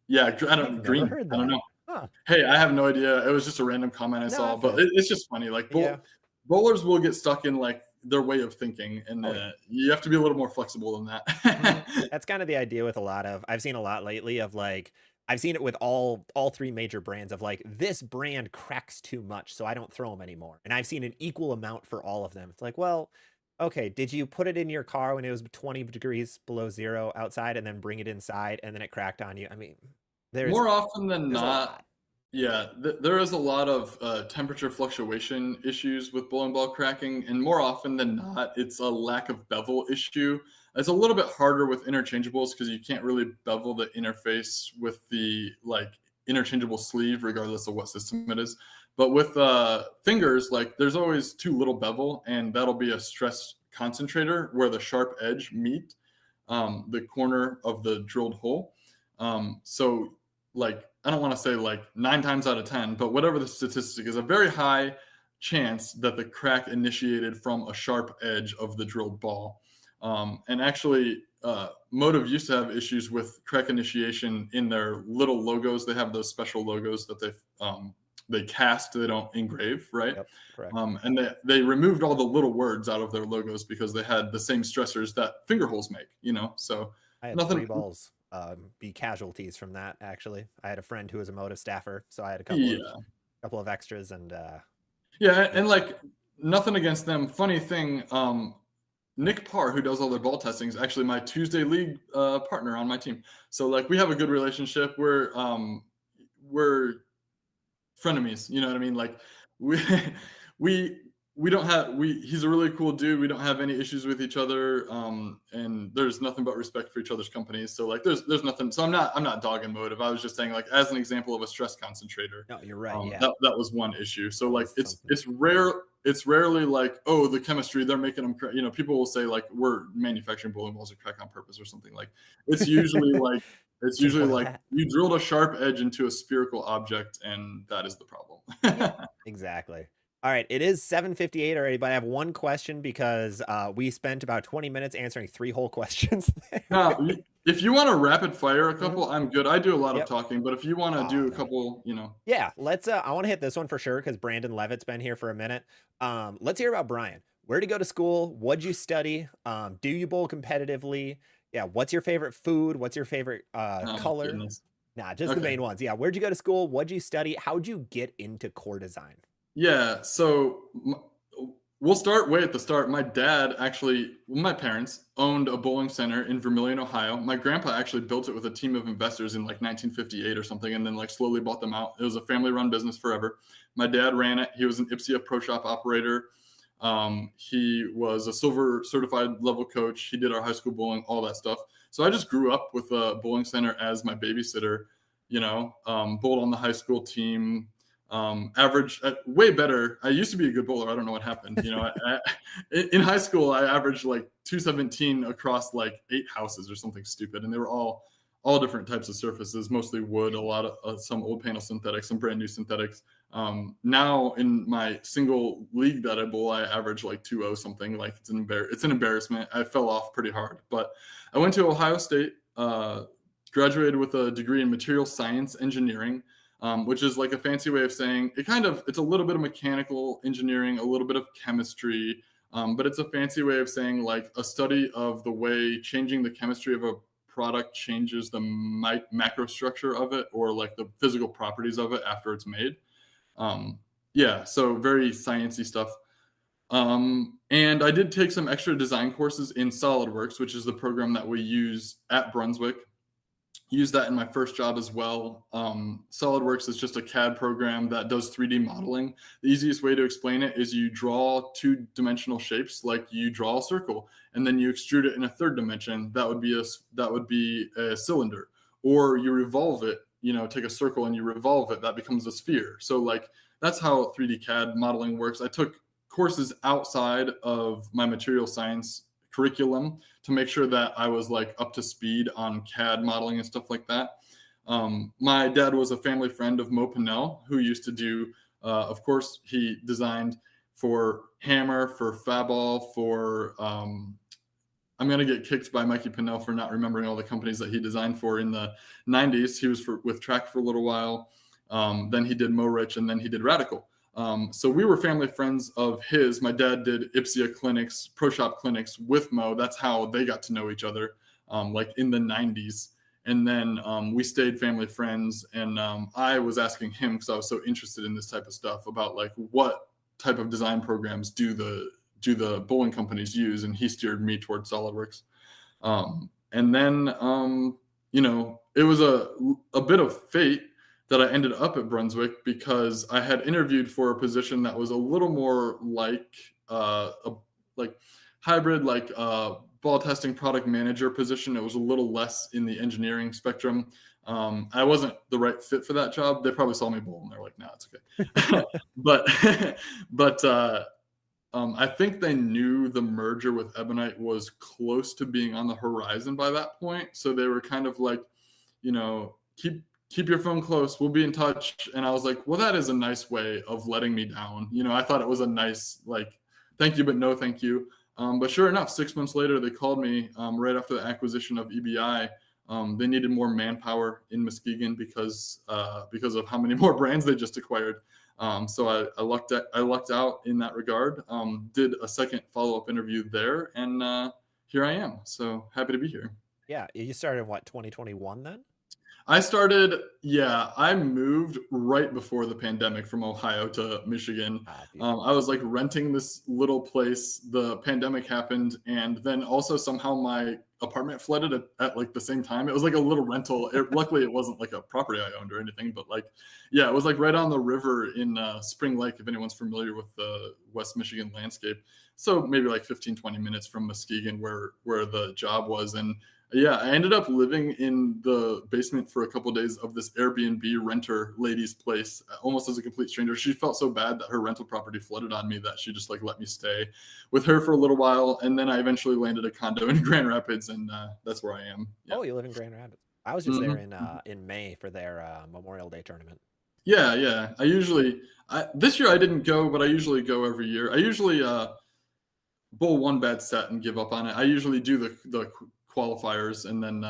Yeah, I don't Never green. heard I don't that. know. Huh. Hey, I have no idea. It was just a random comment I No, saw, it but fits. it's just funny. Like Yeah. bowlers will get stuck in like their way of thinking, and you have to be a little more flexible than that. That's kind of the idea with a lot of, I've seen a lot lately of like I've seen it with all three major brands of like, this brand cracks too much, so I don't throw them anymore. And I've seen an equal amount for all of them. It's like, well, okay, did you put it in your car when it was 20 degrees below zero outside and then bring it inside and then it cracked on you? I mean, there's More often than there's a not, lot. yeah, there is a lot of temperature fluctuation issues with bowling ball cracking, and more often than not, it's a lack of bevel issue. It's a little bit harder with interchangeables because you can't really bevel the interface with the like interchangeable sleeve, regardless of what system it is. But with fingers, like there's always too little bevel, and that'll be a stress concentrator where the sharp edge meet the corner of the drilled hole. So like I don't want to say like 9 times out of 10, but whatever the statistic is, a very high chance that the crack initiated from a sharp edge of the drilled ball. And actually, Motive used to have issues with crack initiation in their little logos. They have those special logos that they cast, they don't engrave, right? Yep, correct. And they removed all the little words out of their logos because they had the same stressors that finger holes make, you know? So I had three nothing. balls be casualties from that. Actually, I had a friend who was a Motive staffer, so I had a Yeah. couple of extras, and Yeah, yeah. and like nothing against them. Funny thing, Nick Parr, who does all their ball testing, is actually my Tuesday league partner on my team. So like we have a good relationship. We're frenemies. You know what I mean? Like we we we don't have we. He's a really cool dude. We don't have any issues with each other, and there's nothing but respect for each other's companies. So like there's nothing. So I'm not dogging Motive. I was just saying like as an example of a stress concentrator. No, you're right. Yeah, That was one issue. So that like was something. it's rare. It's rarely like, oh, the chemistry they're making them. You know, people will say like we're manufacturing bowling balls that crack on purpose or something. Like it's usually like it's Just usually more of like that. you drilled a sharp edge into a spherical object, and that is the problem. Yeah, exactly. All right, it is 7:58 already, but I have one question because we spent about 20 minutes answering three whole questions there. Now, if you want to rapid fire a Mhm. couple, I'm good. I do a lot of Yep. talking, but if you want to Oh, do a man. couple, you know, Yeah, let's I want to hit this one for sure because Brandon Levitt's been here for a minute. Let's hear about Brian. Where'd you go to school? What'd you study? Do you bowl competitively? Yeah, what's your favorite food? What's your favorite oh my color? goodness. Nah, just the Okay. main ones. Yeah, where'd you go to school? What'd you study? How'd you get into core design? Yeah, so we'll start way at the start. My dad actually, well, my parents owned a bowling center in Vermilion, Ohio. My grandpa actually built it with a team of investors in like 1958 or something, and then like slowly bought them out. It was a family-run business forever. My dad ran it. He was an IPSIA pro shop operator. He was a silver certified level coach. He did our high school bowling, all that stuff. So I just grew up with a bowling center as my babysitter. You know, bowled on the high school team, average way better. I used to be a good bowler. I don't know what happened. You know, in high school, I averaged like 217 across like 8 houses or something stupid, and they were all different types of surfaces, mostly wood, a lot of some old panel synthetics, some brand new synthetics. Now in my single league that I bowl, I average like 2-0 something. Like it's an embarrassment. I fell off pretty hard, but I went to Ohio State. Graduated with a degree in material science engineering, which is like a fancy way of saying it's a little bit of mechanical engineering, a little bit of chemistry, but it's a fancy way of saying like a study of the way changing the chemistry of a product changes the macrostructure of it, or like the physical properties of it after it's made. Yeah, so very sciencey stuff. And I did take some extra design courses in SolidWorks, which is the program that we use at Brunswick. Use that in my first job as well. SolidWorks is just a CAD program that does 3D modeling. The easiest way to explain it is you draw two-dimensional shapes, like you draw a circle, and then you extrude it in a third dimension. That would be a cylinder. Or you revolve it. You know, take a circle and you revolve it. That becomes a sphere. So like that's how 3D CAD modeling works. I took courses outside of my material science curriculum to make sure that I was like up to speed on CAD modeling and stuff like that. My dad was a family friend of Mo Pinnell, who used to do, of course, he designed for Hammer, for Faball, for, I'm going to get kicked by Mikey Pinnell for not remembering all the companies that he designed for in the 90s. He was with Track for a little while. Then he did Mo Rich, and then he did Radical. So we were family friends of his. My dad did IPSIA clinics, pro shop clinics with Mo. That's how they got to know each other, like in the 90s. And then we stayed family friends, and I was asking him, because I was so interested in this type of stuff, about like what type of design programs do the bowling companies use, and he steered me towards SolidWorks. And then it was a bit of fate that I ended up at Brunswick, because I had interviewed for a position that was a little more like a like hybrid, like ball testing product manager position. It was a little less in the engineering spectrum. I wasn't the right fit for that job. They probably saw me bowl and they're like, "No, it's okay." but but I think they knew the merger with Ebonite was close to being on the horizon by that point, so they were kind of like, keep your phone close. We'll be in touch. And I was like, well, that is a nice way of letting me down. I thought it was a nice, like, thank you, but no thank you. But sure enough, 6 months later, they called me right after the acquisition of EBI. They needed more manpower in Muskegon because of how many more brands they just acquired. So I lucked out in that regard. Did a second follow-up interview there, and here I am. So happy to be here. Yeah, you started in what, 2021 then? I moved right before the pandemic from Ohio to Michigan. I was like renting this little place. The pandemic happened, and then also somehow my apartment flooded at like the same time. It was like a little rental. Luckily, it wasn't like a property I owned or anything, but like, yeah, it was like right on the river in Spring Lake, if anyone's familiar with the West Michigan landscape. So maybe like 15-20 minutes from Muskegon, where the job was. And yeah, I ended up living in the basement for a couple of days of this Airbnb renter lady's place, almost as a complete stranger. She felt so bad that her rental property flooded on me that she just like let me stay with her for a little while, and then I eventually landed a condo in Grand Rapids, and that's where I am. Yeah. Oh, you live in Grand Rapids. I was just there in May for their Memorial Day tournament. Yeah. This year I didn't go, but I usually go every year. I usually bowl one bad set and give up on it. I usually do the qualifiers and then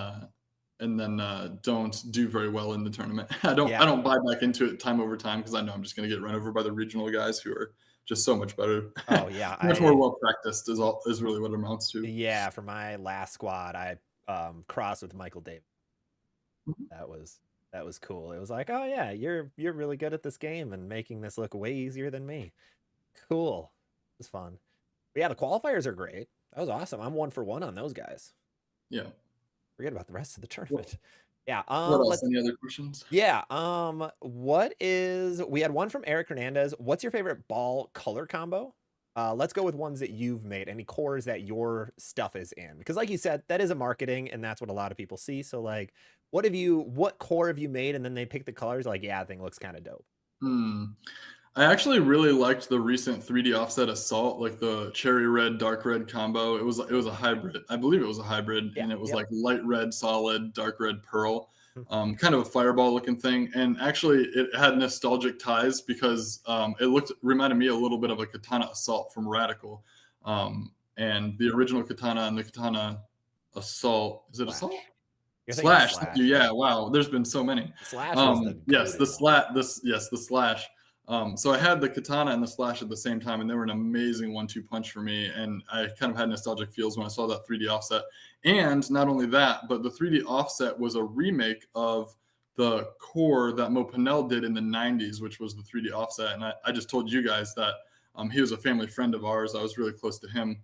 don't do very well in the tournament. I don't buy back into it time over time, because I know I'm just going to get run over by the regional guys who are just so much better. Oh yeah, much more well practiced is really what it amounts to. Yeah, for my last squad, I crossed with Michael Davis. That was cool. It was like, oh yeah, you're really good at this game and making this look way easier than me. Cool. It was fun. But yeah, the qualifiers are great. That was awesome. I'm 1 for 1 on those guys. Yeah. Forget about the rest of the tournament. Yeah. What else? Any other questions? Yeah. We had one from Eric Hernandez. What's your favorite ball color combo? Let's go with ones that you've made. Any cores that your stuff is in? Because like you said, that is a marketing, and that's what a lot of people see. So like, what core have you made? And then they pick the colors. Like, yeah, the thing looks kind of dope. I actually really liked the recent 3D offset assault, like the cherry red, dark red combo. It was a hybrid. I believe it was a hybrid, and it was like light red, solid, dark red, pearl. Kind of a fireball looking thing. And actually it had nostalgic ties, because it reminded me a little bit of a katana assault from Radical. And the original katana and the katana assault, is it assault? Slash. Thank you. Yeah. Wow. There's been so many. Slash was the the slash. So I had the katana and the slash at the same time, and they were an amazing 1-2 punch for me. And I kind of had nostalgic feels when I saw that 3D offset. And not only that, but the 3D offset was a remake of the core that Mo Pinnell did in the 90s, which was the 3D offset. And I just told you guys that he was a family friend of ours. I was really close to him.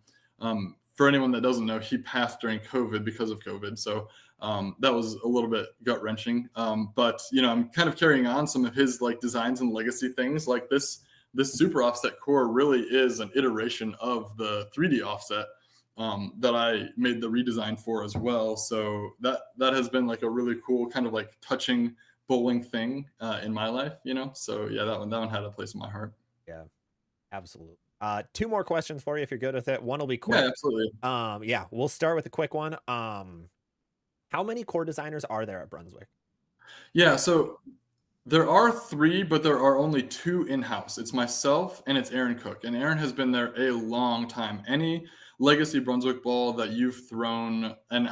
For anyone that doesn't know, he passed during COVID because of COVID. So that was a little bit gut wrenching. But I'm kind of carrying on some of his like designs and legacy things. Like this super offset core really is an iteration of the 3D offset that I made the redesign for as well. So that has been like a really cool kind of like touching bowling thing in my life. So yeah, that one had a place in my heart. Yeah, absolutely. 2 more questions for you if you're good with it. One will be quick. Yeah, absolutely. Yeah, we'll start with a quick one. How many core designers are there at Brunswick? Yeah, so there are 3, but there are only 2 in-house. It's myself and it's Aaron Cook. And Aaron has been there a long time. Any legacy Brunswick ball that you've thrown, and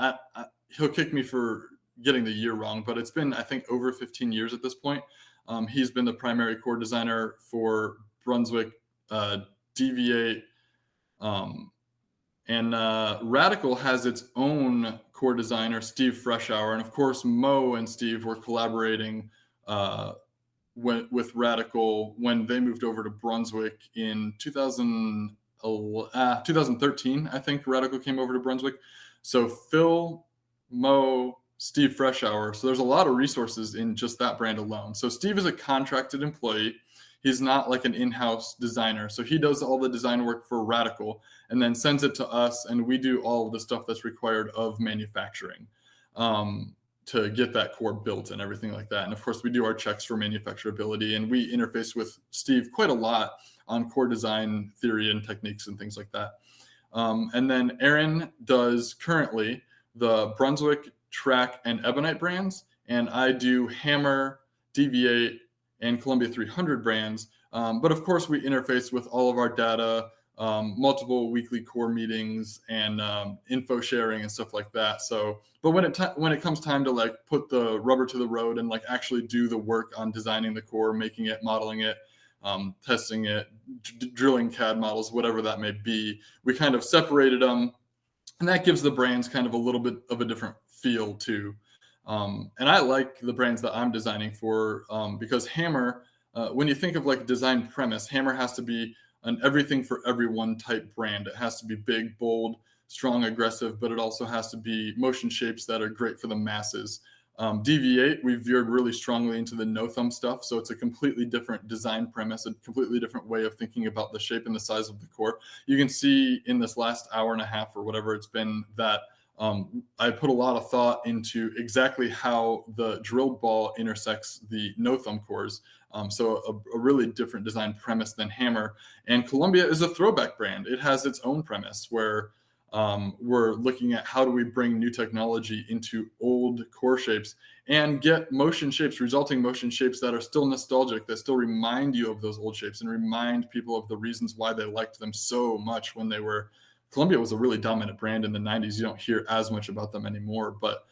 he'll kick me for getting the year wrong, but it's been, I think, over 15 years at this point. He's been the primary core designer for Brunswick, Deviate, and Radical has its own core designer, Steve Freshour. And of course, Mo and Steve were collaborating with Radical when they moved over to Brunswick in 2013. I think Radical came over to Brunswick. So Phil, Mo, Steve Freshour. So there's a lot of resources in just that brand alone. So Steve is a contracted employee. He's not like an in-house designer. So he does all the design work for Radical and then sends it to us, and we do all of the stuff that's required of manufacturing to get that core built and everything like that. And of course, we do our checks for manufacturability, and we interface with Steve quite a lot on core design theory and techniques and things like that. And then Aaron does currently the Brunswick, Track, and Ebonite brands, and I do Hammer, Deviate, and Columbia 300 brands. But of course, we interface with all of our data, multiple weekly core meetings, and info sharing and stuff like that. So, but when it comes time to like put the rubber to the road and like actually do the work on designing the core, making it, modeling it, testing it, drilling CAD models, whatever that may be, we kind of separated them, and that gives the brands kind of a little bit of a different feel too. And I like the brands that I'm designing for because Hammer, when you think of like design premise, Hammer has to be an everything for everyone type brand. It has to be big, bold, strong, aggressive, but it also has to be motion shapes that are great for the masses. Deviate, we veered really strongly into the no thumb stuff. So it's a completely different design premise, a completely different way of thinking about the shape and the size of the core. You can see in this last hour and a half or whatever it's been that I put a lot of thought into exactly how the drilled ball intersects the no thumb cores. So a really different design premise than Hammer. And Columbia is a throwback brand. It has its own premise where we're looking at how do we bring new technology into old core shapes and get motion shapes, resulting motion shapes that are still nostalgic, that still remind you of those old shapes and remind people of the reasons why they liked them so much when they were. Columbia was a really dominant brand in the 90s. You don't hear as much about them anymore, but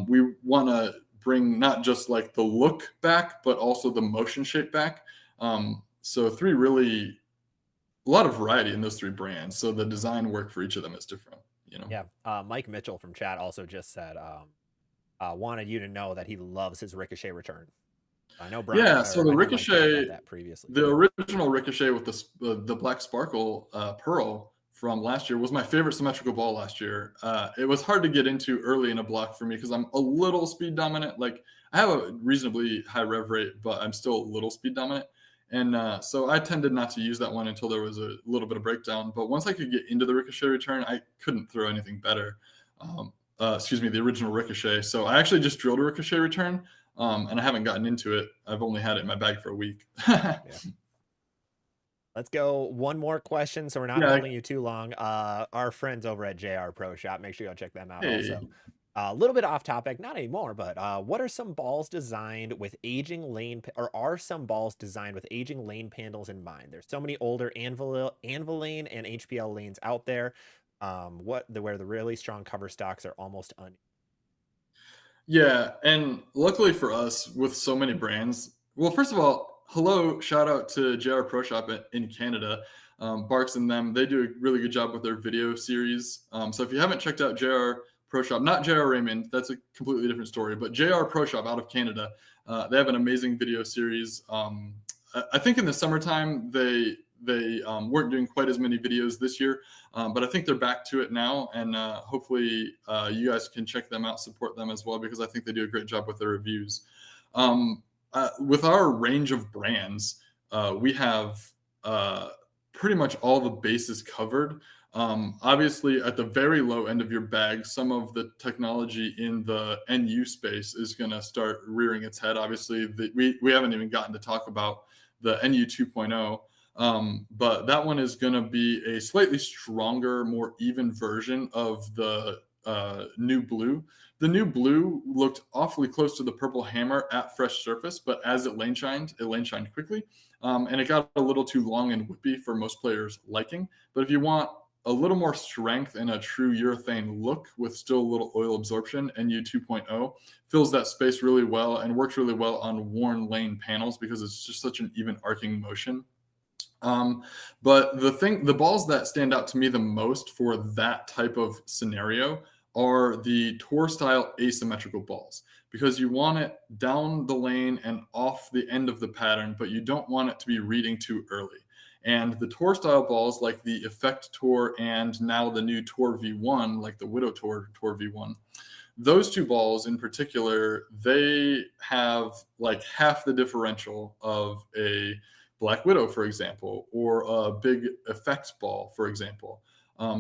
we want to bring not just like the look back, but also the motion shape back. So a lot of variety in those three brands. So the design work for each of them is different, you know? Yeah. Mike Mitchell from chat also just said, wanted you to know that he loves his Ricochet return. I know Brian. Yeah, so the Ricochet, about that previously. the original Ricochet with the black sparkle pearl from last year was my favorite symmetrical ball last year. It was hard to get into early in a block for me because I'm a little speed dominant. Like I have a reasonably high rev rate, but I'm still a little speed dominant. And so I tended not to use that one until there was a little bit of breakdown. But once I could get into the Ricochet return, I couldn't throw anything better. The original Ricochet. So I actually just drilled a Ricochet return, and I haven't gotten into it. I've only had it in my bag for a week. Yeah. Let's go one more question so we're not holding you too long. Our friends over at JR Pro Shop, make sure you go check them out also. A little bit off topic, not anymore, but what are some balls designed with aging lane, or are some balls designed with aging lane panels in mind? There's so many older Anvil lane and HPL lanes out there. Where the really strong cover stocks are almost Yeah, and luckily for us, with so many brands, well, first of all, shout out to JR Pro Shop in Canada. Barks and them, they do a really good job with their video series. So if you haven't checked out JR Pro Shop, not JR Raymond, that's a completely different story, but JR Pro Shop out of Canada, they have an amazing video series. I think in the summertime, they weren't doing quite as many videos this year, but I think they're back to it now, and hopefully you guys can check them out, support them as well, because I think they do a great job with their reviews. With our range of brands, we have pretty much all the bases covered. Obviously, at the very low end of your bag, some of the technology in the NU space is going to start rearing its head. Obviously, we haven't even gotten to talk about the NU 2.0, but that one is going to be a slightly stronger, more even version of the new blue. The new blue looked awfully close to the purple hammer at fresh surface, but as it lane shined quickly, and it got a little too long and whippy for most players' liking. But if you want a little more strength and a true urethane look with still a little oil absorption, NU 2.0 fills that space really well and works really well on worn lane panels because it's just such an even arcing motion. But the balls that stand out to me the most for that type of scenario are the tour style asymmetrical balls because you want it down the lane and off the end of the pattern, but you don't want it to be reading too early. And the tour style balls, like the Effect Tour and now the new Tour V1, like the Widow Tour V1, those two balls in particular, they have like half the differential of a Black Widow, for example, or a big effect ball, for example.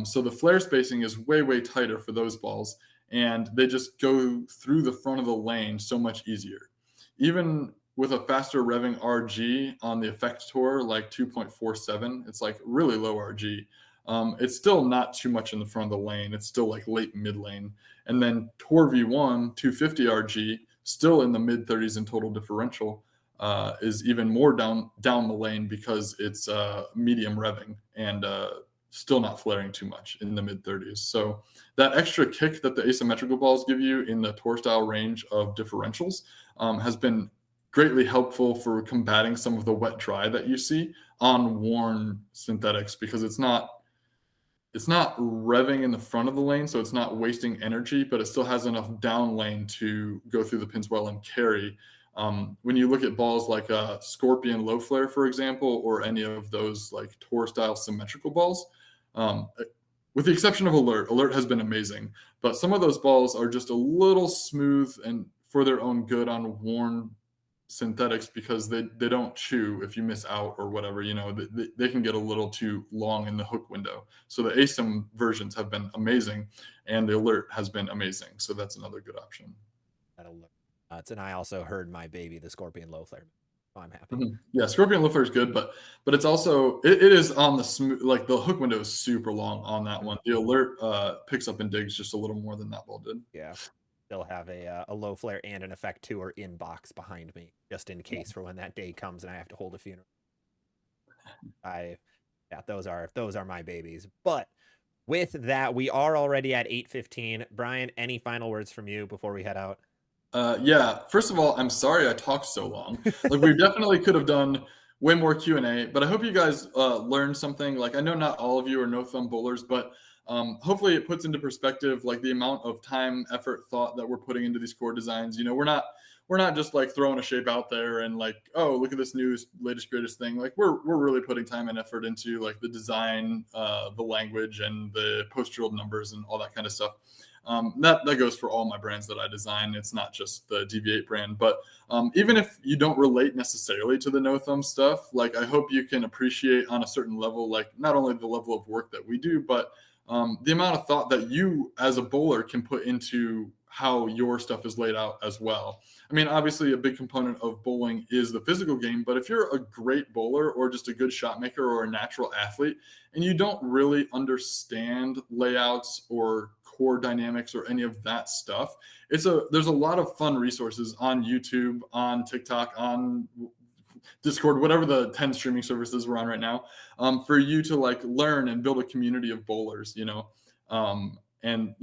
So the flare spacing is way, way tighter for those balls, and they just go through the front of the lane so much easier. Even with a faster revving RG on the effect tour, like 2.47, it's like really low RG. It's still not too much in the front of the lane. It's still like late mid lane. And then Tour V1, 250 RG, still in the mid 30s in total differential, is even more down the lane because it's medium revving and still not flaring too much in the mid 30s. So that extra kick that the asymmetrical balls give you in the tour style range of differentials has been greatly helpful for combating some of the wet dry that you see on worn synthetics because it's not revving in the front of the lane, so it's not wasting energy, but it still has enough down lane to go through the pins well and carry. When you look at balls like a Scorpion low flare, for example, or any of those like tour style symmetrical balls, with the exception of Alert has been amazing, but some of those balls are just a little smooth and for their own good on worn synthetics because they don't chew if you miss out or whatever, they can get a little too long in the hook window. So the asym versions have been amazing and the Alert has been amazing, so that's another good option. That alert nuts. And I also heard my baby, the Scorpion low flare. So I'm happy. Yeah, Scorpion low flare is good, but it's also it is on the smooth, like the hook window is super long on that one. The Alert picks up and digs just a little more than that ball did. Yeah. Still have a low flare and an effect tour in box behind me, just in case for when that day comes and I have to hold a funeral. Yeah, those are my babies. But with that, we are already at 8:15. Brian, any final words from you before we head out? Yeah, first of all, I'm sorry I talked so long. Like we definitely could have done way more Q&A, but I hope you guys learned something. Like I know not all of you are no thumb bowlers, but hopefully it puts into perspective like the amount of time, effort, thought that we're putting into these core designs. We're not just like throwing a shape out there and like, oh, look at this new latest greatest thing. Like we're really putting time and effort into like the design, the language, and the post-drilled numbers and all that kind of stuff. That goes for all my brands that I design. It's not just the Deviate brand, but even if you don't relate necessarily to the no thumb stuff, like I hope you can appreciate on a certain level, like not only the level of work that we do, but the amount of thought that you as a bowler can put into how your stuff is laid out as well. I mean, obviously a big component of bowling is the physical game, but if you're a great bowler or just a good shot maker or a natural athlete and you don't really understand layouts or core dynamics or any of that stuff, there's a lot of fun resources on YouTube, on TikTok, on Discord, whatever the 10 streaming services we're on right now, for you to like learn and build a community of bowlers, and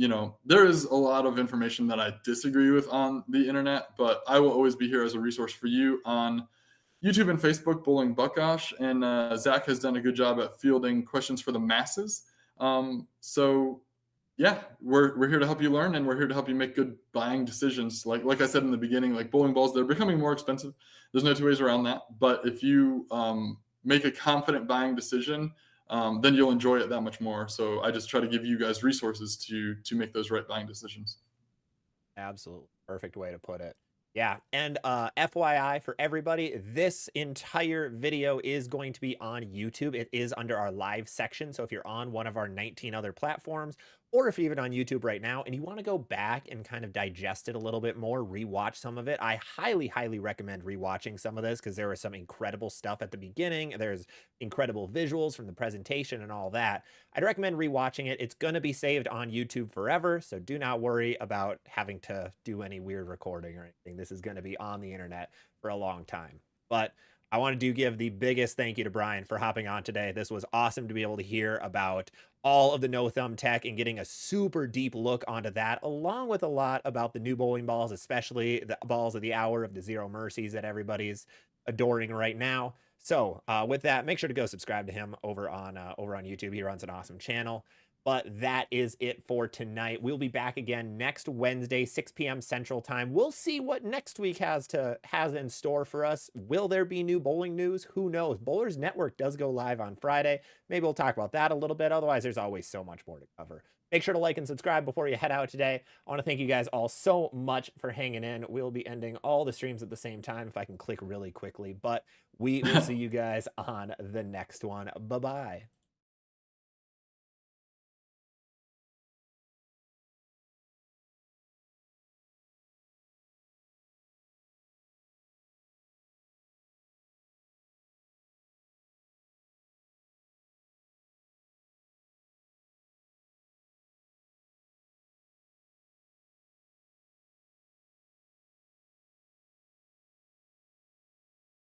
there is a lot of information that I disagree with on the internet, but I will always be here as a resource for you on YouTube and Facebook, Bowling BUCKOSH, and Zach has done a good job at fielding questions for the masses. So yeah, we're here to help you learn, and we're here to help you make good buying decisions. Like I said in the beginning, like bowling balls, they're becoming more expensive. There's no two ways around that. But if you make a confident buying decision, then you'll enjoy it that much more. So I just try to give you guys resources to make those right buying decisions. Absolutely. Perfect way to put it. Yeah. And FYI for everybody, this entire video is going to be on YouTube. It is under our live section. So if you're on one of our 19 other platforms, or if you're even on YouTube right now and you want to go back and kind of digest it a little bit more, rewatch some of it, I highly, highly recommend rewatching some of this because there was some incredible stuff at the beginning. There's incredible visuals from the presentation and all that. I'd recommend rewatching it. It's going to be saved on YouTube forever, so do not worry about having to do any weird recording or anything. This is going to be on the internet for a long time. But I want to give the biggest thank you to Brian for hopping on today. This was awesome to be able to hear about all of the no thumb tech and getting a super deep look onto that, along with a lot about the new bowling balls, especially the balls of the hour of the Zero Mercies that everybody's adoring right now. So with that, make sure to go subscribe to him over on YouTube. He runs an awesome channel. But that is it for tonight. We'll be back again next Wednesday, 6 p.m. Central Time. We'll see what next week has in store for us. Will there be new bowling news? Who knows? Bowlers Network does go live on Friday. Maybe we'll talk about that a little bit. Otherwise, there's always so much more to cover. Make sure to like and subscribe before you head out today. I want to thank you guys all so much for hanging in. We'll be ending all the streams at the same time if I can click really quickly. But we will see you guys on the next one. Bye-bye.